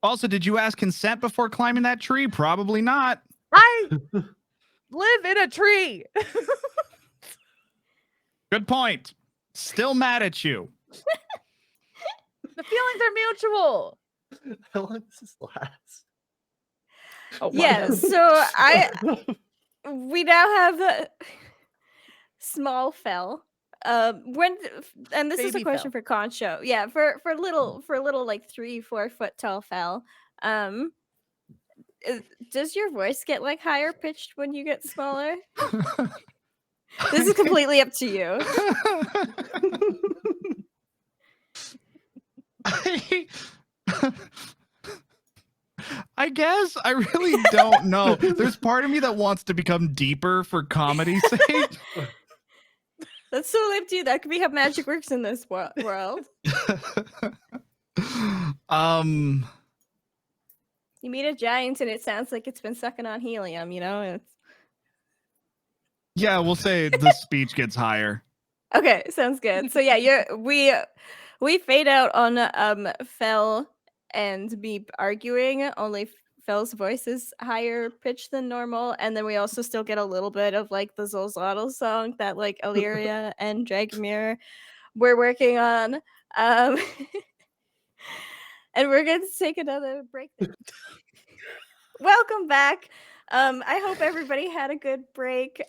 Also, did you ask consent before climbing that tree? Probably not.
I live in a tree.
Good point. Still mad at you.
The feelings are mutual.
How long does this last?
Oh, my
Yeah,
God.
so we now have a small fell. And this is a
Baby
question for Concho. Yeah, for little like 3-4 foot tall fell. Does your voice get like higher pitched when you get smaller? This is completely up to you.
I guess I really don't know. There's part of me that wants to become deeper for comedy's sake.
That's totally up to you. That could be how magic works in this world. You meet a giant and it sounds like it's been sucking on helium, you know? It's...
Yeah, we'll say the speech gets higher.
Okay, sounds good. So yeah, we fade out on Fel and Beep arguing. Only Fel's voice is higher pitched than normal, and then we also still get a little bit of like the Zolzotl song that like Illyria and Dragomir were working on. And we're going to take another break. Welcome back. I hope everybody had a good break.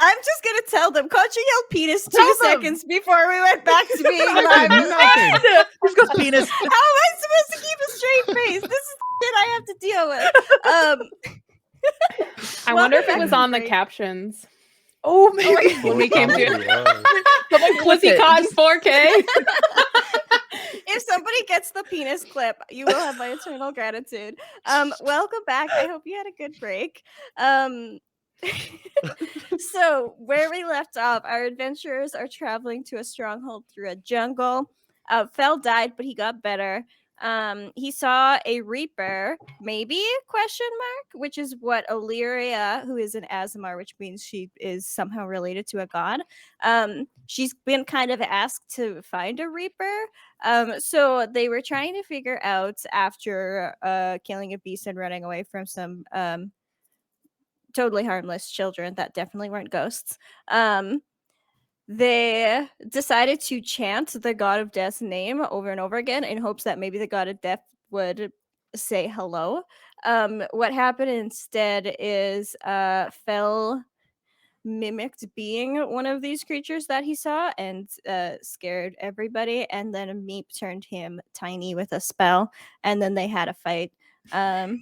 I'm just gonna tell them. Concho yelled penis 2 seconds before we went back to being live.
Nothing.
This goes penis.
How am I supposed to keep a straight face? This is shit I have to deal with.
I wonder if
Welcome
it was
back
on
to
the
break.
captions.
Oh, maybe.
When we came to
Someone
was he
clip it.
caught in 4K?
If somebody gets the penis clip, you will have my eternal gratitude. Welcome back. I hope you had a good break. So where we left off, our adventurers are traveling to a stronghold through a jungle. Fel died, but he got better. He saw a Reaper, maybe ? Which is what Illyria, who is an Azamar, which means she is somehow related to a god. She's been kind of asked to find a Reaper. So they were trying to figure out after killing a beast and running away from some totally harmless children that definitely weren't ghosts. They decided to chant the god of death's name over and over again in hopes that maybe the god of death would say hello. What happened instead is Fel mimicked being one of these creatures that he saw and scared everybody, and then Meep turned him tiny with a spell, and then they had a fight. And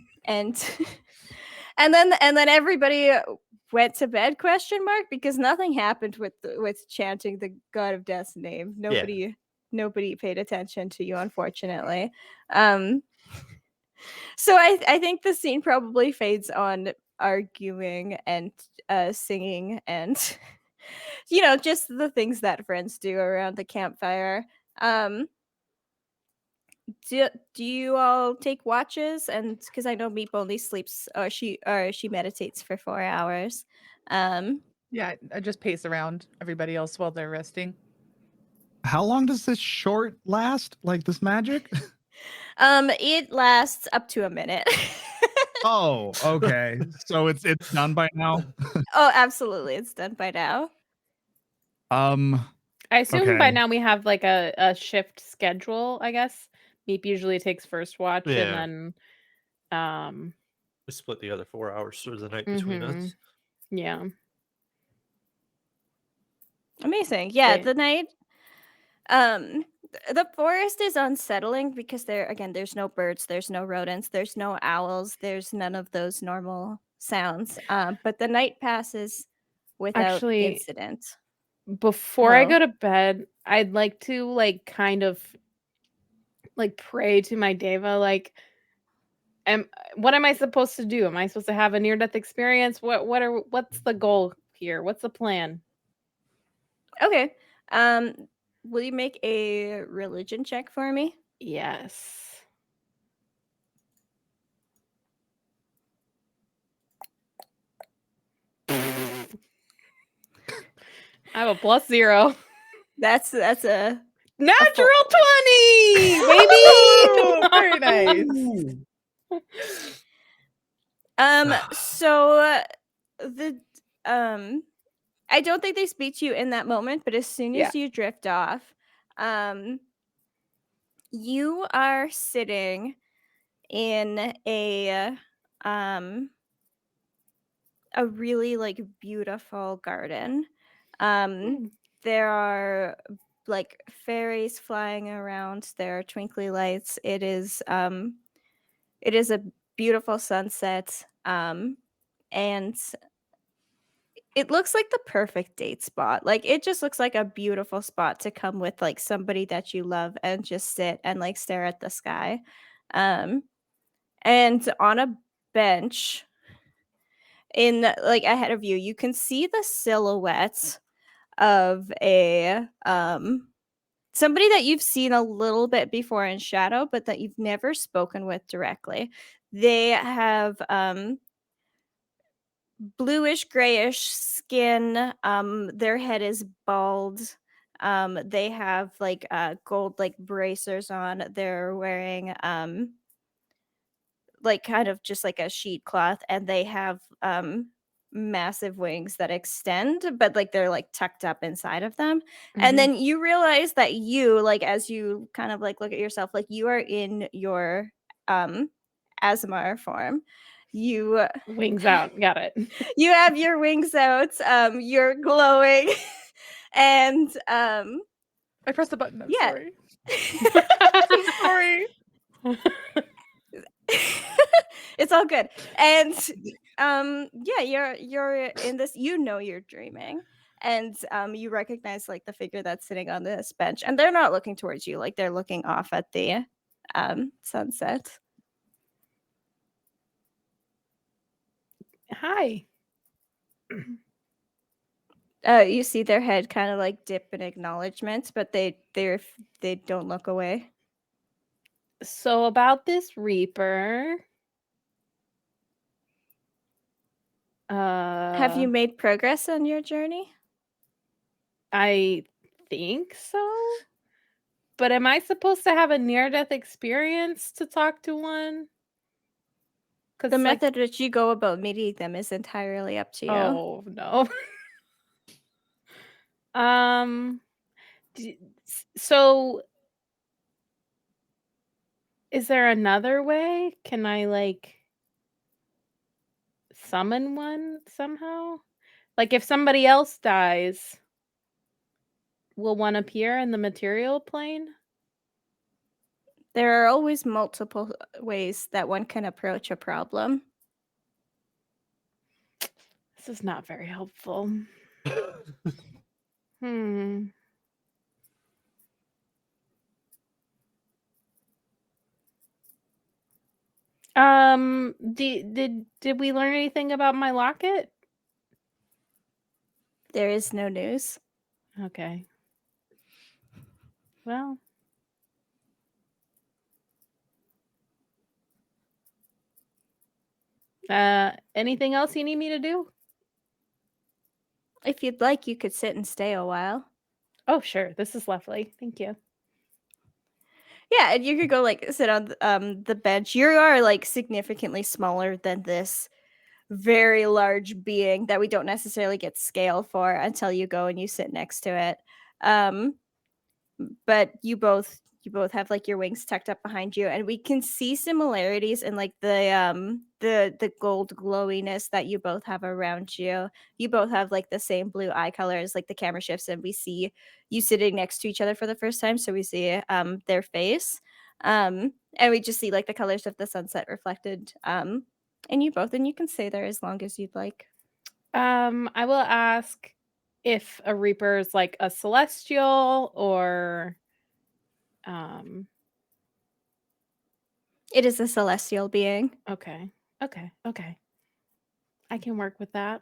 and then everybody went to bed ? Because nothing happened with chanting the god of death's name. Nobody paid attention to you, unfortunately. So I think the scene probably fades on arguing and singing and just the things that friends do around the campfire. Do you all take watches? And because I know Meep only sleeps or she meditates for 4 hours.
Yeah, I just pace around everybody else while they're resting.
How long does this short last? Like this magic?
It lasts up to a minute.
Oh, okay. So it's done by now.
Oh, absolutely, it's done by now.
I assume by
Okay.
now we have like a shift schedule, I guess. Meep usually takes first watch
Yeah.
and then
We split the other 4 hours through the night between us.
yeah.
Amazing. Yeah,
Same.
the night the forest is unsettling because there's no birds, there's no rodents, there's no owls, there's none of those normal sounds. But the night passes without
Actually,
incident.
before I
Oh.
go to bed, I'd like to like kind of like pray to my deva, like what am I supposed to do? Am I supposed to have a near-death experience? What's the goal here? What's the plan?
Okay. Will you make a religion check for me?
Yes. I have a +0.
That's a
Natural 20,
Ooh,
baby.
very nice.
so the I don't think they speak to you in that moment, but as soon
Yeah.
as you drift off, you are sitting in a really like beautiful garden. There are like fairies flying around, there are twinkly lights. It is a beautiful sunset. And it looks like the perfect date spot. Like it just looks like a beautiful spot to come with like somebody that you love and just sit and like stare at the sky. And on a bench in like ahead of you, you can see the silhouette of a somebody that you've seen a little bit before in shadow, but that you've never spoken with directly. They have bluish grayish skin. Their head is bald. They have like gold like bracers on. They're wearing like kind of just like a sheet cloth, and they have massive wings that extend, but like they're like tucked up inside of them. And then you realize that you, like, as you kind of like look at yourself, like you are in your Asmar form. You
Wings out. Got it.
you have your wings out, you're glowing. And
I pressed the button. I'm
yeah.
sorry. I'm sorry.
It's all good. And yeah, you're in this, you know, you're dreaming. And you recognize like the figure that's sitting on this bench, and they're not looking towards you, like they're looking off at the sunset.
Hi.
You see their head kind of like dip in acknowledgement, but they don't look away.
So about this Reaper.
Have you made progress on your journey?
I think so. But am I supposed to have a near-death experience to talk to one?
The method that you go about meeting them is entirely up to you.
Oh no. So is there another way? Can I like summon one somehow? Like if somebody else dies, will one appear in the material plane?
There are always multiple ways that one can approach a problem.
This is not very helpful. Hmm. Did we learn anything about my locket?
There is no news.
Okay. Well. Anything else you need me to do?
If you'd like, you could sit and stay a while.
Oh, sure. This is lovely. Thank you.
Yeah, and you could go like sit on the bench. You are like significantly smaller than this very large being that we don't necessarily get scale for until you go and you sit next to it. But you both have like your wings tucked up behind you, and we can see similarities in like the gold glowiness that you both have around you. You both have like the same blue eye colors, like the camera shifts, and we see you sitting next to each other for the first time, so we see their face. And we just see like the colors of the sunset reflected in you both, and you can stay there as long as you'd like.
I will ask if a Reaper is like a celestial or
It is a celestial being.
okay. I can work with that.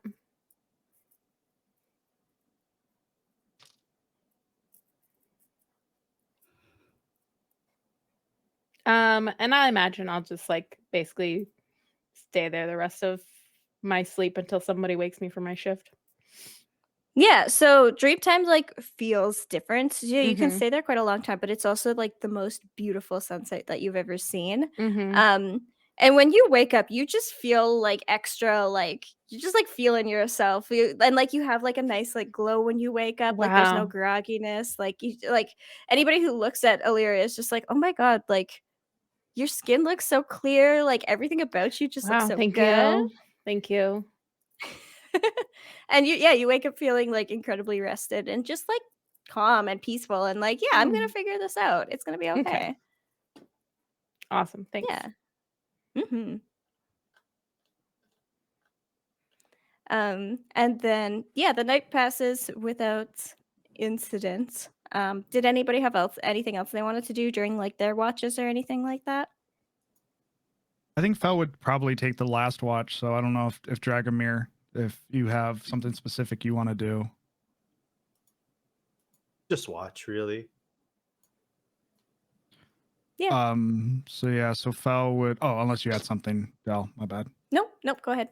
And I imagine I'll just like basically stay there the rest of my sleep until somebody wakes me for my shift.
Yeah, so dream time like feels different. So you can
Mhm.
stay there quite a long time, but it's also like the most beautiful sunset that you've ever seen.
Mhm.
And when you wake up, you just feel like extra, like you're just like feeling yourself. And like you have like a nice like glow when you wake up. Like there's no
Wow.
grogginess. Like you like anybody who looks at Illyria is just like, oh my god, like your skin looks so clear. Like everything about you just looks
Wow,
so
thank
good.
you. Thank you.
And you wake up feeling like incredibly rested and just like calm and peaceful and like, yeah, I'm gonna figure this out. It's gonna be
Okay.
okay.
Awesome. Thanks.
Yeah. Mm-hmm. And then the night passes without incident. Did anybody have anything else they wanted to do during like their watches or anything like that?
I think Fel would probably take the last watch, so I don't know if Dragomir, if you have something specific you want to do.
Just watch, really.
Yeah.
So Fel would, oh, unless you had something, Del, my bad.
Nope, go ahead.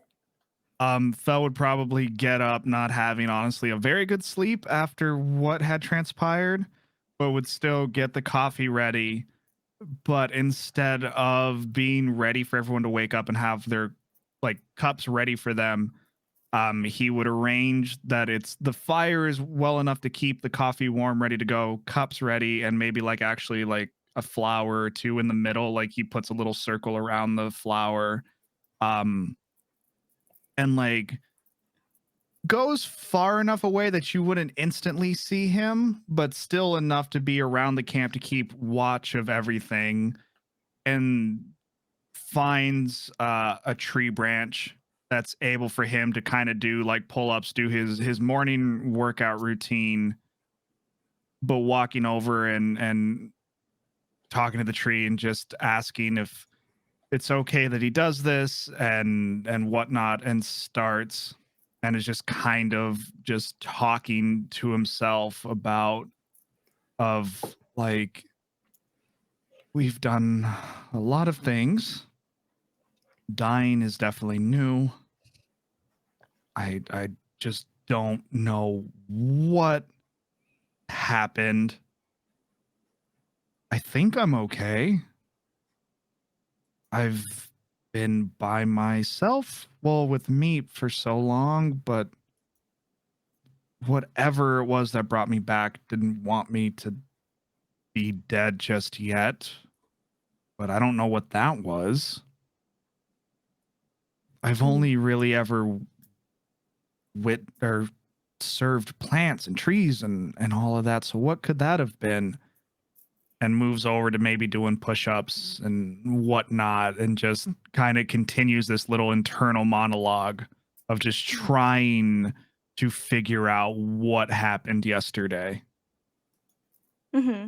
Fel would probably get up not having honestly a very good sleep after what had transpired, but would still get the coffee ready. But instead of being ready for everyone to wake up and have their like cups ready for them, he would arrange that it's the fire is well enough to keep the coffee warm, ready to go, cups ready, and maybe like actually like a flower or two in the middle. Like he puts a little circle around the flower. And like goes far enough away that you wouldn't instantly see him, but still enough to be around the camp to keep watch of everything, and finds a tree branch that's able for him to kind of do like pull-ups, do his morning workout routine, but walking over and talking to the tree and just asking if it's okay that he does this and whatnot, and starts and is just kind of just talking to himself about of like, we've done a lot of things. Dying is definitely new. I just don't know what happened. I think I'm okay. I've been by myself, well, with meat for so long, but whatever it was that brought me back didn't want me to be dead just yet. But I don't know what that was. I've only really ever served plants and trees and all of that. So what could that have been? And moves over to maybe doing push-ups and whatnot, and just kind of continues this little internal monologue of just trying to figure out what happened yesterday.
Mm-hmm.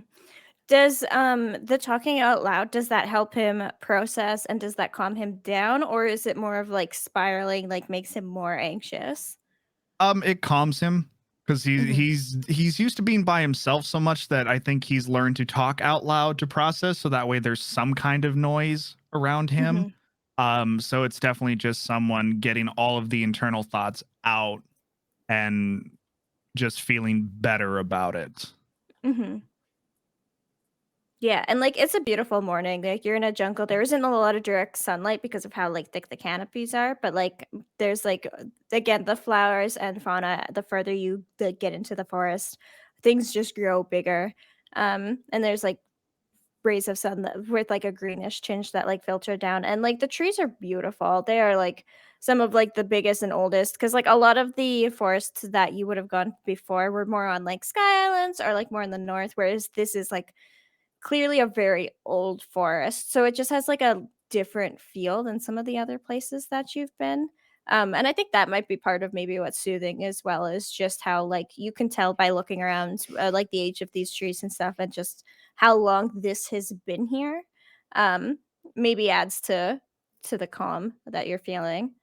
Does the talking out loud, does that help him process and does that calm him down, or is it more of like spiraling, like makes him more anxious?
It calms him because
Mhm.
he's used to being by himself so much that I think he's learned to talk out loud to process, so that way there's some kind of noise around him. So it's definitely just someone getting all of the internal thoughts out and just feeling better about it.
Mm-hmm. Yeah, and like it's a beautiful morning. Like you're in a jungle. There isn't a lot of direct sunlight because of how like thick the canopies are, but like there's like again the flowers and fauna. The further you get into the forest, things just grow bigger. And there's like rays of sun with like a greenish tinge that like filter down, and like the trees are beautiful. They are like some of like the biggest and oldest, because like a lot of the forests that you would have gone before were more on like Sky Islands or like more in the north, whereas this is like clearly a very old forest. So it just has like a different feel than some of the other places that you've been. And I think that might be part of maybe what's soothing, as well as just how like you can tell by looking around like the age of these trees and stuff, and just how long this has been here. Um, maybe adds to the calm that you're feeling.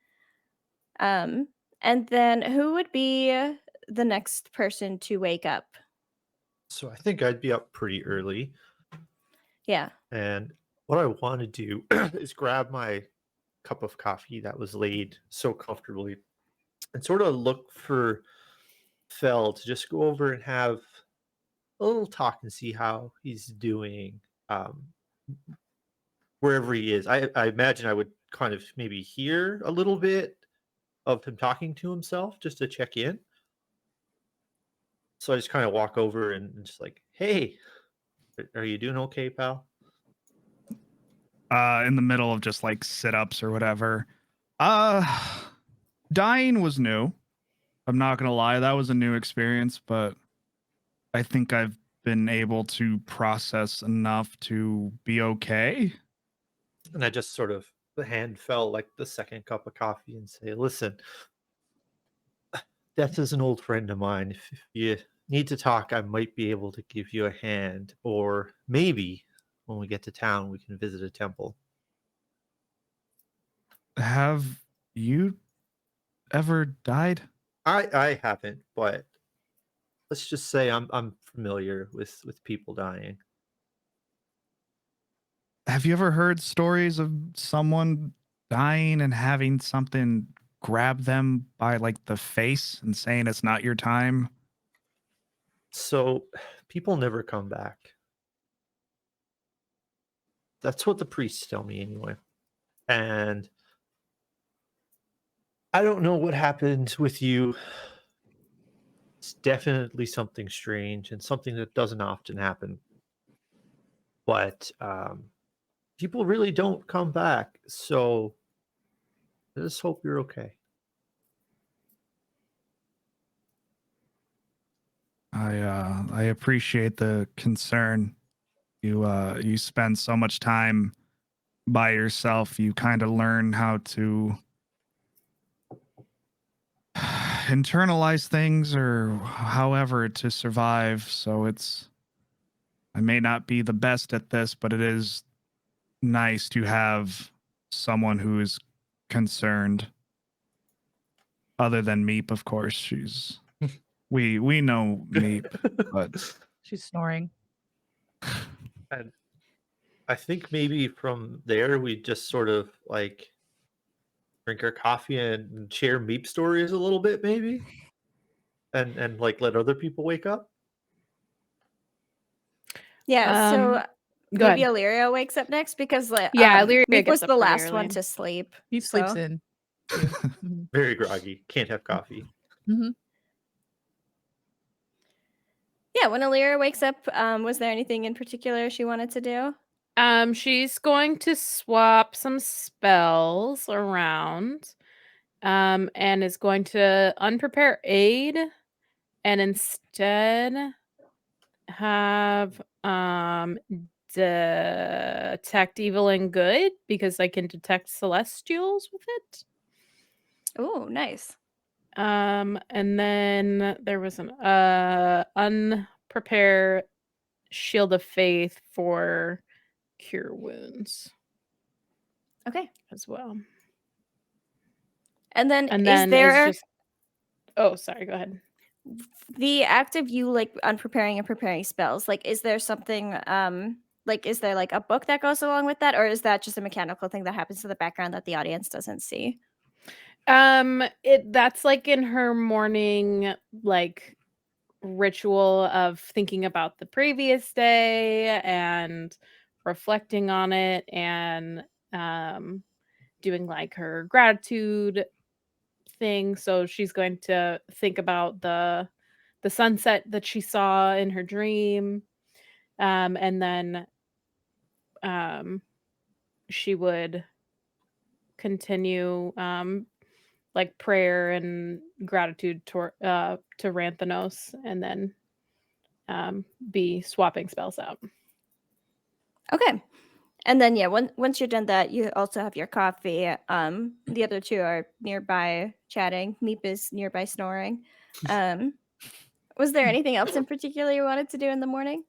Um, and then who would be the next person to wake up?
So I think I'd be up pretty early.
Yeah.
And what I want to do is grab my cup of coffee that was laid so comfortably and sort of look for Fell to just go over and have a little talk and see how he's doing, um, wherever he is. I imagine I would kind of maybe hear a little bit of him talking to himself just to check in. So I just kind of walk over and just like, hey, are you doing okay, pal?
In the middle of just like sit-ups or whatever. Dying was new. I'm not gonna lie, that was a new experience, but I think I've been able to process enough to be okay.
And I just sort of the hand fell like the second cup of coffee and say, listen, Death is an old friend of mine. If you need to talk, I might be able to give you a hand. Or maybe when we get to town, we can visit a temple.
Have you ever died?
I haven't, but let's just say I'm familiar with people dying.
Have you ever heard stories of someone dying and having something grab them by like the face and saying it's not your time?
So people never come back. That's what the priests tell me anyway. And I don't know what happened with you. It's definitely something strange and something that doesn't often happen. But people really don't come back. So I just hope you're okay.
I appreciate the concern. You spend so much time by yourself, you kind of learn how to internalize things or however to survive. So I may not be the best at this, but it is nice to have someone who is concerned. Other than Meep, of course. We know Meep, but
She's snoring.
And I think maybe from there we just sort of like drink our coffee and share Meep stories a little bit, maybe, and like let other people wake up.
Yeah, so
Go
maybe
ahead.
Illyria wakes up next, because like
Yeah, Illyria
Meek was
gets up
the
pretty
last one
early.
to sleep.
He sleeps
so-
in. too. Mhm.
Very groggy, can't have coffee.
Mhm.
Yeah, when Illyria wakes up, was there anything in particular she wanted to do?
She's going to swap some spells around, and is going to unprepare aid, and instead have detect evil and good, because I can detect celestials with it.
Oh, nice.
And then there was an unprepare shield of faith for cure wounds
Okay.
as well.
And then
And
is
then
there
it's just oh, sorry, go ahead.
the act of you like unpreparing and preparing spells? Like, is there something like is there like a book that goes along with that, or is that just a mechanical thing that happens in the background that the audience doesn't see?
That's like in her morning like ritual of thinking about the previous day and reflecting on it, and doing like her gratitude thing. So she's going to think about the the sunset that she saw in her dream, and then she would continue like prayer and gratitude to Ranthanos, and then be swapping spells out.
Okay. And then yeah, once you're done that, you also have your coffee. The other two are nearby chatting. Meep is nearby snoring. Was there anything else in particular you wanted to do in the morning?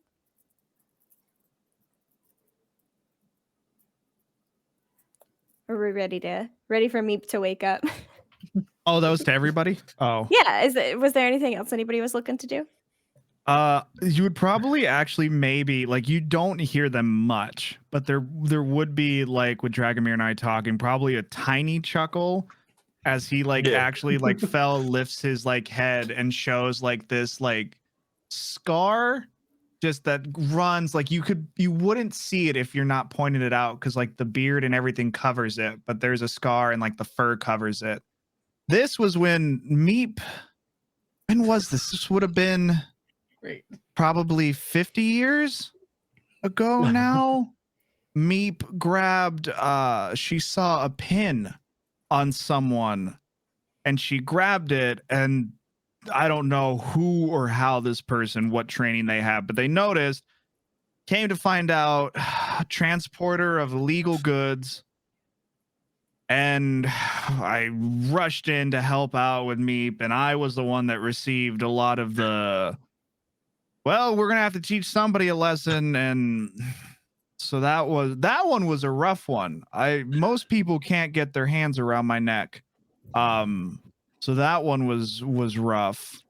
Or are we ready for Meep to wake up?
Oh, that was to everybody? Oh.
Yeah, was there anything else anybody was looking to do?
You would probably actually maybe like you don't hear them much, but there would be like with Dragomir and I talking, probably a tiny chuckle as he like actually like Fel lifts his like head and shows like this like scar just that runs like you wouldn't see it if you're not pointing it out because like the beard and everything covers it, but there's a scar and like the fur covers it. This was when Meep. When was this? This would have been probably 50 years ago now. Meep grabbed, she saw a pin on someone and she grabbed it, and I don't know who or how this person, what training they have, but they noticed, came to find out, transporter of illegal goods. And I rushed in to help out with Meep, and I was the one that received a lot of the, well, we're going to have to teach somebody a lesson. And so that one was a rough one. Most people can't get their hands around my neck. So that one was rough.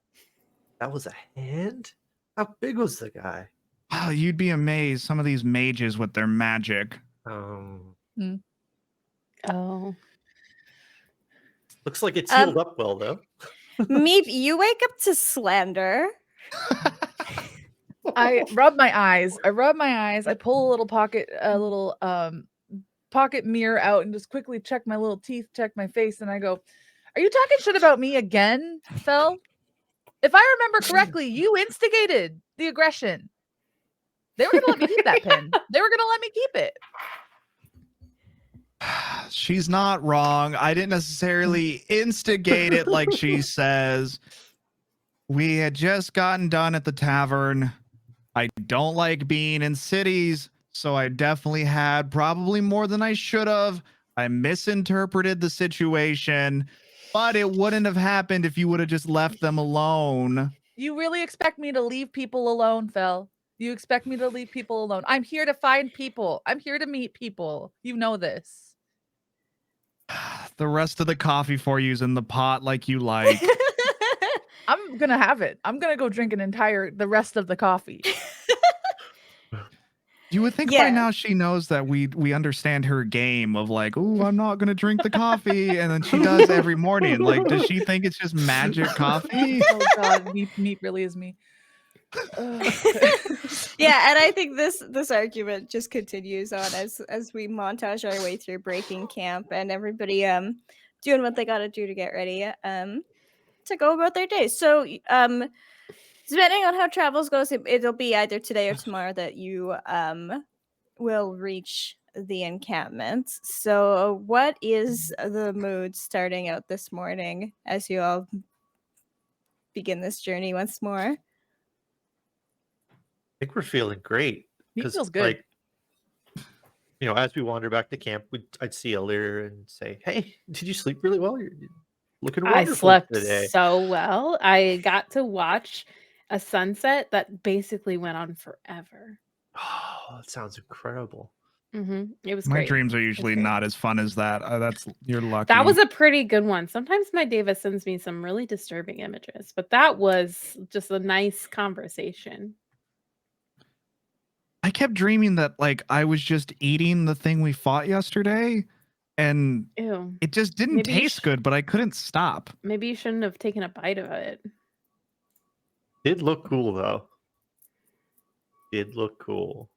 That was a hand? How big was the guy?
Oh, you'd be amazed. Some of these mages with their magic.
Oh.
Looks like it's healed up well, though.
Meep, you wake up to slander.
I rub my eyes. I pull a little pocket mirror out and just quickly check my little teeth, check my face, and I go, "Are you talking shit about me again, Fel? If I remember correctly, you instigated the aggression. They were gonna let me keep that pin. They were gonna let me keep it."
She's not wrong. I didn't necessarily instigate it like she says. We had just gotten done at the tavern. I don't like being in cities, so I definitely had probably more than I should have. I misinterpreted the situation, but it wouldn't have happened if you would have just left them alone.
You really expect me to leave people alone, Fel? You expect me to leave people alone? I'm here to find people. I'm here to meet people. You know this.
The rest of the coffee for you is in the pot like you like.
I'm gonna have it. I'm gonna go drink the rest of the coffee.
You would think by now she knows that we understand her game of like, oh, I'm not gonna drink the coffee, and then she does every morning. Like, does she think it's just magic coffee?
Oh God, meat really is me.
Yeah, and I think this argument just continues on as we montage our way through breaking camp and everybody doing what they gotta do to get ready to go about their day. So depending on how travels goes, it'll be either today or tomorrow that you will reach the encampment. So what is the mood starting out this morning as you all begin this journey once more?
I think we're feeling great.
He feels good.
Like, as we wander back to camp, I'd see Alir and say, "Hey, did you sleep really well? You're looking wonderful
I slept
today."
so well. I got to watch a sunset that basically went on forever.
Oh, that sounds incredible.
It was
My
great.
dreams are usually not as fun as that. You're lucky.
That was a pretty good one. Sometimes my Davis sends me some really disturbing images, but that was just a nice conversation.
I kept dreaming that like I was just eating the thing we fought yesterday, and
Ew.
it just didn't taste good, but I couldn't stop.
Maybe you shouldn't have taken a bite of it.
Did look cool though. Did look cool.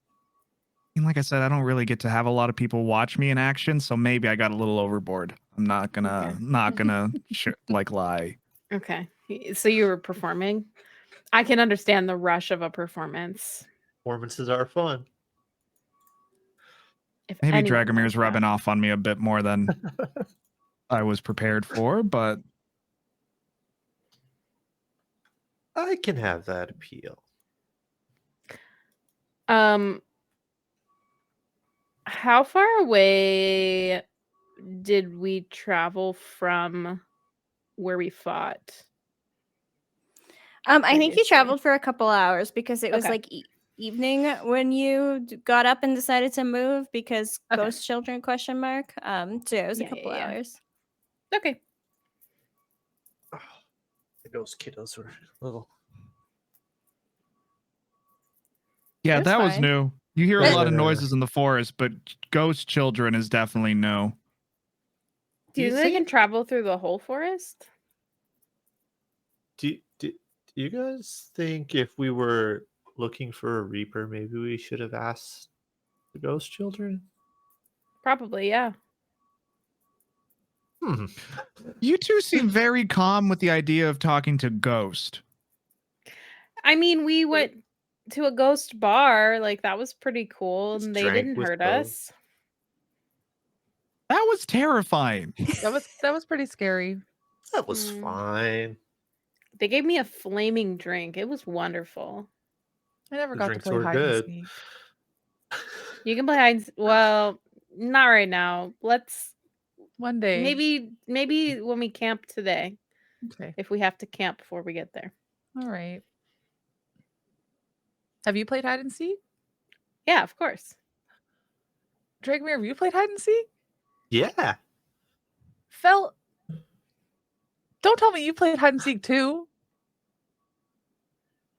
And like I said, I don't really get to have a lot of people watch me in action, so maybe I got a little overboard. I'm not gonna lie.
Okay. So you were performing? I can understand the rush of a performance.
Performances are fun.
If
Maybe
anyone
Dragomir's
does that.
rubbing off on me a bit more than I was prepared for, but
I can have that appeal.
How far away did we travel from where we fought?
I think you
Previously.
traveled for a couple hours because it was
Okay.
like evening when you got up and decided to move because
Okay.
ghost children ? So yeah, it was a
Yeah,
couple
yeah, yeah.
hours.
Okay.
The ghost kiddos were little.
yeah,
It was
that was
fine.
new. You hear a lot of
Yeah.
noises in the forest, but ghost children is definitely new.
Do
You
you think they can
think-
travel through the whole forest?
Do you guys think if we were looking for a Reaper, maybe we should have asked the ghost children?
Probably, yeah.
You two seem very calm with the idea of talking to Ghost.
I mean, we went to a ghost bar. Like, that was pretty cool.
Just
And they
drank
didn't
with
hurt
both.
us.
That was terrifying.
That was pretty scary.
That was
Mm.
fine.
They gave me a flaming drink. It was wonderful.
I never
The
got to
drinks
play
were
hide
good.
and seek.
You can play hide and well, not right now. Let's
One day.
maybe when we camp today,
Okay.
if we have to camp before we get there.
All right. Have you played hide and seek?
Yeah, of course.
Dragomir, have you played hide and seek?
Yeah.
Fel, don't tell me you played hide and seek too.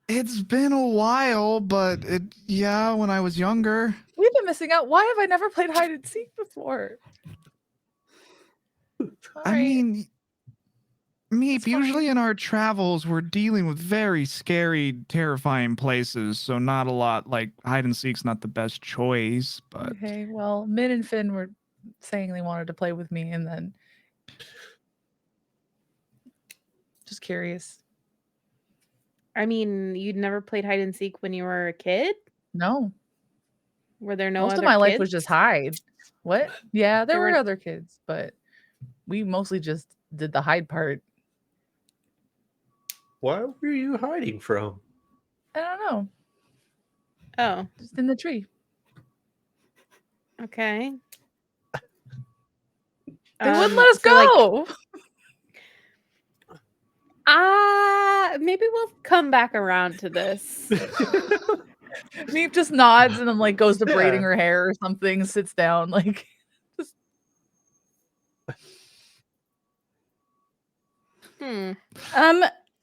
It's been a while, but yeah, when I was younger.
We've been missing out. Why have I never played hide and seek before? All
I
right.
mean, Meep,
That's fine.
usually in our travels, we're dealing with very scary, terrifying places, so not a lot, like, hide and seek's not the best choice, but
Okay, well, Min and Finn were saying they wanted to play with me, and then just curious.
I mean, you'd never played hide and seek when you were a kid?
No,
Were there no
most
other
of my life
kids?
was just hide. What? Yeah, there
There
were
were-
other kids, but we mostly just did the hide part.
What were you hiding from?
I don't know,
Oh,
just in the tree.
okay.
They wouldn't let us
so, like,
go.
maybe we'll come back around to this.
Meep just nods and then like goes to braiding
Yeah.
her hair or something, sits down like.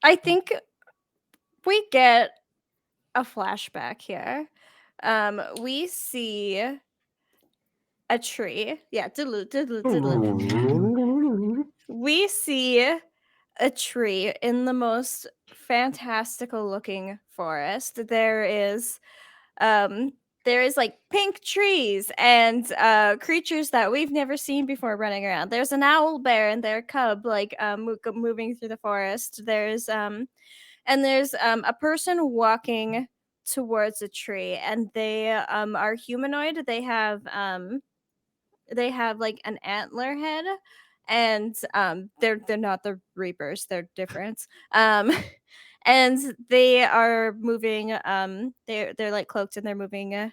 I think we get a flashback here. We see a tree. Yeah, we see a tree in the most fantastical looking forest. There is like pink trees and creatures that we've never seen before running around. There's an owl bear and their cub like moving through the forest. There's a person walking towards a tree, and they are humanoid. They have like an antler head, and they're not the reapers, they're different. And they are moving, they're like cloaked, and they're moving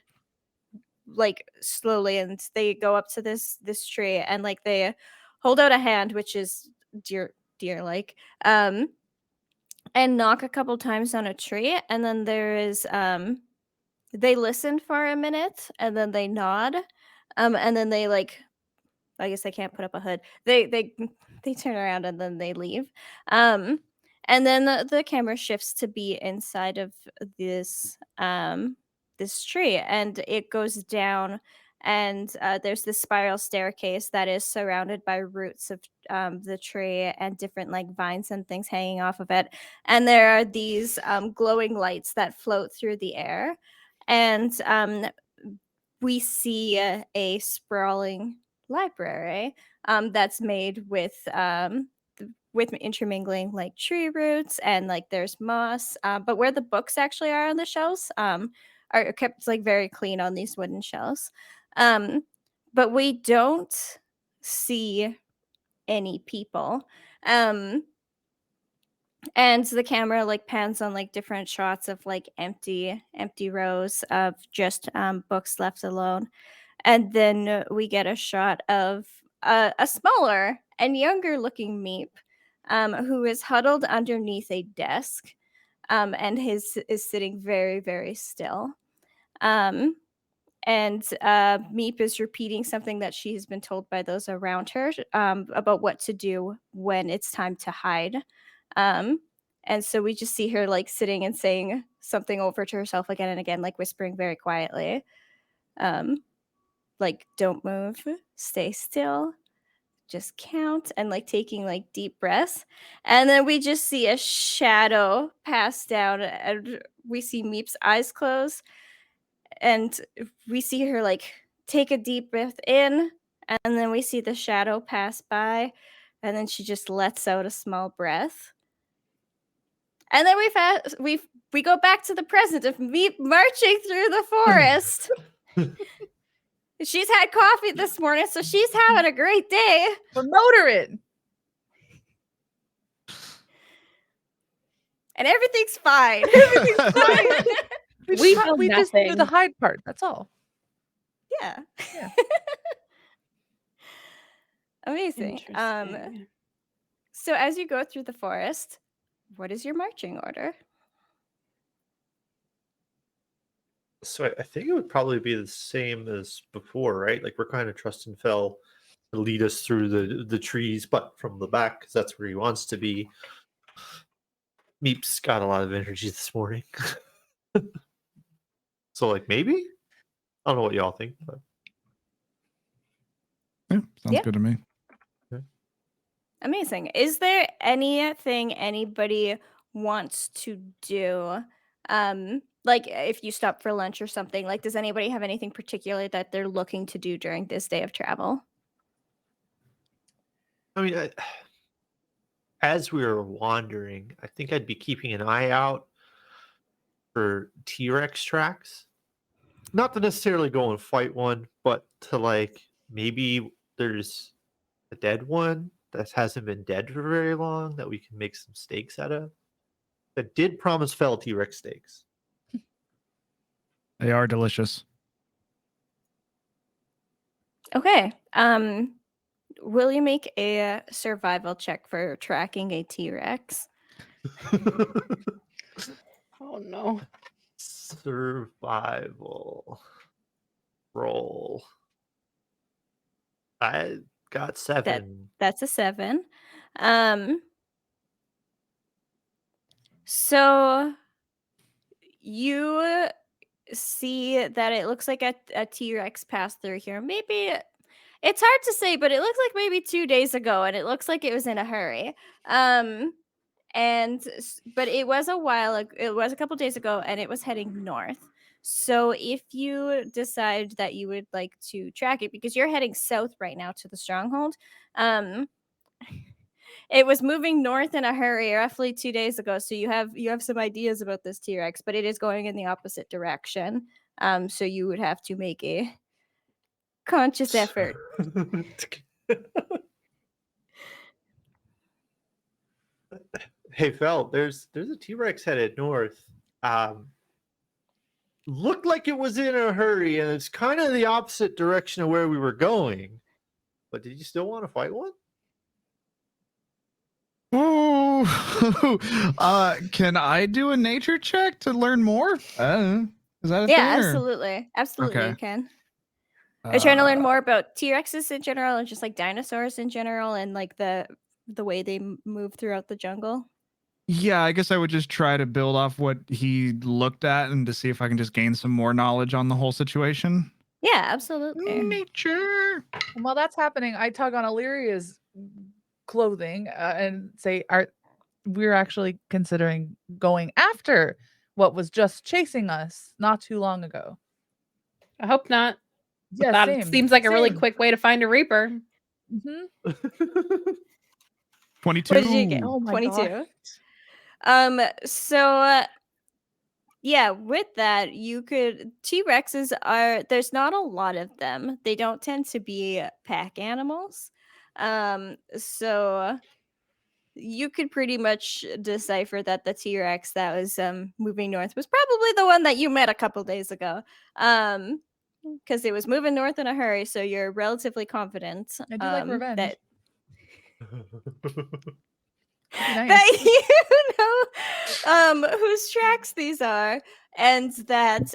like slowly, and they go up to this tree, and like they hold out a hand, which is deer like, and knock a couple times on a tree, and then there is they listen for a minute, and then they nod, and then they like, I guess they can't put up a hood. They turn around, and then they leave. And then the camera shifts to be inside of this this tree, and it goes down, and there's this spiral staircase that is surrounded by roots of the tree and different like vines and things hanging off of it. And there are these glowing lights that float through the air, and we see a sprawling library that's made with with intermingling like tree roots and like there's moss. But where the books actually are on the shelves are kept like very clean on these wooden shelves. But we don't see any people. And the camera like pans on like different shots of like empty rows of just books left alone. And then we get a shot of a smaller and younger looking Meep who is huddled underneath a desk and is sitting very, very still. And Meep is repeating something that she has been told by those around her about what to do when it's time to hide. And so we just see her like sitting and saying something over to herself again and again, like whispering very quietly. Like, don't move, stay still, just count, and like taking like deep breaths. And then we just see a shadow pass down, and we see Meep's eyes close, and we see her like take a deep breath in, and then we see the shadow pass by, and then she just lets out a small breath. And then we go back to the present of Meep marching through the forest. She's had coffee this morning, so she's having a great day.
Promoter it.
And everything's fine.
We
feel
just do the
nothing.
hide part. That's all.
Yeah.
Yeah.
Amazing.
Interesting.
So as you go through the forest, what is your marching order?
So I think it would probably be the same as before, right? Like we're kind of trusting Fel to lead us through the trees, but from the back because that's where he wants to be. Meep's got a lot of energy this morning, so like maybe I don't know what y'all think, but
Yeah, sounds good to me.
Amazing. Is there anything anybody wants to do? Like if you stop for lunch or something, like does anybody have anything particular that they're looking to do during this day of travel?
I mean, as we were wandering, I think I'd be keeping an eye out for T-Rex tracks. Not to necessarily go and fight one, but to like maybe there's a dead one that hasn't been dead for very long that we can make some steaks out of. That did promise Fel T-Rex steaks.
They are delicious.
Okay. Will you make a survival check for tracking a T-Rex?
Oh no.
Survival roll. I got 7.
That's a 7. So you see that it looks like a T-Rex passed through here. Maybe it's hard to say, but it looks like maybe 2 days ago, and it looks like it was in a hurry. But it was a while ago, it was a couple days ago, and it was heading north. So if you decide that you would like to track it, because you're heading south right now to the stronghold, it was moving north in a hurry roughly 2 days ago. So you have some ideas about this T-Rex, but it is going in the opposite direction. So you would have to make a conscious effort.
Hey Fel, there's a T-Rex headed north. Looked like it was in a hurry, and it's kind of the opposite direction of where we were going. But did you still want to fight one?
Ooh. Can I do a nature check to learn more? Is that a thing?
Yeah,
or-
absolutely. Absolutely,
Okay.
you can. Are you trying to learn more about T-Rexes in general and just like dinosaurs in general and like the way they move throughout the jungle?
Yeah, I guess I would just try to build off what he looked at and to see if I can just gain some more knowledge on the whole situation.
Yeah, absolutely.
Nature.
And while that's happening, I tug on Illyria's clothing and say, we're actually considering going after what was just chasing us not too long ago.
I hope not.
Yeah,
That seems like a really
same.
quick way to find a Reaper.
Mhm.
22.
What did you get?
Oh my
22.
God.
So yeah, with that, you could T-Rexes there's not a lot of them. They don't tend to be pack animals. So you could pretty much decipher that the T-Rex that was moving north was probably the one that you met a couple days ago. Because it was moving north in a hurry, so you're relatively confident
I do like revenge.
that
Be nice.
that you know whose tracks these are, and that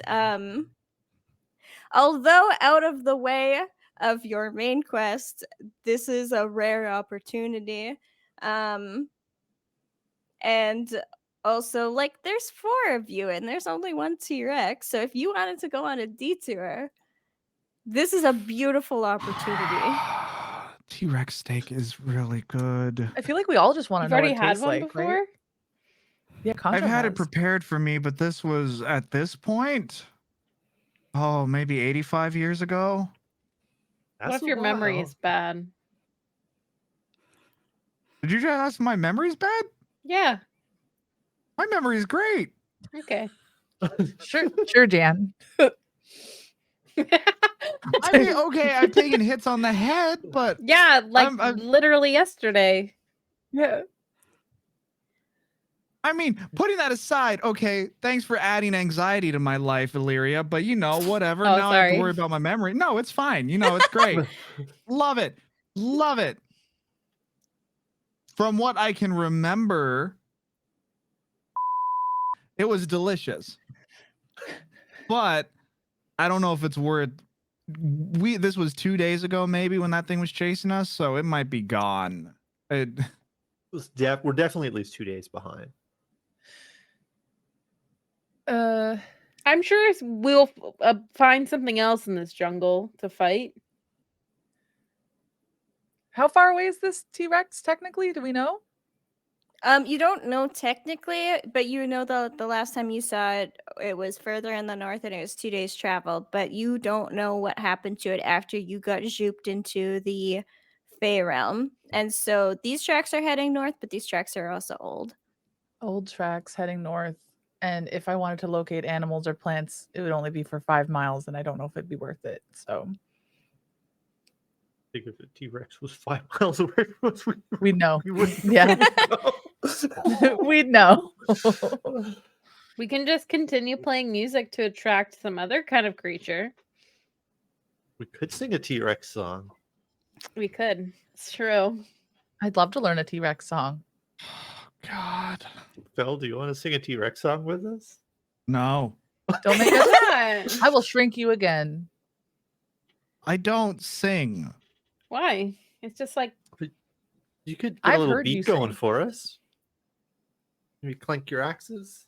although out of the way of your main quest, this is a rare opportunity. And also, like, there's 4 of you and there's only 1 T-Rex, so if you wanted to go on a detour, this is a beautiful opportunity.
T-Rex steak is really good.
I feel like we all just want to
You've
know what
already
it
had
tastes
one
like,
before?
right? Yeah,
I've had it
has.
prepared for me, but this was at this point, oh, maybe 85 years ago.
What if your memory is bad?
Did you just ask my memory's bad?
Yeah.
My memory's great.
Okay.
Sure, Jan.
I mean, okay, I've taken hits on the head, but
Yeah, like
I'm-
literally yesterday.
Yeah.
I mean, putting that aside, okay, thanks for adding anxiety to my life, Illyria, but you know, whatever.
Oh,
Now I have to
sorry.
worry about my memory. No, it's fine. You know, it's great. Love it. Love it. From what I can remember, it was delicious. But I don't know if it's worth this was 2 days ago maybe when that thing was chasing us, so it might be gone.
We're definitely at least 2 days behind.
I'm sure we'll find something else in this jungle to fight.
How far away is this T-Rex technically? Do we know?
You don't know technically, but you know the last time you saw it, it was further in the north and it was 2 days travel. But you don't know what happened to it after you got zooped into the Fey realm. And so these tracks are heading north, but these tracks are also old.
Old tracks heading north. And if I wanted to locate animals or plants, it would only be for 5 miles, and I don't know if it'd be worth it. So
I think if the T-Rex was 5 miles away from us,
we'd know.
we wouldn't.
Yeah. We'd know.
We can just continue playing music to attract some other kind of creature.
We could sing a T-Rex song.
We could. It's true.
I'd love to learn a T-Rex song.
God.
Phil, do you want to sing a T-Rex song with us?
No.
Don't make us.
Why?
I will shrink you again.
I don't sing.
Why? It's just like
You could get
I've
a little
heard you
beat going
sing.
for us. Maybe clank your axes.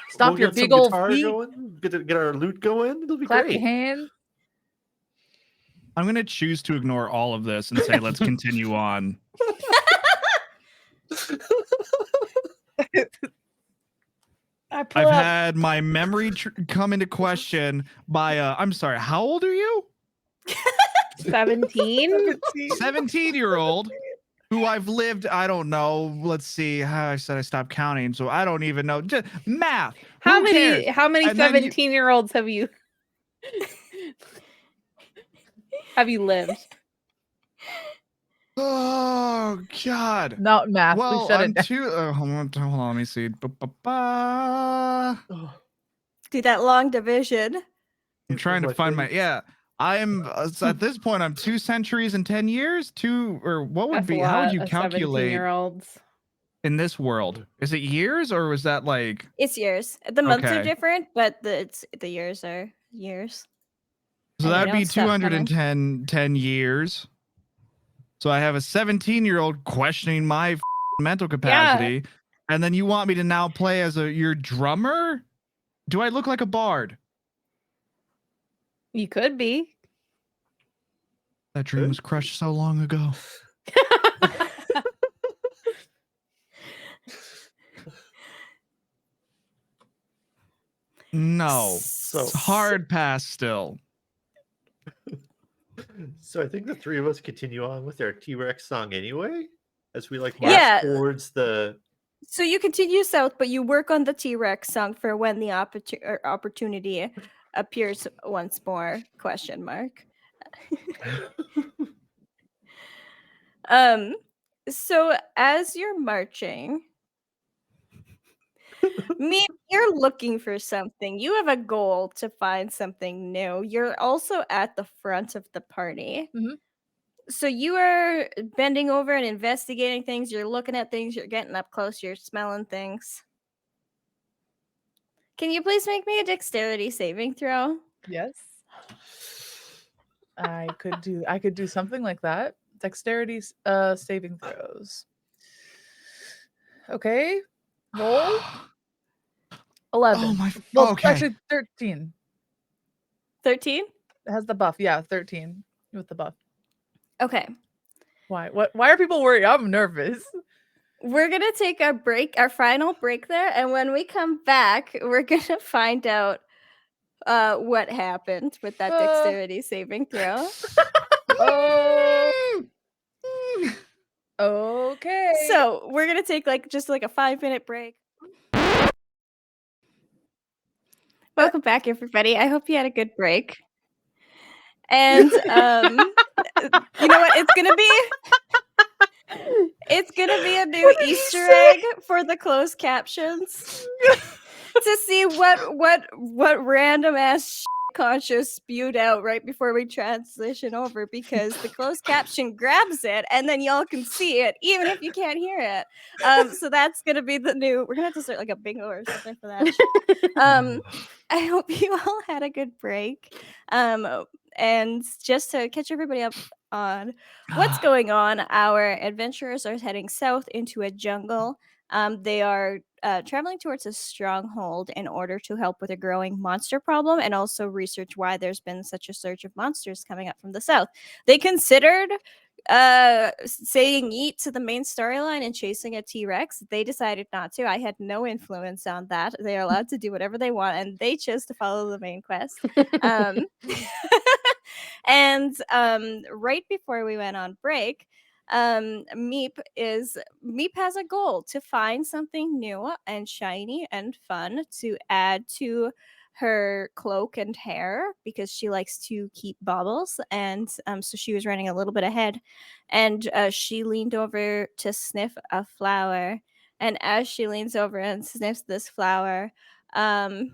Stop
We'll
your
get some
big old
guitar
feet.
going. Get our loot going. It'll be
Clap
great.
your hands.
I'm going to choose to ignore all of this and say, let's continue on. I've had my memory come into question by, I'm sorry, how old are you?
17.
17-year-old who I've lived, I don't know, let's see, I said I stopped counting, so I don't even know. Just math.
How
Who
many
cares?
how many
And then you-
17-year-olds have you lived?
Oh, God.
Not math.
Well,
we shut
I'm
it down.
too. Hold on, let me see. Ba-ba-ba.
Do that long division.
I'm trying to find my. Yeah, I'm so at this point. I'm 2 centuries and 10 years. Or what would
That's
be?
a
How would
lot
you
of
calculate
17-year-olds.
in this world? Is it years or was that like?
It's years. The months are
Okay.
different, but the years are years.
So
And they
that'd be
don't stop coming.
210 years. So I have a 17-year-old questioning my mental capacity, and then you want me to now play as your drummer? Do I look like a bard?
You could be.
That dream was crushed so long ago. No.
So
Hard pass still.
So I think the three of us continue on with our T-Rex song anyway, as we like march
Yeah.
towards the.
So you continue south, but you work on the T-Rex song for when the opportunity appears once more? Question mark. So as you're marching, you're looking for something. You have a goal to find something new. You're also at the front of the party.
Mhm.
So you are bending over and investigating things. You're looking at things. You're getting up close. You're smelling things. Can you please make me a dexterity saving throw?
Yes. I could do something like that. Dexterity saving throws. Okay. Roll. 11.
Oh my.
Well,
Okay.
actually 13.
13?
It has the buff. Yeah, 13 with the buff.
Okay.
Why? Why are people worried? I'm nervous.
We're going to take a break, our final break there. And when we come back, we're going to find out what happened with that dexterity saving throw.
Oh. Okay.
So we're going to take just a 5-minute break. Welcome back, everybody. I hope you had a good break. And you know what? It's gonna be a new Easter egg for the closed captions to see what random ass Concho spewed out right before we transition over, because the closed caption grabs it and then y'all can see it even if you can't hear it. So that's gonna be the new. We're gonna have to start like a bingo or something for that. I hope you all had a good break. And just to catch everybody up on what's going on, our adventurers are heading south into a jungle. They are traveling towards a stronghold in order to help with a growing monster problem and also research why there's been such a surge of monsters coming up from the south. They considered saying yeet to the main storyline and chasing a T-Rex. They decided not to. I had no influence on that. They are allowed to do whatever they want, and they chose to follow the main quest. And right before we went on break, Meep has a goal to find something new and shiny and fun to add to her cloak and hair, because she likes to keep baubles, and so she was running a little bit ahead, and she leaned over to sniff a flower, and as she leans over and sniffs this flower, a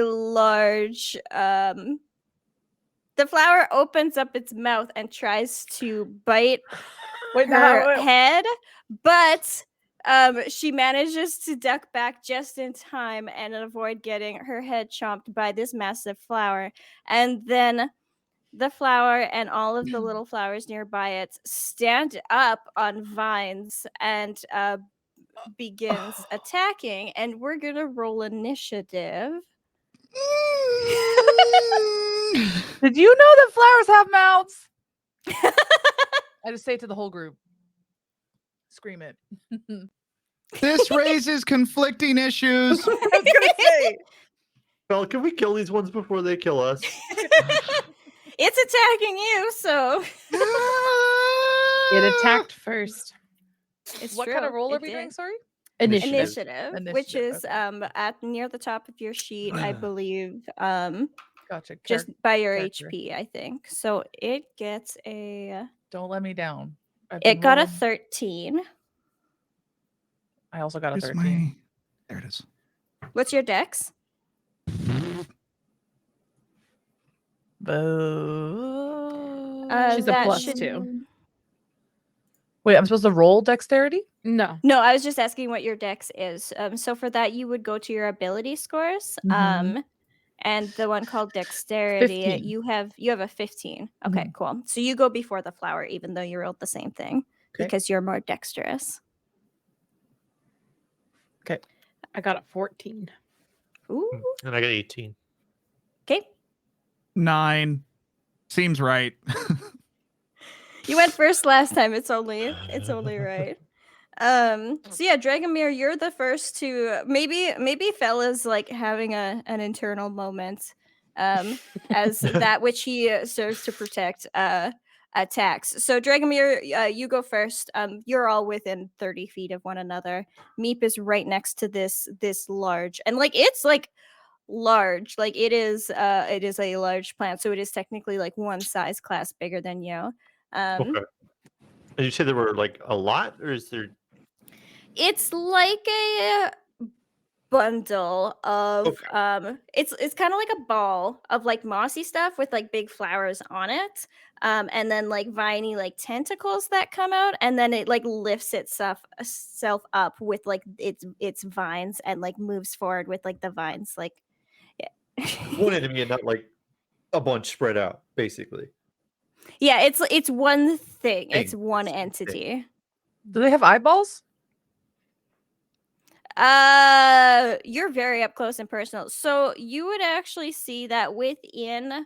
large the flower opens up its mouth and tries to bite her head, but she manages to duck back just in time and avoid getting her head chomped by this massive flower. And then the flower and all of the little flowers nearby it stand up on vines and begins attacking. And we're gonna roll initiative.
Did you know that flowers have mouths? I just say it to the whole group. Scream it.
This raises conflicting issues.
I was gonna say.
Well, can we kill these ones before they kill us?
It's attacking you, so
It attacked first.
it's
What
true.
kind of roll
It
are we doing?
did.
Sorry.
Initiative, which
Initiative,
is
okay.
at near the top of your sheet, I believe.
Gotcha.
Just by your
character.
HP, I think. So it gets
Don't let me down.
it got a 13.
I also got a
Here's
13.
There it is.
What's your dex?
Boo.
She's a
That
plus
should-
2.
Wait, I'm supposed to roll dexterity?
No.
No, I was just asking what your dex is. So for that, you would go to your ability scores.
Mhm.
And the one called dexterity,
15.
you have a 15. Okay, cool. So you go before the flower, even though you rolled the same thing, because you're more dexterous.
Okay.
I got a 14.
Ooh.
And I got 18.
Okay.
9. Seems right.
You went first last time. It's only right. So yeah, Dragomir, you're the first to maybe Fella's like having an internal moment as that which he serves to protect attacks. So Dragomir, you go first. You're all within 30 feet of one another. Meep is right next to this large, and like it's like large, like it is a large plant, so it is technically like one size class bigger than you.
Okay. And you said there were like a lot, or is there?
It's like a bundle of
Okay.
it's kind of like a ball of like mossy stuff with like big flowers on it, and then like viney like tentacles that come out, and then it like lifts itself up with like its vines and like moves forward with like the vines, like yeah.
One enemy and not like a bunch spread out, basically.
Yeah, it's one thing, it's
Thing.
one
Thing.
entity.
Do they have eyeballs?
You're very up close and personal. So you would actually see that within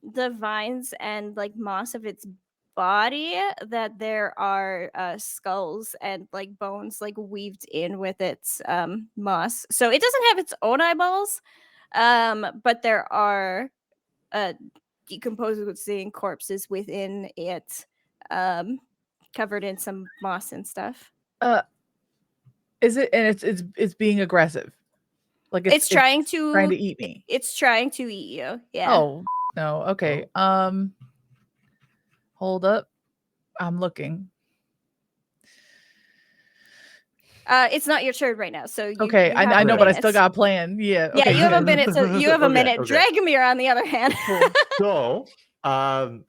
the vines and like moss of its body that there are skulls and like bones like weaved in with its moss. So it doesn't have its own eyeballs, but there are decomposing corpses within it, covered in some moss and stuff.
Is it? And it's being aggressive. Like
It's trying to
eat me.
It's trying to eat you. Yeah.
Oh no. Okay. Hold up. I'm looking.
It's not your turn right now, so you,
Okay,
you have
I
a
know, but I still
minute.
got a plan. Yeah.
Yeah,
Okay,
you have a
good.
minute. So you have a
Okay,
minute.
okay.
Dragomir, on the other hand,
So, out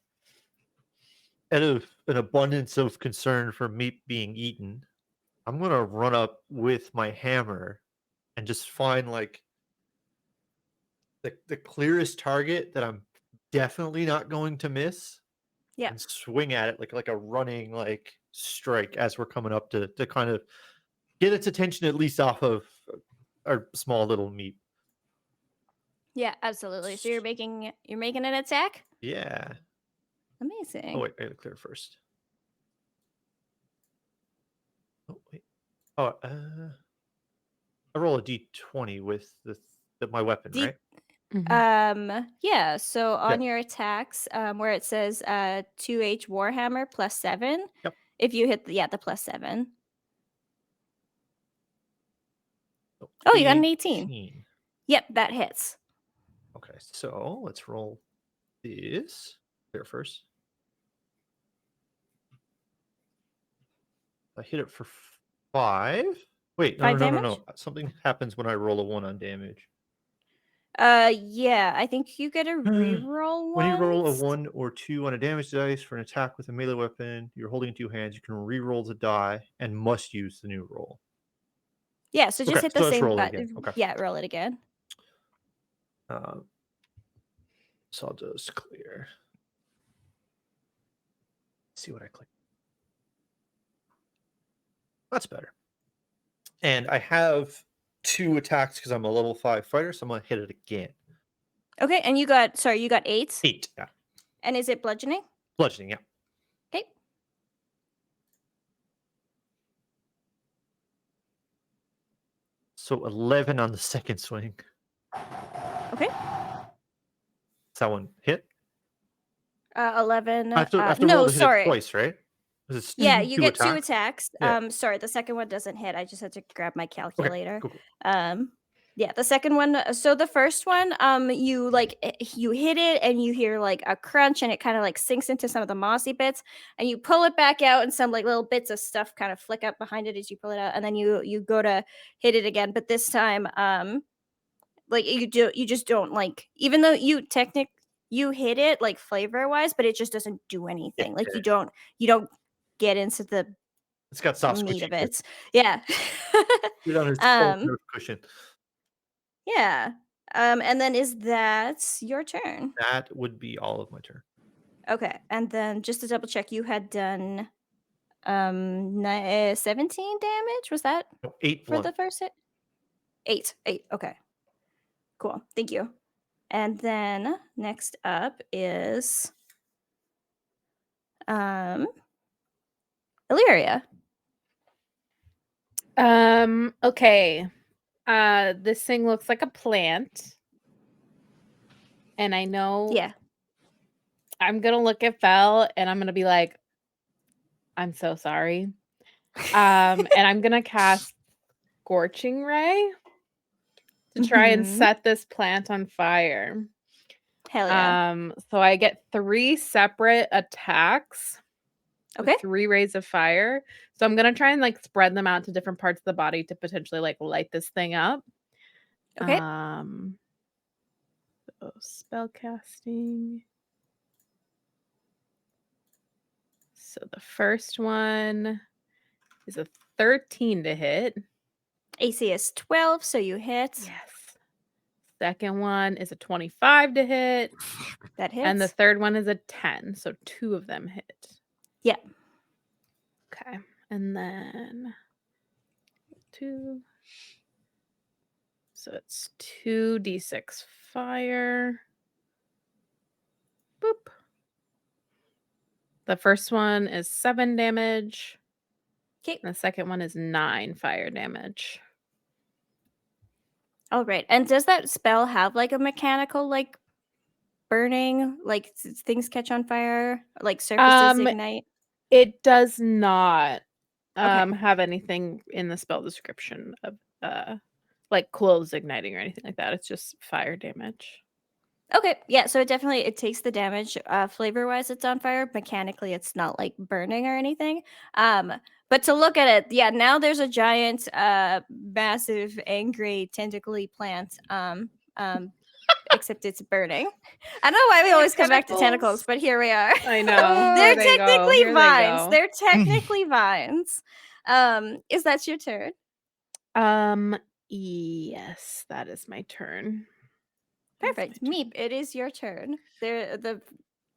of an abundance of concern for meat being eaten, I'm gonna run up with my hammer and just find like the clearest target that I'm definitely not going to miss.
Yeah.
And swing at it like a running like strike as we're coming up to kind of get its attention at least off of our small little meat.
yeah, absolutely. So you're making an attack.
Yeah.
Amazing.
Oh wait, I gotta clear first. Oh wait. Oh, I roll a d20 with my weapon,
D-
right?
Yeah. So on
Yeah.
your attacks, where it says 2H Warhammer +7,
Yep.
if you hit the +7.
So
Oh, you got an 18.
18.
Yep, that hits.
Okay, so let's roll this. Clear first. I hit it for 5. Wait, no,
5
no, no,
damage?
no. Something happens when I roll a 1 on damage.
Yeah, I think you get a reroll
When you roll a
once.
1 or 2 on a damage dice for an attack with a melee weapon, you're holding in 2 hands. You can re-roll the die and must use the new roll.
Yeah, so just
Okay,
hit the
so let's
same
roll it
button.
again. Okay.
Yeah, roll it again.
So I'll just clear. See what I click. That's better. And I have 2 attacks because I'm a level 5 fighter, so I'm gonna hit it again.
Okay, and you got 8.
8. Yeah.
And is it bludgeoning?
Bludgeoning. Yeah.
Okay.
So 11 on the second swing.
Okay.
Does that one hit?
11.
I have to
no,
roll to hit
sorry.
it twice, right? It's
Yeah,
two
you get 2
attacks?
attacks.
Yeah.
Sorry, the second one doesn't hit. I just had to grab my
Okay.
calculator.
Cool.
Yeah, the second one. So the first one, you hit it and you hear like a crunch and it kind of like sinks into some of the mossy bits and you pull it back out and some like little bits of stuff kind of flick up behind it as you pull it out and then you go to hit it again, but this time like you just don't like, even though you hit it like flavor wise, but it just doesn't do anything. Like you don't get into the
It's got soft
meat
squishy.
of it. Yeah.
Get on its nerve cushion.
Yeah. And then is that your turn?
That would be all of my turn.
Okay. And then just to double check, you had done 17 damage. Was that
No, 8
for
blunt.
the first hit? 8. Okay. Cool. Thank you. And then next up is Illyria.
Okay. This thing looks like a plant. and I know
Yeah.
I'm gonna look at Fel and I'm gonna be like, I'm so sorry. And I'm gonna cast Scorching Ray to try and
Mhm.
set this plant on fire.
Hell yeah.
So I get 3 separate attacks with
Okay.
3 rays of fire. So I'm gonna try and like spread them out to different parts of the body to potentially like light this thing up.
Okay.
So spell casting. So the first one is a 13 to hit.
AC is 12, so you hit.
Yes. Second one is a 25 to hit.
That hits.
And the third one is a 10. So 2 of them hit.
Yeah.
Okay. And then 2. So it's 2d6 fire. Boop. The first one is 7 damage.
Okay.
And the second one is 9 fire damage.
All right. And does that spell have like a mechanical like burning, like things catch on fire, like surfaces ignite?
It does not
Okay.
have anything in the spell description of like clothes igniting or anything like that. It's just fire damage.
Okay. Yeah. So it takes the damage. Flavor wise, it's on fire. Mechanically, it's not like burning or anything. But to look at it, yeah. Now there's a giant, massive, angry, tentacly plant. Except it's burning. I don't know why we
They have
always come back to tentacles,
tentacles.
but here we are.
I know.
They're
Here they go.
technically
Here they
vines.
go.
They're technically vines. Is that your turn?
Yes, that is my turn.
Perfect. Meep, it is your turn.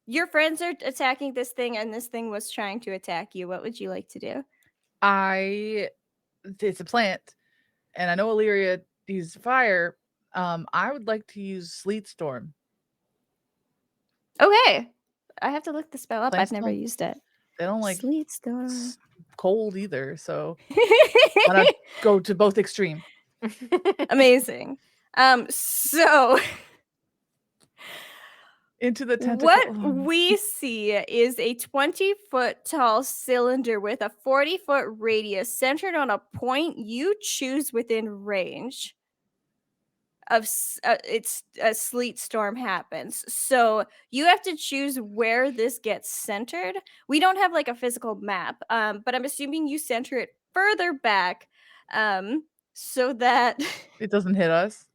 Your friends are attacking this thing, and this thing was trying to attack you. What would you like to do?
It's a plant, and I know Illyria uses fire. I would like to use Sleet Storm.
Okay. I have to look the spell up.
Plants
I've never
don't-
used it.
They don't like
Sleet Storm.
cold either, so why not go to both extreme?
Amazing. So
Into the tentacle.
what we see is a 20-foot tall cylinder with a 40-foot radius centered on a point you choose within range of it's a sleet storm happens. So you have to choose where this gets centered. We don't have like a physical map, but I'm assuming you center it further back, so that
It doesn't hit us.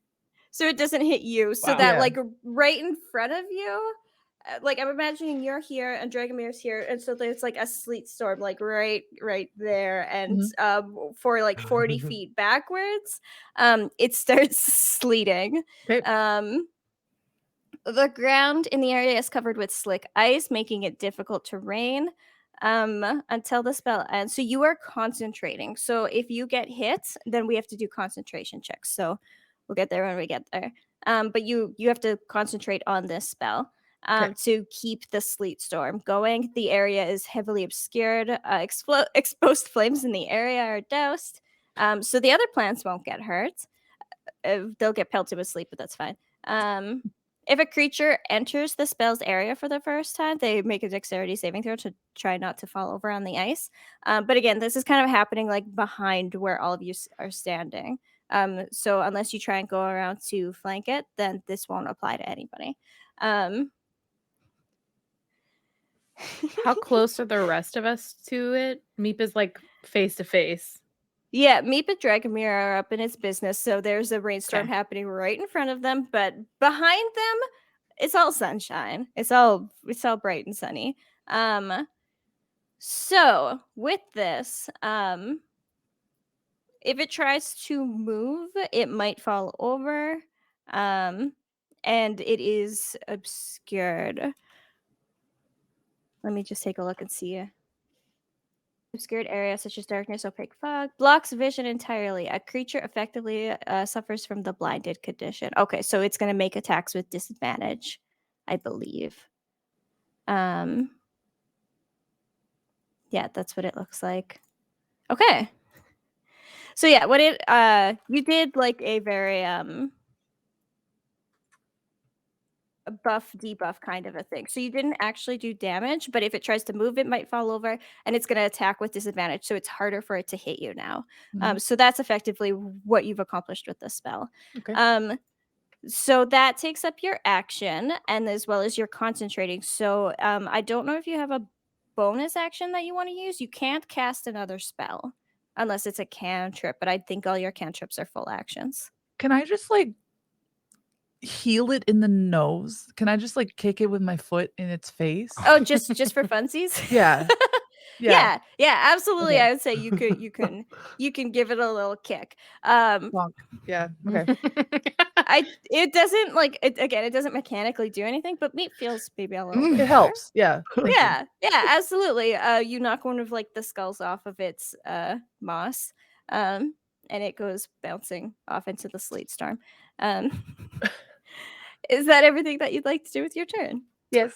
so it doesn't hit you. So
Wow.
that
Yeah.
like right in front of you, like I'm imagining you're here and Dragomir's here, and so there's like a sleet storm like right there, and for like 40 feet backwards, it starts sleeting.
Okay.
The ground in the area is covered with slick ice, making it difficult to rain until the spell ends. So you are concentrating. So if you get hit, then we have to do concentration checks. So we'll get there when we get there. But you have to concentrate on this spell to keep the sleet storm going. The area is heavily obscured. Exposed flames in the area are doused. So the other plants won't get hurt. They'll get pelted with sleep, but that's fine. If a creature enters the spell's area for the first time, they make a dexterity saving throw to try not to fall over on the ice. But again, this is kind of happening like behind where all of you are standing. So unless you try and go around to flank it, then this won't apply to anybody.
How close are the rest of us to it? Meep is like face to face.
Yeah, Meep and Dragomir are up in its business, so there's a rainstorm happening right in front of them, but behind them, it's all sunshine. It's all bright and sunny. So with this, if it tries to move, it might fall over. And it is obscured. Let me just take a look and see. Obscured areas such as darkness, opaque fog blocks vision entirely. A creature effectively suffers from the blinded condition. Okay, so it's going to make attacks with disadvantage, I believe. Yeah, that's what it looks like. Okay. So yeah, what it you did like a very a buff debuff kind of a thing. So you didn't actually do damage, but if it tries to move, it might fall over, and it's going to attack with disadvantage. So it's harder for it to hit you now.
Mhm.
So that's effectively what you've accomplished with this spell.
Okay.
So that takes up your action, and as well as your concentrating. So I don't know if you have a bonus action that you want to use. You can't cast another spell unless it's a cantrip, but I think all your cantrips are full actions.
Can I just like heal it in the nose? Can I just like kick it with my foot in its face?
Oh, just for funsies?
Yeah. Yeah.
Yeah, absolutely.
Okay.
I would say you can give it a little kick.
Bonk. Yeah. Okay.
It doesn't it doesn't mechanically do anything, but meat feels maybe a little bit
It
better.
helps. Yeah. Thank you.
Yeah, absolutely. You knock one of like the skulls off of its moss, and it goes bouncing off into the sleet storm. Is that everything that you'd like to do with your turn?
Yes.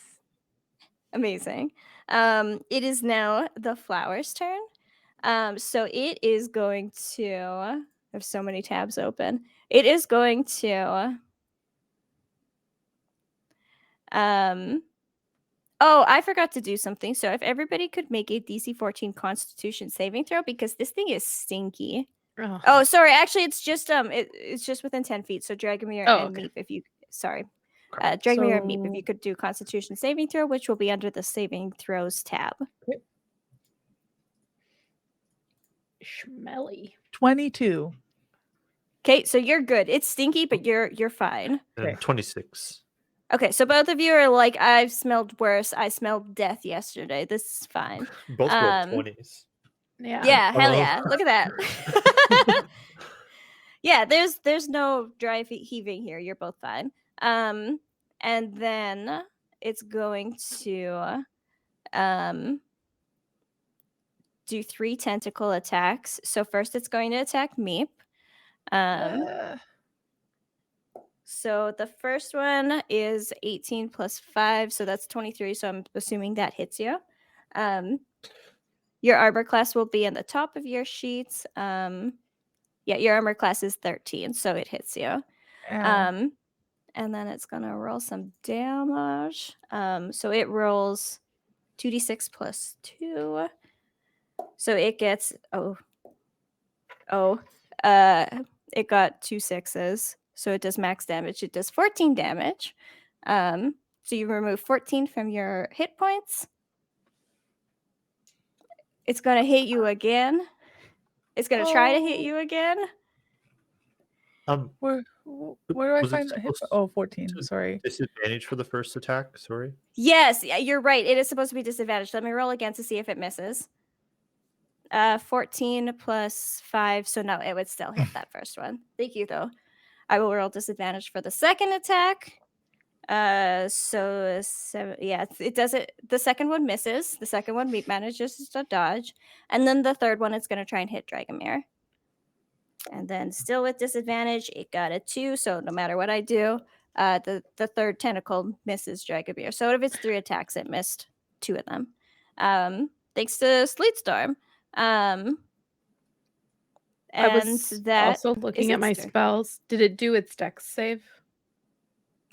Amazing. It is now the flower's turn. So it is going to I have so many tabs open. It is going to oh, I forgot to do something. So if everybody could make a DC 14 Constitution saving throw, because this thing is stinky.
Oh,
Oh, sorry. Actually, it's just it's just within 10 feet. So Dragomir
Oh,
and
okay.
Meep, if you Dragomir and Meep, if
So-
you could do Constitution saving throw, which will be under the saving throws tab.
schmelly.
22.
Okay, so you're good. It's stinky, but you're fine.
And
Okay.
26.
Okay, so both of you are like, I've smelled worse. I smelled death yesterday. This is fine.
Both rolled 20s.
Yeah.
Yeah, hell
Oh.
yeah. Look at that. Yeah, there's no dry heaving here. You're both fine. And then it's going to do 3 tentacle attacks. So first it's going to attack Meep. So the first one is 18 plus 5, so that's 23. So I'm assuming that hits you. Your armor class will be in the top of your sheets. Yeah, your armor class is 13, so it hits you.
Ow.
And then it's gonna roll some damage. So it rolls 2d6 plus 2. So it gets it got 2 6s. So it does max damage. It does 14 damage. So you remove 14 from your hit points. It's gonna hit you again. It's gonna try to hit you again.
Where do I
was it
find the hit?
supposed
Oh, 14.
to-
Sorry.
Disadvantage for the first attack. Sorry.
Yes, you're right. It is supposed to be disadvantaged. Let me roll again to see if it misses. 14 plus 5, so no, it would still hit that first one. Thank you, though. I will roll disadvantage for the second attack. So 7, yeah, it does it. The second one misses. The second one Meat manages to dodge, and then the third one it's going to try and hit Dragomir. And then still with disadvantage, it got a 2. So no matter what I do, the third tentacle misses Dragomir. So out of its 3 attacks, it missed 2 of them. Thanks to Sleet Storm. And
I was
that
also looking
is
at my
its turn.
spells. Did it do its dex save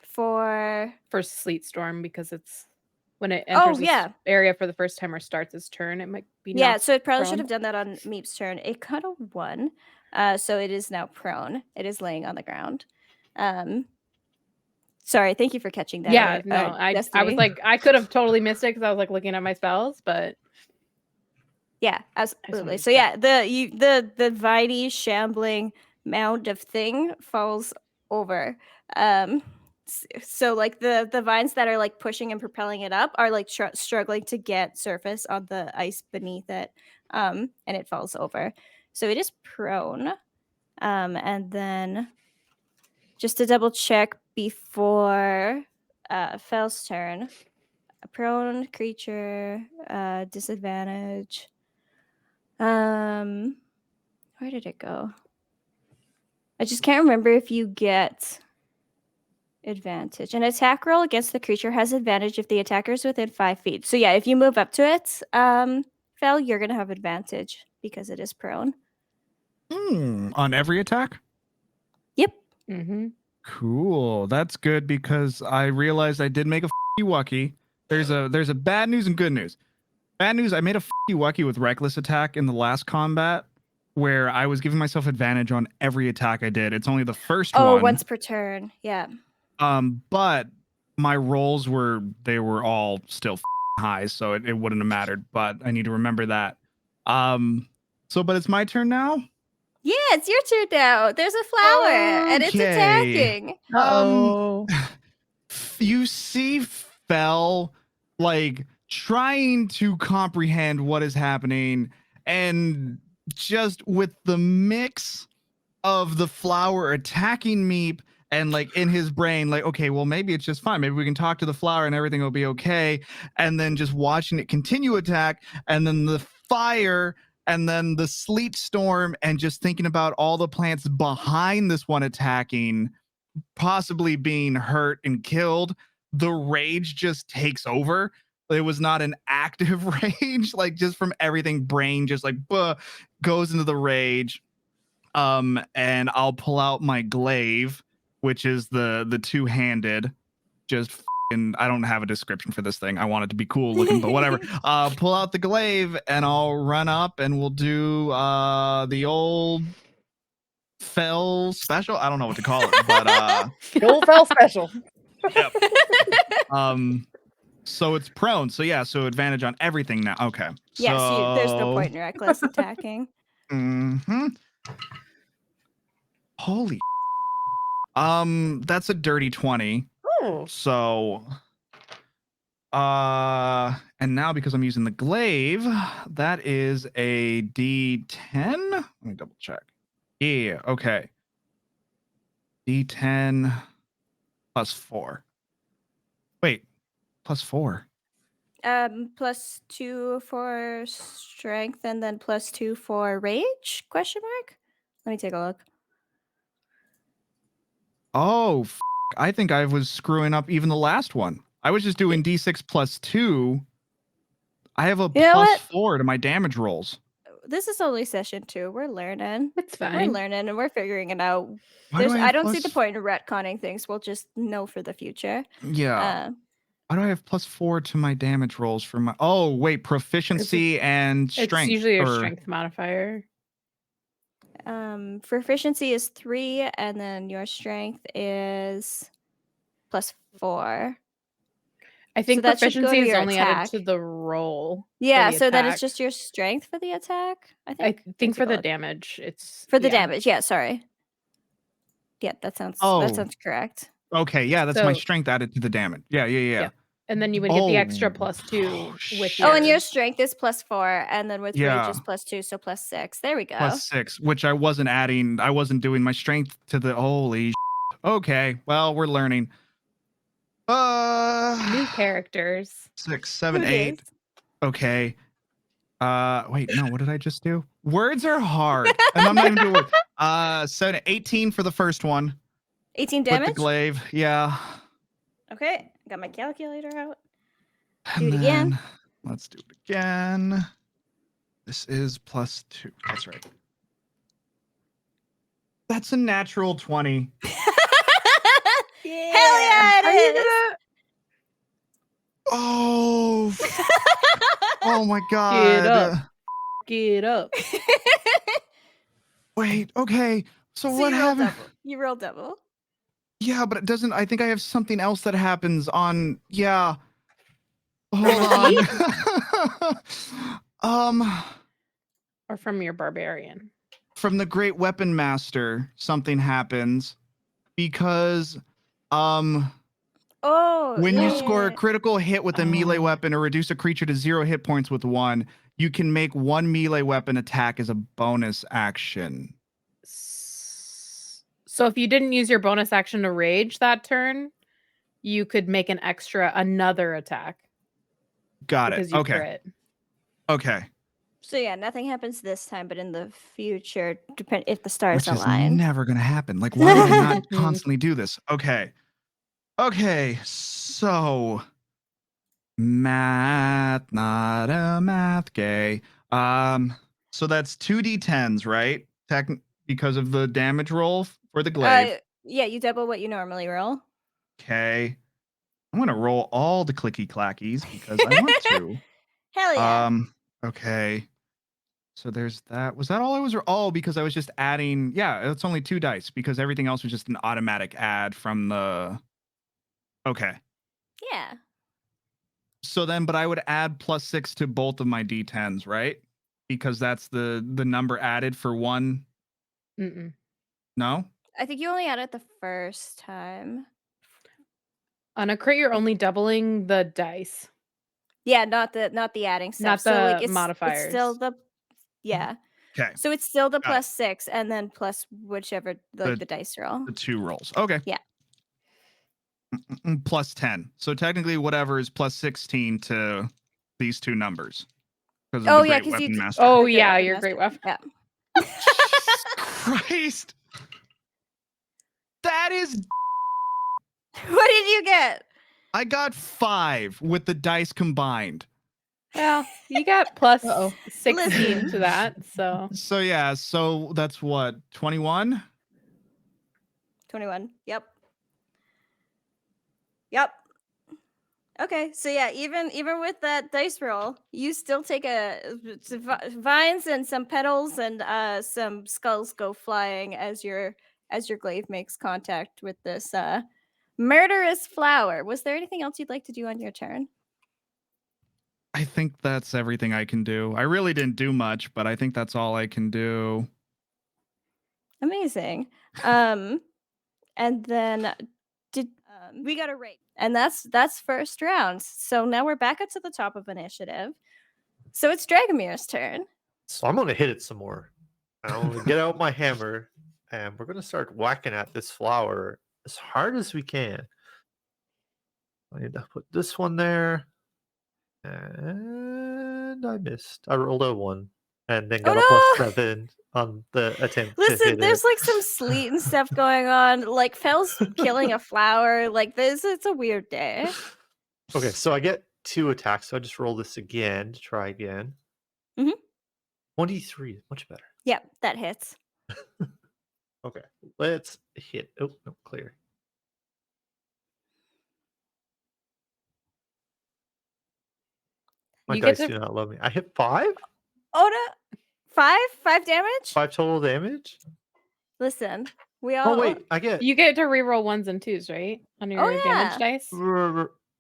for
Sleet Storm? Because it's when it enters this
yeah.
area for the first time or starts its turn, it might be
Yeah,
knocked
so it probably should
prone.
have done that on Meep's turn. It got a 1, so it is now prone. It is laying on the ground. Sorry, thank you for catching that.
Yeah, no, I was
Destiny.
like, I could have totally missed it because I was like looking at my spells, but
Yeah, absolutely.
wanted
So
to
yeah, the viney shambling mound of thing falls over. So like the vines that are like pushing and propelling it up are like struggling to get surface on the ice beneath it, and it falls over. So it is prone. And then just to double check before Fel's turn, a prone creature, disadvantage. Where did it go? I just can't remember if you get advantage. An attack roll against the creature has advantage if the attacker is within 5 feet. So yeah, if you move up to it, Fel, you're gonna have advantage because it is prone.
On every attack?
Yep.
mm-hmm.
Cool. That's good because I realized I did make a wucky. There's a bad news and good news. Bad news, I made a wucky with reckless attack in the last combat where I was giving myself advantage on every attack I did. It's only the first
Oh,
one.
once per turn. Yeah.
But my rolls were all still high, so it wouldn't have mattered. But I need to remember that. But it's my turn now.
Yeah, it's your turn now. There's a flower and it's
Okay.
attacking.
Uh-oh.
You see Fell like trying to comprehend what is happening, and just with the mix of the flower attacking Meep and like in his brain, like, okay, well, maybe it's just fine. Maybe we can talk to the flower and everything will be okay. And then just watching it continue attack, and then the fire, and then the sleet storm, and just thinking about all the plants behind this one attacking, possibly being hurt and killed. The rage just takes over. It was not an active rage, like just from everything, brain just like goes into the rage. And I'll pull out my glaive, which is the two-handed, just I don't have a description for this thing. I want it to be cool looking, but whatever. Pull out the glaive and I'll run up and we'll do the old Fell special. I don't know what to call it, but
The old Fell special.
yep. So it's prone. So yeah, so advantage on everything now. Okay.
Yes, there's no point in reckless attacking.
Mm-hmm. Holy. That's a dirty 20.
Oh.
So, and now because I'm using the glaive, that is a D10. Let me double check. Yeah, okay. D10 plus 4. Wait, plus 4.
+2 for strength and then +2 for rage? Question mark? Let me take a look.
Oh, I think I was screwing up even the last one. I was just doing D6 plus 2. I have a +4 to my damage rolls.
This is only session 2. We're learning.
It's
We're
fine.
learning and we're figuring it out.
Why do
I don't see
plus-
the point in retconning things. We'll just know for the future.
Yeah. Why do I have +4 to my damage rolls for my? Oh wait, proficiency and strength.
It's usually your strength modifier.
Proficiency is 3, and then your strength is +4.
I think
that should go
proficiency
to
is
your
only added to
attack.
the roll.
Yeah,
the
so then it's
attack.
just your strength for the attack. I
I
think.
think for the
damage.
damage, it's
For the
yeah.
damage, yeah. Sorry. Yeah, that sounds correct.
Okay, yeah, that's my
So-
strength added to the damage. Yeah.
And then you would get the extra
Oh,
+2 with
Oh, and
your
your strength is +4, and then with rage
Yeah.
is +2, so +6. There we go.
+6, which I wasn't adding. I wasn't doing my strength to the holy. Okay, well, we're learning.
new characters.
6, 7,
Who
8.
dis?
Okay. Wait, no, what did I just do? Words are hard. And I'm not even doing words. 7, 18 for the first one.
18
With the
damage?
glaive. Yeah.
Okay, got my calculator out.
And
Do it again.
then let's do it again. This is +2. That's right. That's a natural 20.
Yeah. Hell yeah, it is.
Oh. Oh my
Get
god.
up. Get up.
Wait, okay. So what
you roll
happened?
double. You roll double.
Yeah, but it doesn't. I think I have something else that happens on. Yeah. Hold on.
Or from your barbarian.
From the Great Weapon Master, something happens because
Oh,
when
yeah,
you score a
yeah.
critical hit with a melee
Oh.
weapon or reduce a creature to 0 hit points with 1, you can make 1 melee weapon attack as a bonus action.
So if you didn't use your bonus action to rage that turn, you could make another attack.
Got
because
it.
you
Okay.
crit.
Okay.
So yeah, nothing happens this time, but in the future, depend if the stars
Which is
align.
never going to happen. Like, why do I not constantly do this? Okay. Okay. So, math, not a math gay. So that's 2d10s, right? Because of the damage roll for the glaive.
Yeah, you double what you normally roll.
Okay. I'm gonna roll all the clicky clackies because I want to.
Hell yeah.
Okay. So there's that. Was that all I was? Oh, because I was just adding. Yeah, it's only 2 dice because everything else was just an automatic add from the. Okay.
Yeah.
So then, but I would add +6 to both of my D10s, right? Because that's the number added for one.
Mm-mm.
No.
I think you only had it the first time.
On a crit, you're only doubling the dice.
Yeah, not the adding stuff.
Not
So like
the
it's still
modifiers.
the yeah.
Okay.
So it's still the
Got it.
+6 and then plus whichever like the dice roll.
The 2 rolls. Okay.
Yeah.
+10. So technically, whatever is +16 to these 2 numbers. Because
Oh
the
yeah,
Great
because you.
Weapon Master.
Oh,
the Great
yeah,
Weapon
your
Master.
Great Weapon.
Yeah.
Jesus Christ. That is.
What did you get?
I got 5 with the dice combined.
Well, you got plus
Uh-oh.
16 to that, so
So yeah, so that's what, 21?
21. Yep. Yep. Okay, so yeah, even with that dice roll, you still take vines and some petals and some skulls go flying as your glaive makes contact with this murderous flower. Was there anything else you'd like to do on your turn?
I think that's everything I can do. I really didn't do much, but I think that's all I can do.
Amazing. And then we got a rate, and that's first round. So now we're back up to the top of initiative. So it's Dragomir's turn.
So I'm gonna hit it some more. I'm gonna get out my hammer, and we're gonna start whacking at this flower as hard as we can. I need to put this one there, and I missed. I rolled a 1, and then got a
Oh, no!
+7 on the attempt to
Listen,
hit
there's
it.
like some sleet and stuff going on. Like Fel's killing a flower. Like this, it's a weird day.
Okay, so I get 2 attacks. So I just roll this again to try again.
Mhm.
23 is much better.
Yep, that hits.
Okay, let's hit. Oh, no, clear. My
you get
dice
to
do not love me. I hit 5?
Oh no, 5 damage.
5 total damage?
Listen, we all.
Oh, wait, I get.
you get to reroll 1s and 2s, right? On your damage
yeah.
dice.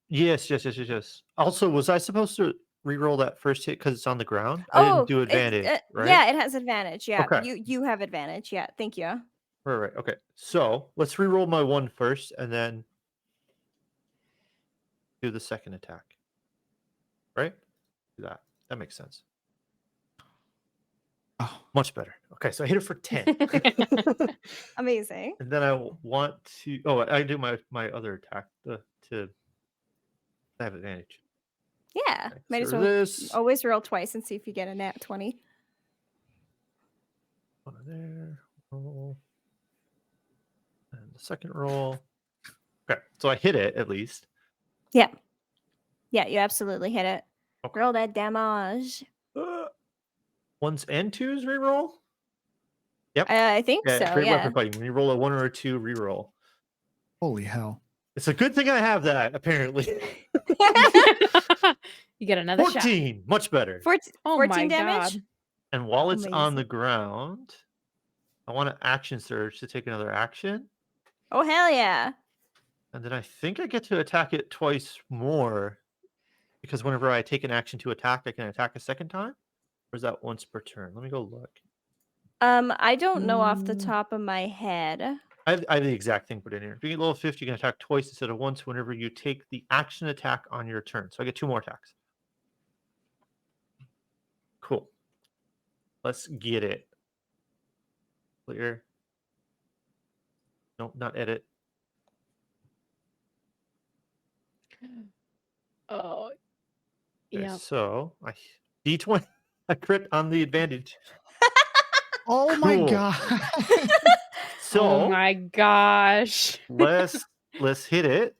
Yes. Also, was I supposed to reroll that first hit because it's on the ground? I didn't do advantage, right?
Yeah, it has advantage. Yeah,
Okay.
you have advantage. Yeah, thank you.
Right. Okay. So let's reroll my 1 first, and then do the second attack. Right? Do that. That makes sense.
Oh,
Much better. Okay, so I hit it for 10.
Amazing.
And then I want to. Oh, I do my other attack to have advantage.
Yeah,
Okay,
might as
so
well
this
always roll twice and see if you get a nat 20.
one there. Roll. And the second roll. Okay, so I hit it at least.
Yeah, you absolutely hit it.
Okay.
Roll that damage.
1s and 2s reroll. Yep.
I think so.
Great
Yeah.
weapon fighting. When you roll a 1 or a 2, reroll.
holy hell.
It's a good thing I have that, apparently.
you get another shot.
14, much better.
14,
Oh
14
my
damage.
god.
And while it's on
Amazing.
the ground, I want to action surge to take another action.
Oh hell yeah!
And then I think I get to attack it twice more. Because whenever I take an action to attack, I can attack a second time? Or is that once per turn? Let me go look.
I don't know off the top of my head.
I have the exact thing put in here. If you get level 50, you can attack twice instead of once whenever you take the action attack on your turn. So I get 2 more attacks. Cool. Let's get it. Clear. No, not edit.
Oh.
Okay,
Yeah.
so I D20. I crit on the advantage.
Oh my
Cool.
god.
So
Oh my gosh.
let's hit it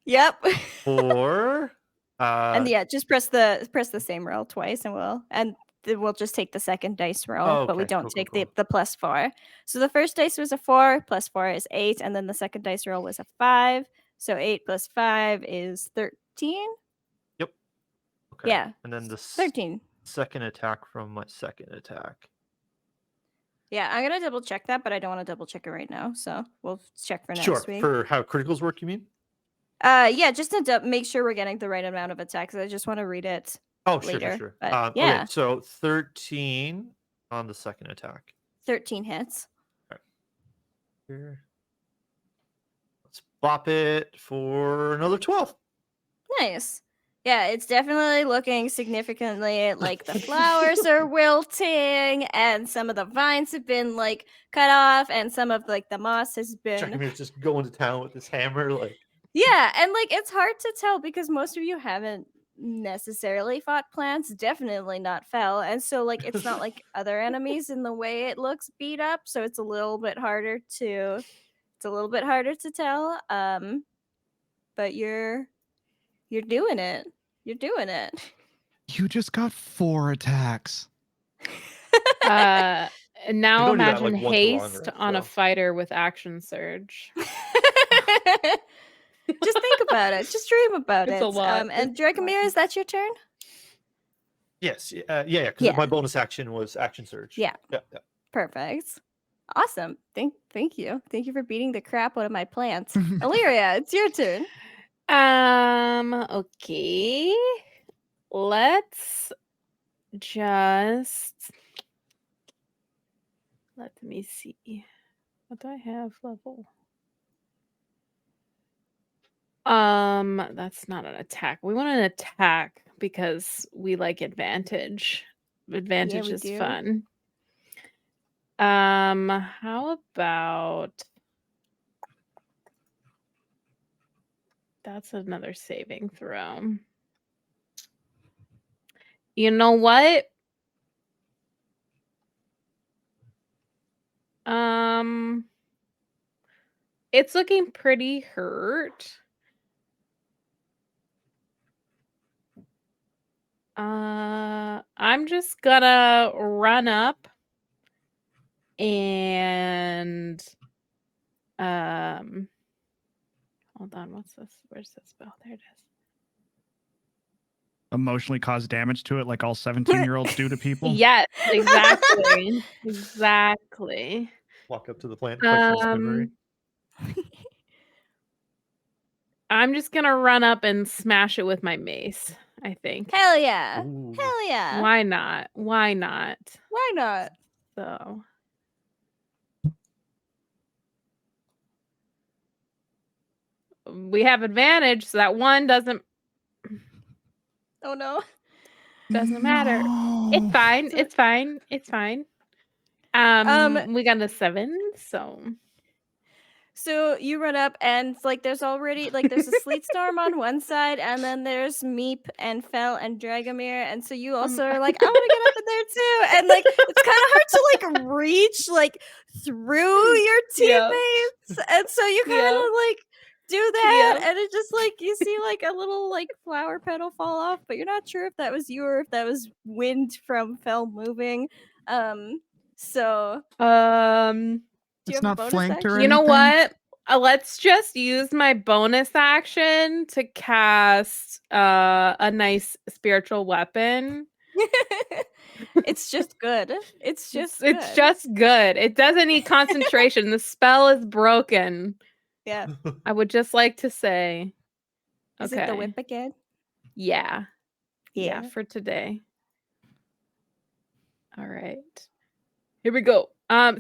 Yep.
for
and yeah, just press the same roll twice, and we'll just take the second dice roll,
Oh,
but we
okay.
don't
Cool,
take
cool.
the +4. So the first dice was a 4, +4 is 8, and then the second dice roll was a 5. So 8 + 5 is 13.
Yep. Okay.
Yeah,
And then the
13.
second attack from my second attack.
Yeah, I'm gonna double check that, but I don't want to double check it right now. So we'll check for
Sure.
next week.
For how criticals work, you mean?
Yeah, just to make sure we're getting the right amount of attacks. I just want to read it
Oh, sure,
later.
sure.
But
Okay,
yeah,
so 13 on the second attack.
13 hits.
Here. Let's bop it for another 12.
Nice. Yeah, it's definitely looking significantly like the flowers are wilting, and some of the vines have been like cut off, and some of like the moss has been.
Jackamir's just going to town with his hammer, like.
Yeah, and like it's hard to tell because most of you haven't necessarily fought plants, definitely not fell, and so like it's not like other enemies in the way it looks beat up, so it's a little bit harder to tell. But you're doing it. You're doing it.
You just got 4 attacks.
And now
don't do that, like,
imagine
once
haste
longer,
on a
so.
fighter with action surge.
Just think about it. Just dream about
It's
it.
a lot.
And Dragomir, is that your turn?
Yes, yeah, because
Yeah.
my bonus action was action surge.
Yeah.
Yeah.
Perfect. Awesome. Thank you. Thank you for beating the crap out of my plants. Illyria, it's your turn.
Okay. Let's just let me see. What do I have level? That's not an attack. We want an attack because we like advantage. Advantage
we
is
do.
fun. How about that's another saving throw. You know what? It's looking pretty hurt. I'm just gonna run up and hold on, what's this? Where's this spell? There it is.
Emotionally cause damage to it like all 17-year-olds do to people.
Yes, exactly. Exactly.
Walk up to the plant, question its memory.
I'm just gonna run up and smash it with my mace, I think.
Hell yeah.
Ooh.
Hell yeah.
Why not? Why not?
Why not?
So we have advantage, so that one doesn't
Oh no.
matter. It's fine. It's fine. It's fine. We got a 7, so
So you run up and like there's already like there's a sleet storm on one side, and then there's Meep and Fel and Dragomir, and so you also are like, I want to get up in there too, and like it's kind of hard to like reach like through your teammates, and so you kind of like do that, and it just like you see like a little like flower petal fall off, but you're not sure if that was you or if that was wind from Fel moving. So do you
It's
have a
not
bonus
flanked or
action?
you know
anything?
what? Let's just use my bonus action to cast a nice spiritual weapon.
It's just good. It's just
It's
good.
just good. It doesn't need concentration. The spell is broken.
Yeah.
I would just like to say.
Is it the whip again?
Yeah.
Yeah.
Yeah, for today. All right. Here we go.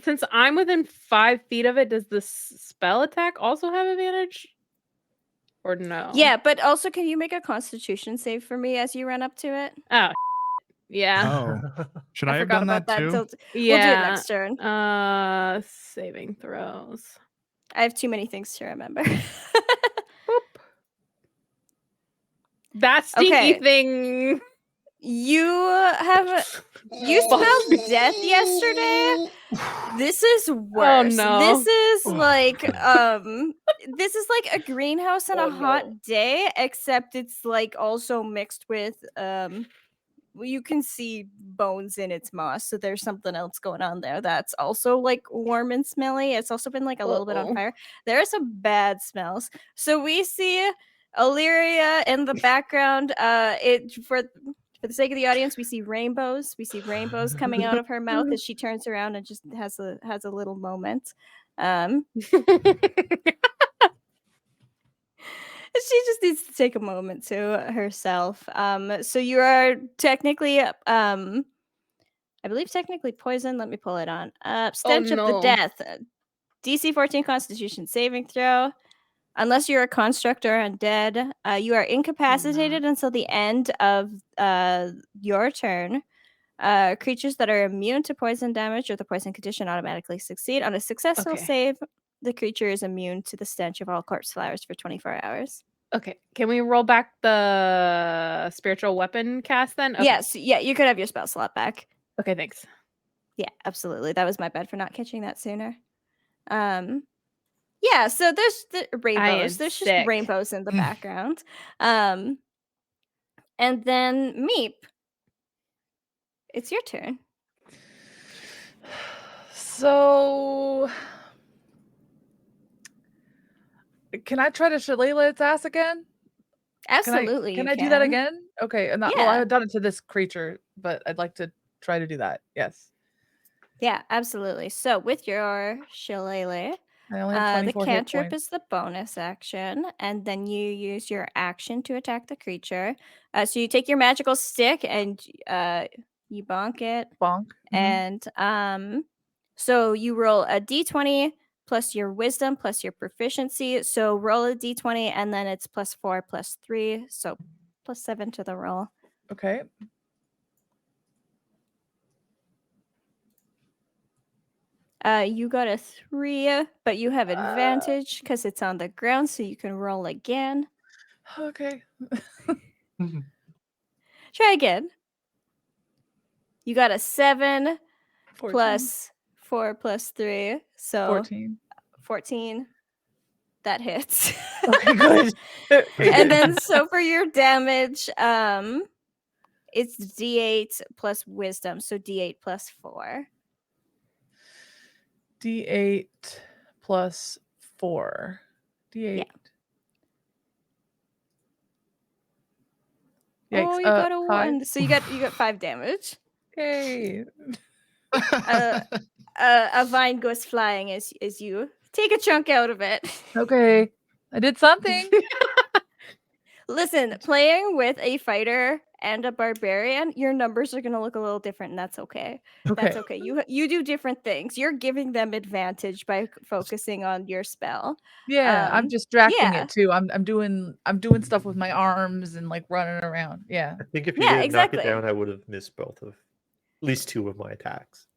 Since I'm within 5 feet of it, does the spell attack also have advantage? Or no?
Yeah, but also can you make a constitution save for me as you run up to it?
Oh, yeah.
Oh, should I have
forgot
done
about
that too?
We'll do it
Yeah.
next turn.
Saving throws.
I have too many things to remember.
That stinky
Okay.
thing.
You spelled death yesterday. This is worse.
no.
This is like a greenhouse on a hot day, except it's like also mixed with you can see bones in its moss, so there's something else going on there that's also like warm and smelly. It's also been like a little bit on
Uh-oh.
fire. There are some bad smells. So we see Illyria in the background. For the sake of the audience, we see rainbows. We see rainbows coming out of her mouth as she turns around and just has a little moment. She just needs to take a moment to herself. So you are technically, I believe technically poisoned. Let me pull it on. Stench of the
no.
Death. DC 14 Constitution saving throw. Unless you're a construct or undead, you are incapacitated until the end of your turn. Creatures that are immune to poison damage or the poison condition automatically succeed. On a successful
Okay.
save, the creature is immune to the stench of all corpse flowers for 24 hours.
Okay, can we roll back the spiritual weapon cast then? Okay.
Yes, yeah, you could have your spell slot back.
Okay, thanks.
Yeah, absolutely. That was my bad for not catching that sooner. Yeah, so there's the rainbows.
am
There's
sick.
just rainbows in the background. And then Meep, it's your turn.
So, can I try to shillelagh its ass again?
Absolutely,
Can
you
I do that again? Okay, and well, I
Yeah.
had done it to this creature, but I'd like to try to do that. Yes.
Yeah, absolutely. So with your shillelagh,
I only have
the
24 hit
cantrip
points.
is the bonus action, and then you use your action to attack the creature. So you take your magical stick and you bonk it,
Bonk.
and so you roll a d20 plus your wisdom plus your proficiency. So roll a d20, and then it's +4 +3, so +7 to the roll.
Okay.
You got a 3, but you have advantage because it's on the ground, so you can roll again.
Okay.
Try again. You got a 7
14.
plus 4 plus 3, so
14.
14. That hits.
Okay, good.
And then so for your damage, it's D8 plus wisdom, so D8 plus 4.
D8 plus 4. D8.
Yeah.
Yikes.
Oh, you got a
5.
1. So you got 5 damage.
Yay.
A vine goes flying as you take a chunk out of it.
Okay. I did something.
Listen, playing with a fighter and a barbarian, your numbers are going to look a little different, and that's okay.
Okay.
That's okay. You do different things. You're giving them advantage by focusing on your spell.
Yeah, I'm distracting
yeah.
it too. I'm doing stuff with my arms and like running around. Yeah.
I think if you
Yeah,
didn't
exactly.
knock it down, I would have missed at least 2 of my attacks.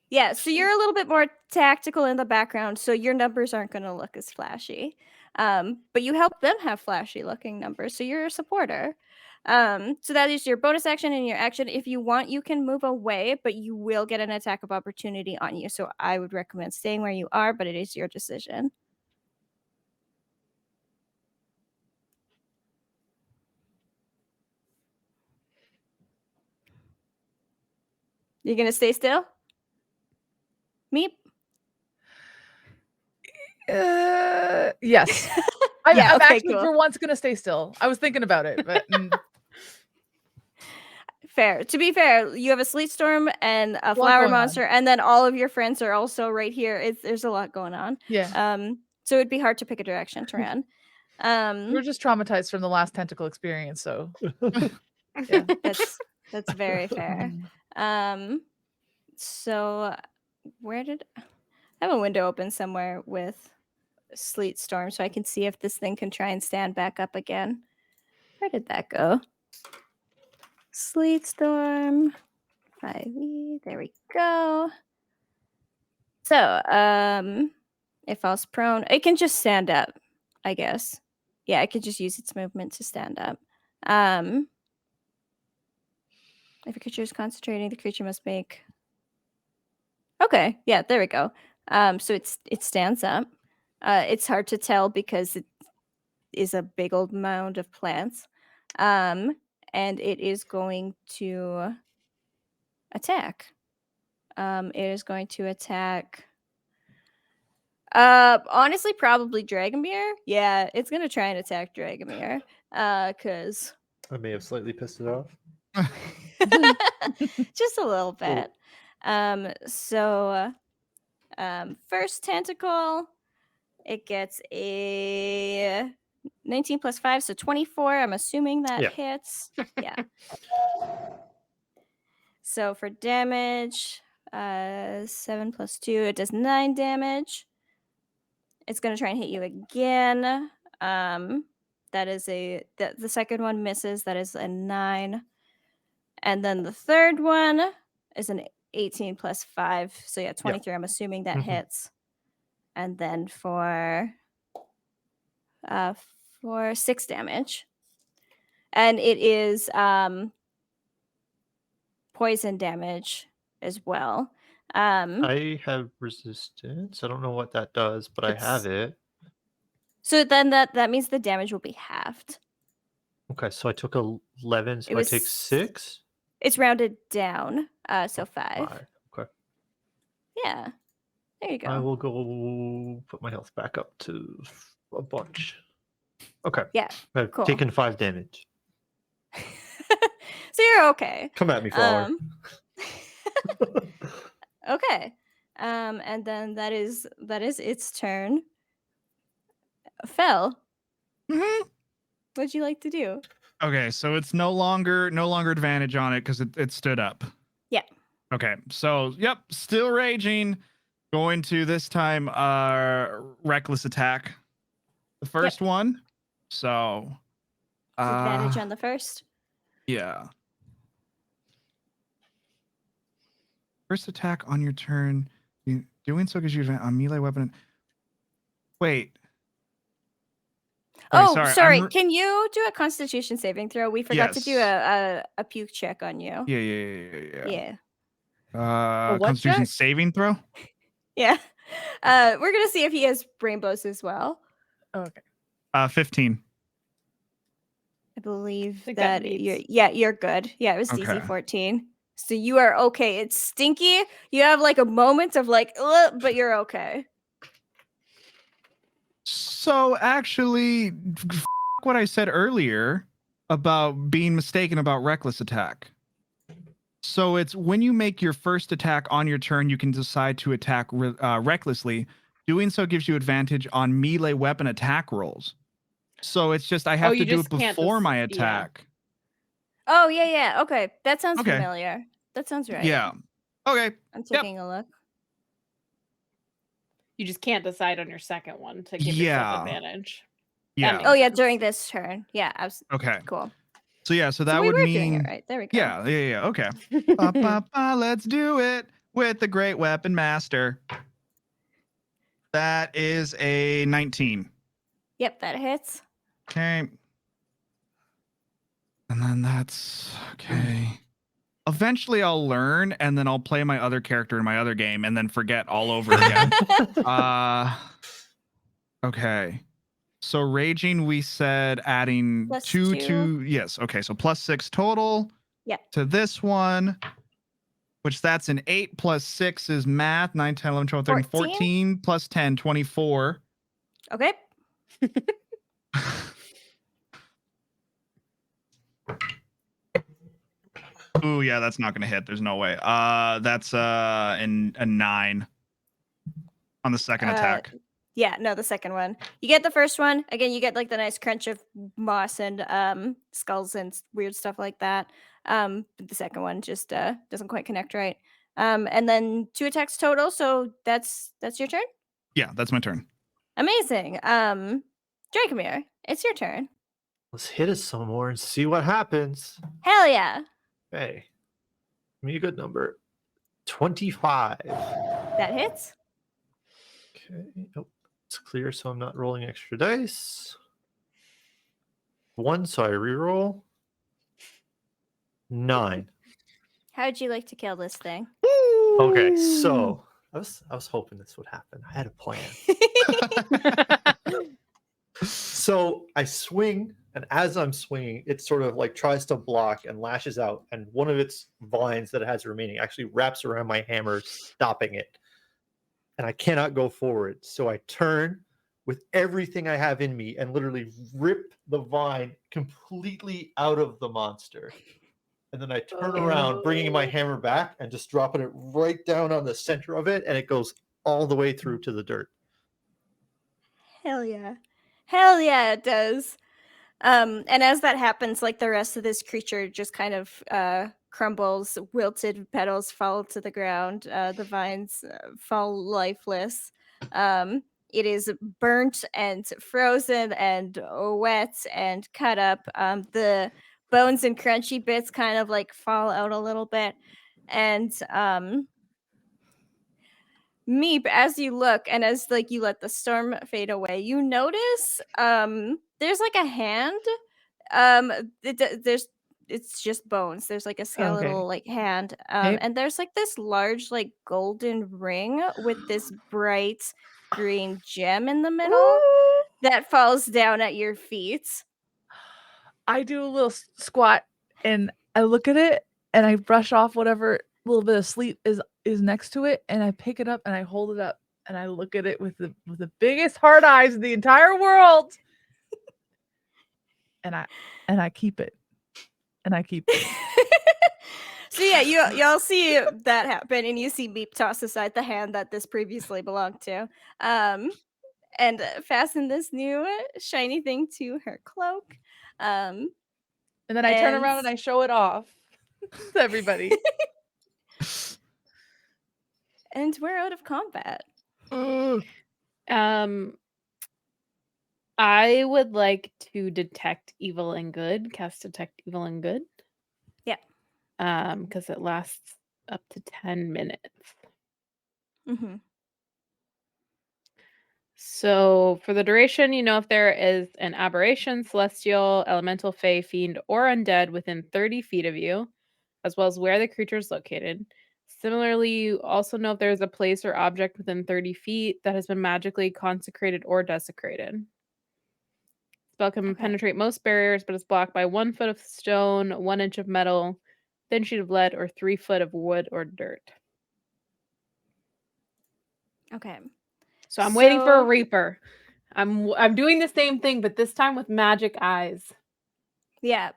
Yeah, so you're a little bit more tactical in the background, so your numbers aren't going to look as flashy. But you help them have flashy looking numbers, so you're a supporter. So that is your bonus action and your action. If you want, you can move away, but you will get an attack of opportunity on you. So I would recommend staying where you are, but it is your decision. You're going to stay still? Meep?
Yes.
Yeah,
I'm
okay,
actually
cool.
for once gonna stay still. I was thinking about it, but
Fair. To be fair, you have a sleet storm and a
lot
flower
going on.
monster, and then all of your friends are also right here. There's a lot going on.
Yeah.
So it'd be hard to pick a direction to run.
We're just traumatized from the last tentacle experience, so
Yeah, that's very fair. So where did I have a window open somewhere with sleet storm so I can see if this thing can try and stand back up again. Where did that go? Sleet storm 5e. There we go. So it falls prone. It can just stand up, I guess. Yeah, it could just use its movement to stand up. If a creature is concentrating, the creature must make. Okay, yeah, there we go. So it stands up. It's hard to tell because it is a big old mound of plants. And and it is going to attack. It is going to attack. Honestly, probably Dragomir. Yeah, it's gonna try and attack Dragomir. Cause
I may have slightly pissed it off.
just a little bit. First tentacle, it gets a 19 plus 5, so 24. I'm assuming that
Yeah.
hits. Yeah. So for damage, 7 plus 2, it does 9 damage. It's going to try and hit you again. That is the second one misses. That is a 9. And then the third one is an 18 plus 5. So yeah, 23. I'm assuming that hits. And then for 6 damage. And it is poison damage as well.
I have resistance. I don't know what that does, but I have it.
So then that means the damage will be halved.
Okay, so I took 11, so
It
I take
was-
6.
It's rounded down, so 5.
5. Okay.
Yeah, there you
I
go.
will go put my health back up to a bunch. Okay.
Yeah,
I've
cool.
taken 5 damage.
So you're okay.
Come at me, flower.
Okay. And then that is its turn. Fel,
Mhm.
what'd you like to do?
Okay, so it's no longer advantage on it because it stood up.
Yeah.
Okay, so yep, still raging. Going to this time reckless attack. The first one. So
Advantage on the first.
yeah. First attack on your turn. Doing so gives you advantage on melee weapon. Wait. Okay,
sorry. Can you do a Constitution saving throw? We forgot to do
Yes.
a puke check on you.
Yeah.
what
Constitution
check?
saving throw?
Yeah. We're gonna see if he has rainbows as well.
Okay.
15.
I believe
think that
that
meets.
you're good. Yeah, it was
Okay.
DC 14. So you are okay. It's stinky. You have like a moment of like, ugh, but you're okay.
So actually, what I said earlier about being mistaken about reckless attack. So it's when you make your first attack on your turn, you can decide to attack recklessly. Doing so gives you advantage on melee weapon attack rolls. So it's just I have
you
to do it
just can't
before my
yeah.
attack.
Oh yeah. Okay. That sounds
Okay.
familiar. That sounds right.
Yeah. Okay.
I'm taking a look.
You just can't decide on your second one to give
Yeah.
yourself advantage.
Yeah.
makes
Oh yeah,
sense.
during this turn. Yeah,
Okay.
cool.
So yeah, so that
So we
would
were
mean
doing it right. There we go.
Yeah. Okay. Ba, ba, ba, let's do it with the great weapon master. That is a 19.
Yep, that hits.
Okay. And then that's okay. Eventually I'll learn and then I'll play my other character in my other game and then forget all over again. Okay. So raging, we said adding
Plus
2
2.
to yes. Okay, so plus 6 total.
Yeah.
To this one, which that's an 8 plus 6 is math. 9, 10, 11, 12, 13, 14 plus 10, 24.
Okay.
Ooh, yeah, that's not gonna hit. There's no way. That's a 9 on the second attack.
Yeah, no, the second one. You get the first one. Again, you get like the nice crunch of moss and skulls and weird stuff like that. But the second one just doesn't quite connect right. And then 2 attacks total, so that's your turn?
Yeah, that's my turn.
Amazing. Dracomir, it's your turn.
Let's hit it some more and see what happens.
Hell yeah.
Hey, give me a good number. 25.
That hits.
Okay. Oh, it's clear, so I'm not rolling extra dice. 1, so I reroll. 9.
How'd you like to kill this thing?
Okay, so I was hoping this would happen. I had a plan. So I swing And as I'm swinging, it sort of like tries to block and lashes out, and one of its vines that it has remaining actually wraps around my hammer, stopping it. And I cannot go forward. So I turn with everything I have in me and literally rip the vine completely out of the monster. And then I turn around, bringing my hammer back and just dropping it right down on the center of it, and it goes all the way through to the dirt.
Hell yeah, it does. And as that happens, like the rest of this creature just kind of crumbles, wilted petals fall to the ground, the vines fall lifeless. It is burnt and frozen and wet and cut up. The bones and crunchy bits kind of like fall out a little bit. And Meep, as you look and as like you let the storm fade away, you notice there's like a hand. There's it's just bones. There's like a skeletal like hand. And there's like this large like golden ring with this bright green gem in the middle that falls down at your feet.
I do a little squat and I look at it and I brush off whatever little bit of sleep is next to it, and I pick it up and I hold it up and I look at it with the biggest hard eyes in the entire world. And I keep it. And I keep it.
So yeah, y'all see that happen, and you see Meep toss aside the hand that this previously belonged to, and fasten this new shiny thing to her cloak.
And then I turn around and I show it off to everybody.
And we're out of combat.
I would like to detect evil and good. Cast detect evil and good.
Yeah.
Because it lasts up to 10 minutes.
Mm-hmm.
So for the duration, if there is an aberration, celestial, elemental, fey, fiend, or undead within 30 feet of you, as well as where the creature is located. Similarly, you also know if there is a place or object within 30 feet that has been magically consecrated or desecrated. Spell can penetrate most barriers, but is blocked by 1 foot of stone, 1 inch of metal, thin sheet of lead, or 3 foot of wood or dirt.
Okay.
So I'm waiting for a reaper. I'm doing the same thing, but this time with magic eyes.
Yeah.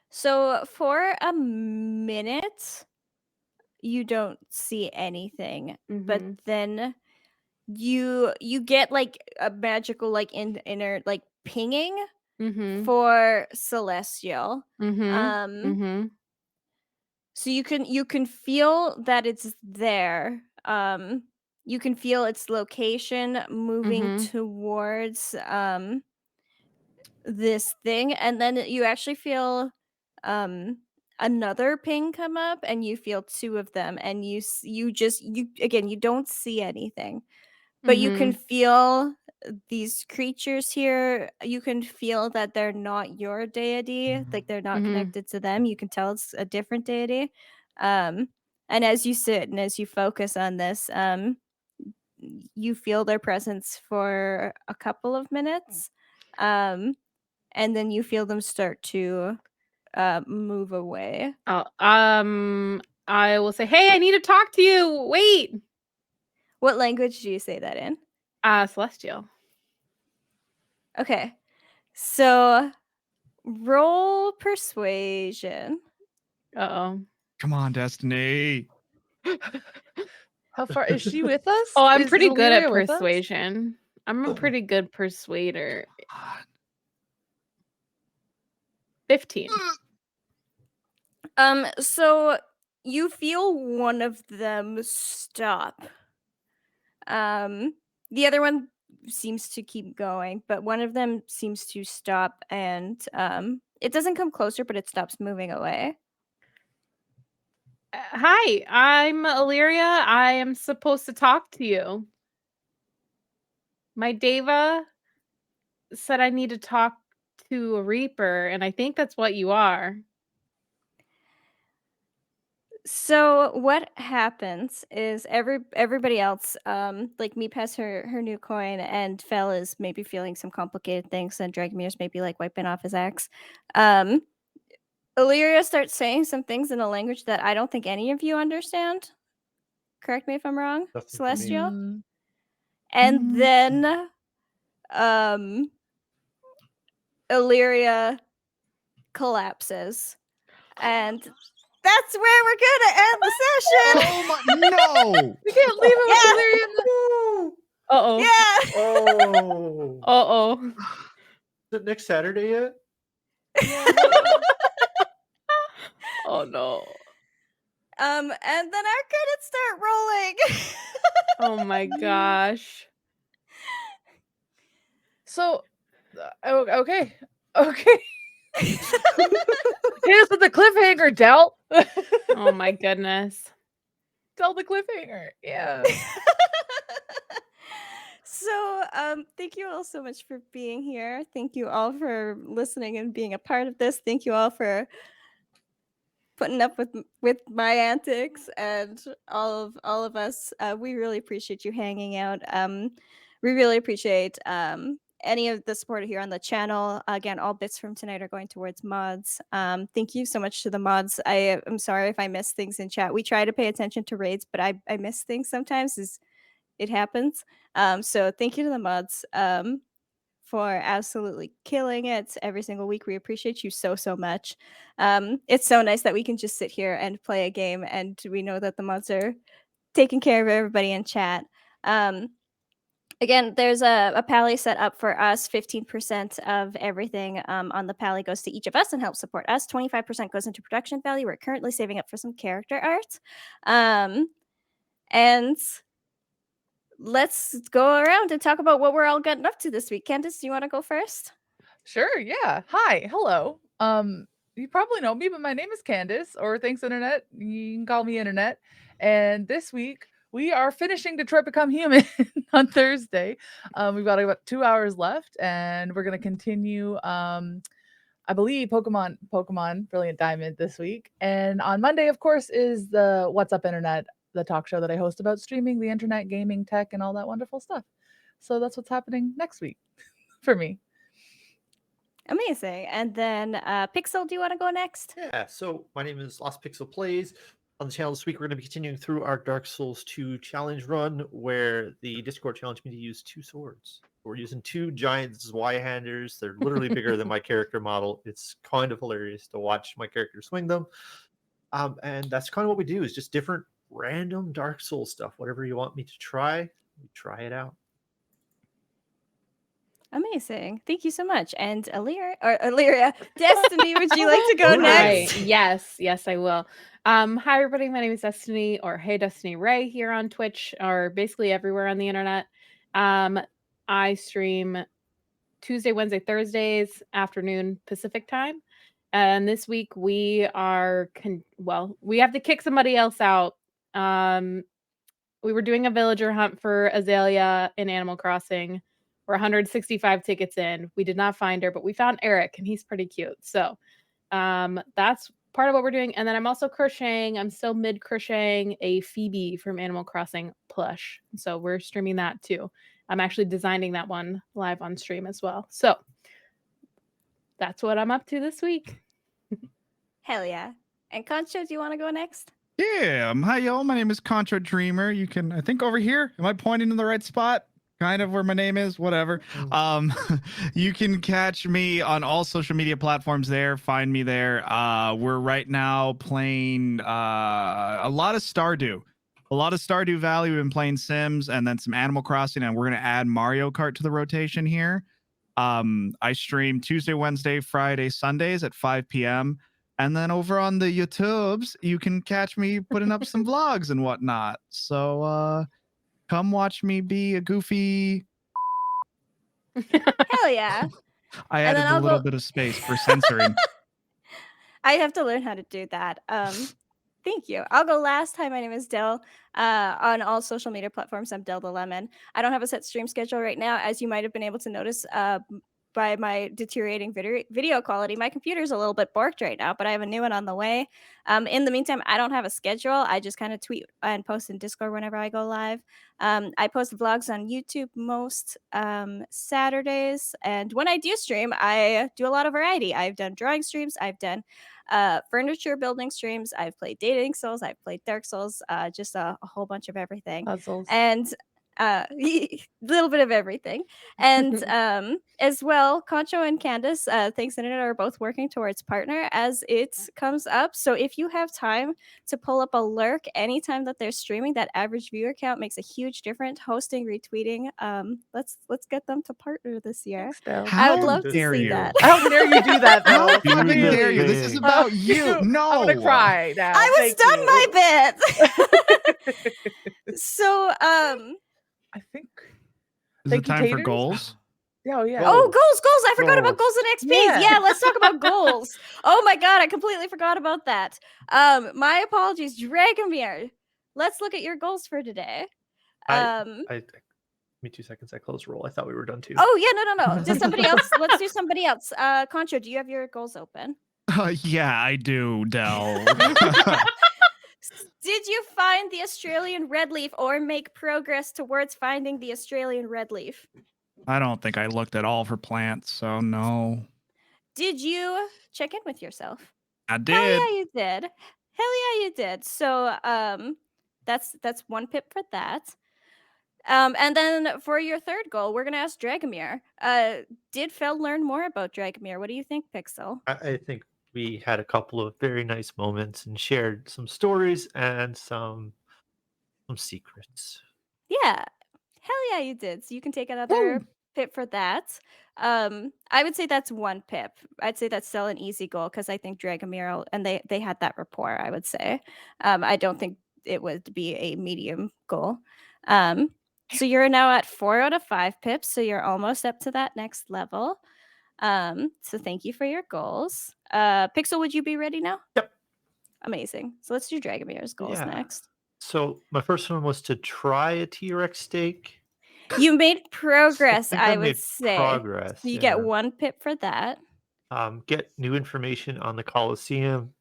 So for a minute, you don't see anything, but then you get like a magical like inner like pinging for celestial. So you can feel that it's there. You can feel its location moving towards this thing, and then you actually feel another ping come up, and you feel 2 of them, and you again, you don't see anything, but you can feel these creatures here. You can feel that they're not your deity, like they're not connected to them. You can tell it's a different deity. And as you sit and as you focus on this, you feel their presence for a couple of minutes, and then you feel them start to move away.
I will say, hey, I need to talk to you. Wait.
What language do you say that in?
Celestial.
Okay. So roll persuasion.
Uh-oh.
Come on, Destiny.
How far is she with us?
Oh, I'm
Is
pretty good at
Illyria with us?
persuasion. I'm a pretty good persuader. 15.
So you feel one of them stop. The other one seems to keep going, but one of them seems to stop, and it doesn't come closer, but it stops moving away.
Hi, I'm Illyria. I am supposed to talk to you. My Deva said I need to talk to a Reaper, and I think that's what you are.
So what happens is everybody else, like Meep her new coin, and Fel is maybe feeling some complicated things, and Dragomir's maybe like wiping off his axe. Um, Illyria starts saying some things in a language that I don't think any of you understand. Correct me if I'm wrong,
Nothing for me.
Celestial.
Mm,
And then um Illyria collapses. And that's where we're gonna end the session.
Oh my no!
we can't leave it with
Yeah.
Illyria in the-
Uh-oh.
Yeah.
Oh,
Uh-oh.
is it next Saturday yet?
Oh no.
And then our credits start rolling.
Oh my gosh.
So, okay. Here's with the cliffhanger, Del.
Oh my goodness.
Del the cliffhanger. Yeah.
So, thank you all so much for being here. Thank you all for listening and being a part of this. Thank you all for putting up with my antics and all of us. We really appreciate you hanging out. We really appreciate any of the support here on the channel. Again, all bits from tonight are going towards mods. Thank you so much to the mods. I am sorry if I missed things in chat. We try to pay attention to raids, but I miss things sometimes. It happens. So thank you to the mods for absolutely killing it every single week. We appreciate you so much. It's so nice that we can just sit here and play a game, and we know that the mods are taking care of everybody in chat. Again, there's a pally set up for us. 15% of everything on the pally goes to each of us and helps support us. 25% goes into production value. We're currently saving up for some character art. And let's go around and talk about what we're all getting up to this week. Candace, do you want to go first?
Sure, yeah. Hi, hello. You probably know me, but my name is Candace, or ThanksInternet. You can call me Internet. And this week we are finishing Detroit Become Human on Thursday. We've got about 2 hours left, and we're gonna continue. I believe Pokemon Brilliant Diamond this week, and on Monday, of course, is the What's Up Internet, the talk show that I host about streaming the internet, gaming, tech, and all that wonderful stuff. So that's what's happening next week for me.
Amazing. And then Pixel, do you want to go next?
Yeah, so my name is LostPixelPlays. On the channel this week, we're going to be continuing through our Dark Souls 2 challenge run, where the Discord challenged me to use 2 swords. We're using 2 giant Zweihanders. They're literally bigger than my character model. It's kind of hilarious to watch my character swing them. And that's kind of what we do, is just different random Dark Souls stuff. Whatever you want me to try, we try it out.
Amazing. Thank you so much. And Illyria, Destiny, would you like to go next?
Right. Yes, I will. Hi everybody, my name is Destiny, or HeyDestineeRea here on Twitch, or basically everywhere on the internet. I stream Tuesday, Wednesday, Thursdays afternoon Pacific time. And this week we are we have to kick somebody else out. We were doing a villager hunt for Azalea in Animal Crossing. We're 165 tickets in. We did not find her, but we found Eric, and he's pretty cute. So that's part of what we're doing. And then I'm also crocheting. I'm still mid crocheting a Phoebe from Animal Crossing plush. So we're streaming that too. I'm actually designing that one live on stream as well. So that's what I'm up to this week.
Hell yeah. And Concho, do you want to go next?
Yeah. Hi, y'all. My name is ConchoDreamer. You can, I think, over here. Am I pointing in the right spot? Kind of where my name is, whatever. You can catch me on all social media platforms there. Find me there. We're right now playing a lot of Stardew. A lot of Stardew Valley. We've been playing Sims and then some Animal Crossing, and we're going to add Mario Kart to the rotation here. I stream Tuesday, Wednesday, Friday, Sundays at 5 p.m. And then over on the YouTubes, you can catch me putting up some vlogs and whatnot. So, come watch me be a goofy.
Hell yeah.
I
And
added
then
a
I'll
little
go-
bit of space for censoring.
I have to learn how to do that. Thank you. I'll go last. Hi, my name is Del. On all social media platforms, I'm DelTheLemon. I don't have a set stream schedule right now. As you might have been able to notice, by my deteriorating video quality. My computer's a little bit borked right now, but I have a new one on the way. In the meantime, I don't have a schedule. I just kind of tweet and post in Discord whenever I go live. I post vlogs on YouTube most Saturdays, and when I do stream, I do a lot of variety. I've done drawing streams, I've done furniture building streams, I've played Dating Souls, I've played Dark Souls, just a whole bunch of everything.
Puzzles.
And a little bit of everything. And as well, Concho and Candace, ThanksInternet, are both working towards partner as it comes up. So if you have time to pull up a lurk anytime that they're streaming, that average viewer count makes a huge difference. Hosting, retweeting. Let's get them to partner this year.
Thanks, Del.
I would
How
love to
dare
see
you?
that.
How dare you do that,
How
though?
fucking
Really?
dare you? This is about you. No.
I'm gonna cry now.
I was
Thank
done
you.
my bit. So
I think.
Is
Thank
it
you,
time for
Taters.
goals?
Oh yeah.
Oh, goals. I forgot about
Goals.
goals and XPs.
Yeah.
Yeah, let's talk about goals. Oh my god, I completely forgot about that. My apologies, Dragomir. Let's look at your goals for today.
Give me 2 seconds. I closed roll. I thought we were done too.
Oh yeah, no. Did somebody else? Let's do somebody else. Concho, do you have your goals open?
Yeah, I do, Del.
Did you find the Australian red leaf or make progress towards finding the Australian red leaf?
I don't think I looked at all for plants, so no.
Did you check in with yourself?
I
Hell
did.
yeah, you did. Hell yeah, you did. So that's 1 pip for that. And then for your third goal, we're gonna ask Dragomir. Did Phil learn more about Dragomir? What do you think, Pixel?
I think we had a couple of very nice moments and shared some stories and some secrets.
Yeah. Hell yeah, you did. So you can take another pip for that. I would say that's 1 pip. I'd say that's still an easy goal because I think Dragomir and they had that rapport, I would say. I don't think it would be a medium goal. So you're now at 4 out of 5 pips, so you're almost up to that next level. So thank you for your goals. Pixel, would you be ready now?
Yep.
Amazing. So let's do Dragomir's goals
Yeah.
next.
So my first one was to try a T-Rex steak.
You made progress,
think
I
I
would
made
say.
progress,
So you
yeah.
get 1 pip for that.
Get new information on the Coliseum.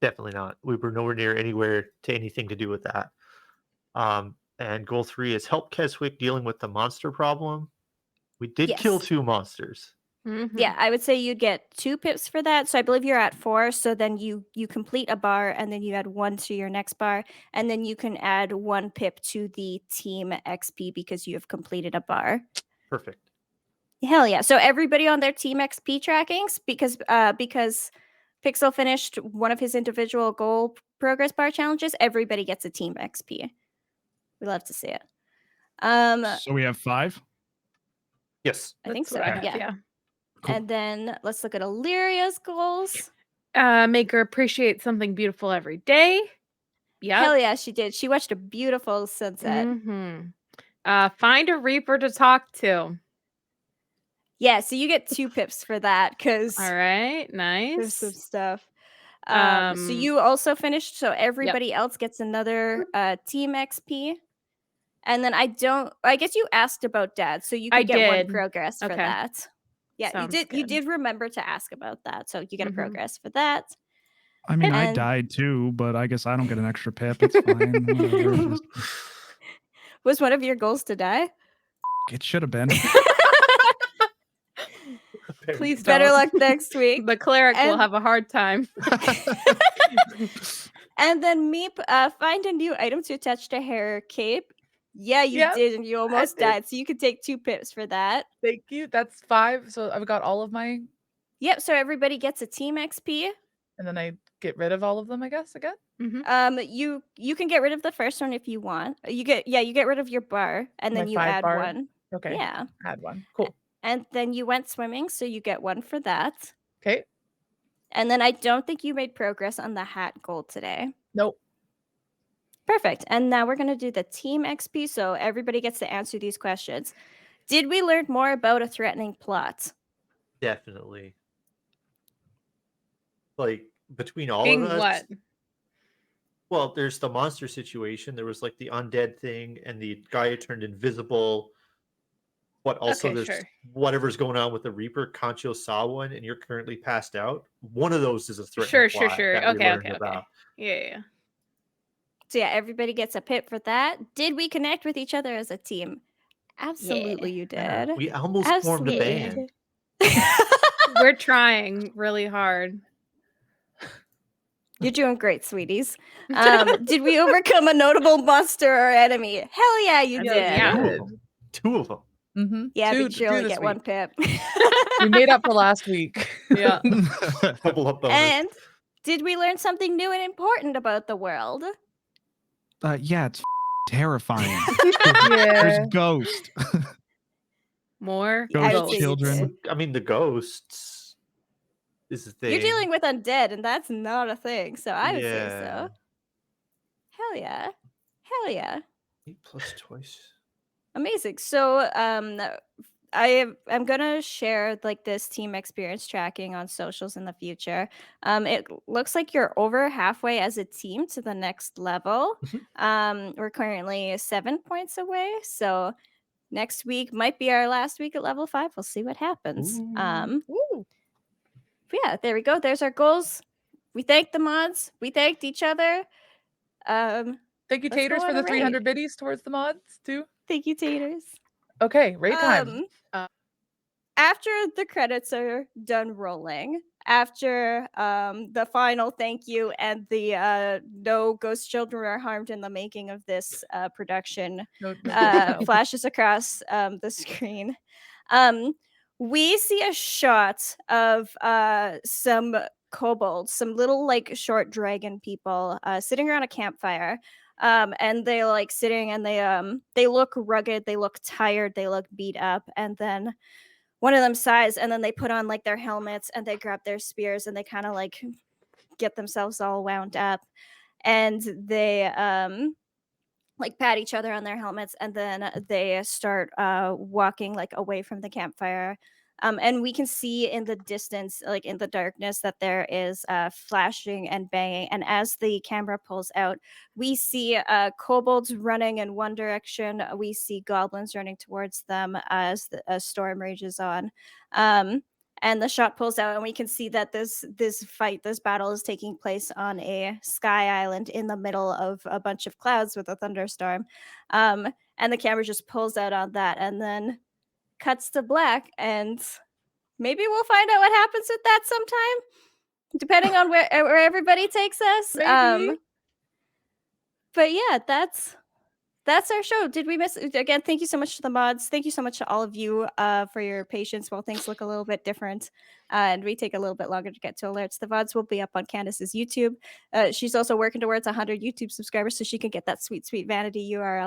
Definitely not. We were nowhere near anywhere to anything to do with that. And goal 3 is help Keswick dealing with the monster problem. We did kill
Yes.
2 monsters.
Yeah, I would say you'd get 2 pips for that. So I believe you're at 4. So then you complete a bar, and then you add 1 to your next bar, and then you can add 1 pip to the team XP because you have completed a bar.
Perfect.
Hell yeah! So everybody on their team XP trackings, because Pixel finished one of his individual goal progress bar challenges, everybody gets a team XP. We love to see it.
So we have 5?
Yes.
I think
That's
so.
what I have,
Yeah.
yeah.
Cool.
And then let's look at Illyria's goals.
Make her appreciate something beautiful every day. Yeah.
Hell yeah, she did. She watched a beautiful sunset.
Find a Reaper to talk to.
Yeah, so you get 2 pips for that because
All right,
there's some
nice.
stuff. So you also finished, so everybody else gets another team XP. And then I guess you asked about Dad, so you
I
could get 1
did.
progress for
Okay.
that. Yeah,
Sounds
you
good.
did remember to ask about that, so you get a
Mhm.
progress for that.
I mean, I
And-
died too, but I guess I don't get an extra pip. It's fine. Whatever.
Was one of your goals to die?
It should have been.
Please
Better
don't.
luck next week.
The cleric will
And-
have a hard time.
And then Meep, find a new item to attach to hair cape. Yeah, you
Yep,
did, and you almost
did.
died, so you could take 2 pips for that.
Thank you. That's 5. So I've got all of my,
Yep, so everybody gets a team XP.
and then I get rid of all of them, I guess, again.
You can get rid of the first one if you want. You get rid of your bar, and then
My
you
5
add
bar?
1.
Okay.
Yeah.
Add 1. Cool.
And then you went swimming, so you get 1 for that.
Okay.
And then I don't think you made progress on the hat goal today.
Nope.
Perfect. And now we're going to do the team XP, so everybody gets to answer these questions. Did we learn more about a threatening plot?
Definitely. Like between all
Being
of us.
what?
Well, there's the monster situation. There was like the undead thing and the guy who turned invisible. but also
Okay,
there's
sure.
whatever's going on with the Reaper. Concho saw one, and you're currently passed out. One of those is a threat.
Sure.
that we
Okay,
learned
okay.
about.
Yeah.
So yeah, everybody gets a pip for that. Did we connect with each other as a team? Absolutely, you
Yeah,
did.
we almost formed a
Absolutely.
band.
We're trying really hard.
You're doing great, sweeties. Did we overcome a notable monster or enemy? Hell yeah, you
I
did.
mean, yeah.
Two of them.
Mm-hmm.
Yeah,
two,
but you
two
only
this
get
week.
one pip.
We made up for last week.
Yeah.
Double up bonus.
And did we learn something new and important about the world?
Yeah, it's terrifying.
Yeah.
There's ghost.
More
I would
Ghost
say you
children.
did.
I mean, the ghosts is the thing.
You're dealing with undead, and that's not a thing. So I would say
Yeah.
so. Hell yeah. Hell yeah.
8 plus twice.
Amazing. So I'm gonna share like this team experience tracking on socials in the future. It looks like you're over halfway as a team to the next level. We're currently 7 points away. So next week might be our last week at level 5. We'll see what happens.
Ooh.
But yeah, there we go. There's our goals. We thanked the mods. We thanked each other.
Thank you,
Let's
Taters,
go
for
on
the
a
300
raid.
biddies towards the mods, too.
Thank you, Taters.
Okay, raid time.
After the credits are done rolling, after the final thank you and the no ghost children are harmed in the making of this production
No.
flashes across the screen, we see a shot of some kobolds, some little like short dragon people sitting around a campfire. And they like sitting and they look rugged, they look tired, they look beat up, and then one of them sighs, and then they put on like their helmets and they grab their spears and they kind of like get themselves all wound up, and they like pat each other on their helmets, and then they start walking like away from the campfire. And we can see in the distance, like in the darkness, that there is flashing and banging. And as the camera pulls out, we see kobolds running in one direction. We see goblins running towards them as a storm rages on. And the shot pulls out, and we can see that this battle is taking place on a sky island in the middle of a bunch of clouds with a thunderstorm. And the camera just pulls out on that, and then cuts to black, and maybe we'll find out what happens with that sometime, depending on where everybody takes us.
Maybe.
But yeah, that's our show. Did we miss again? Thank you so much to the mods. Thank you so much to all of you for your patience while things look a little bit different and we take a little bit longer to get to alerts. The VODs will be up on Candace's YouTube. She's also working towards 100 YouTube subscribers so she can get that sweet vanity URL.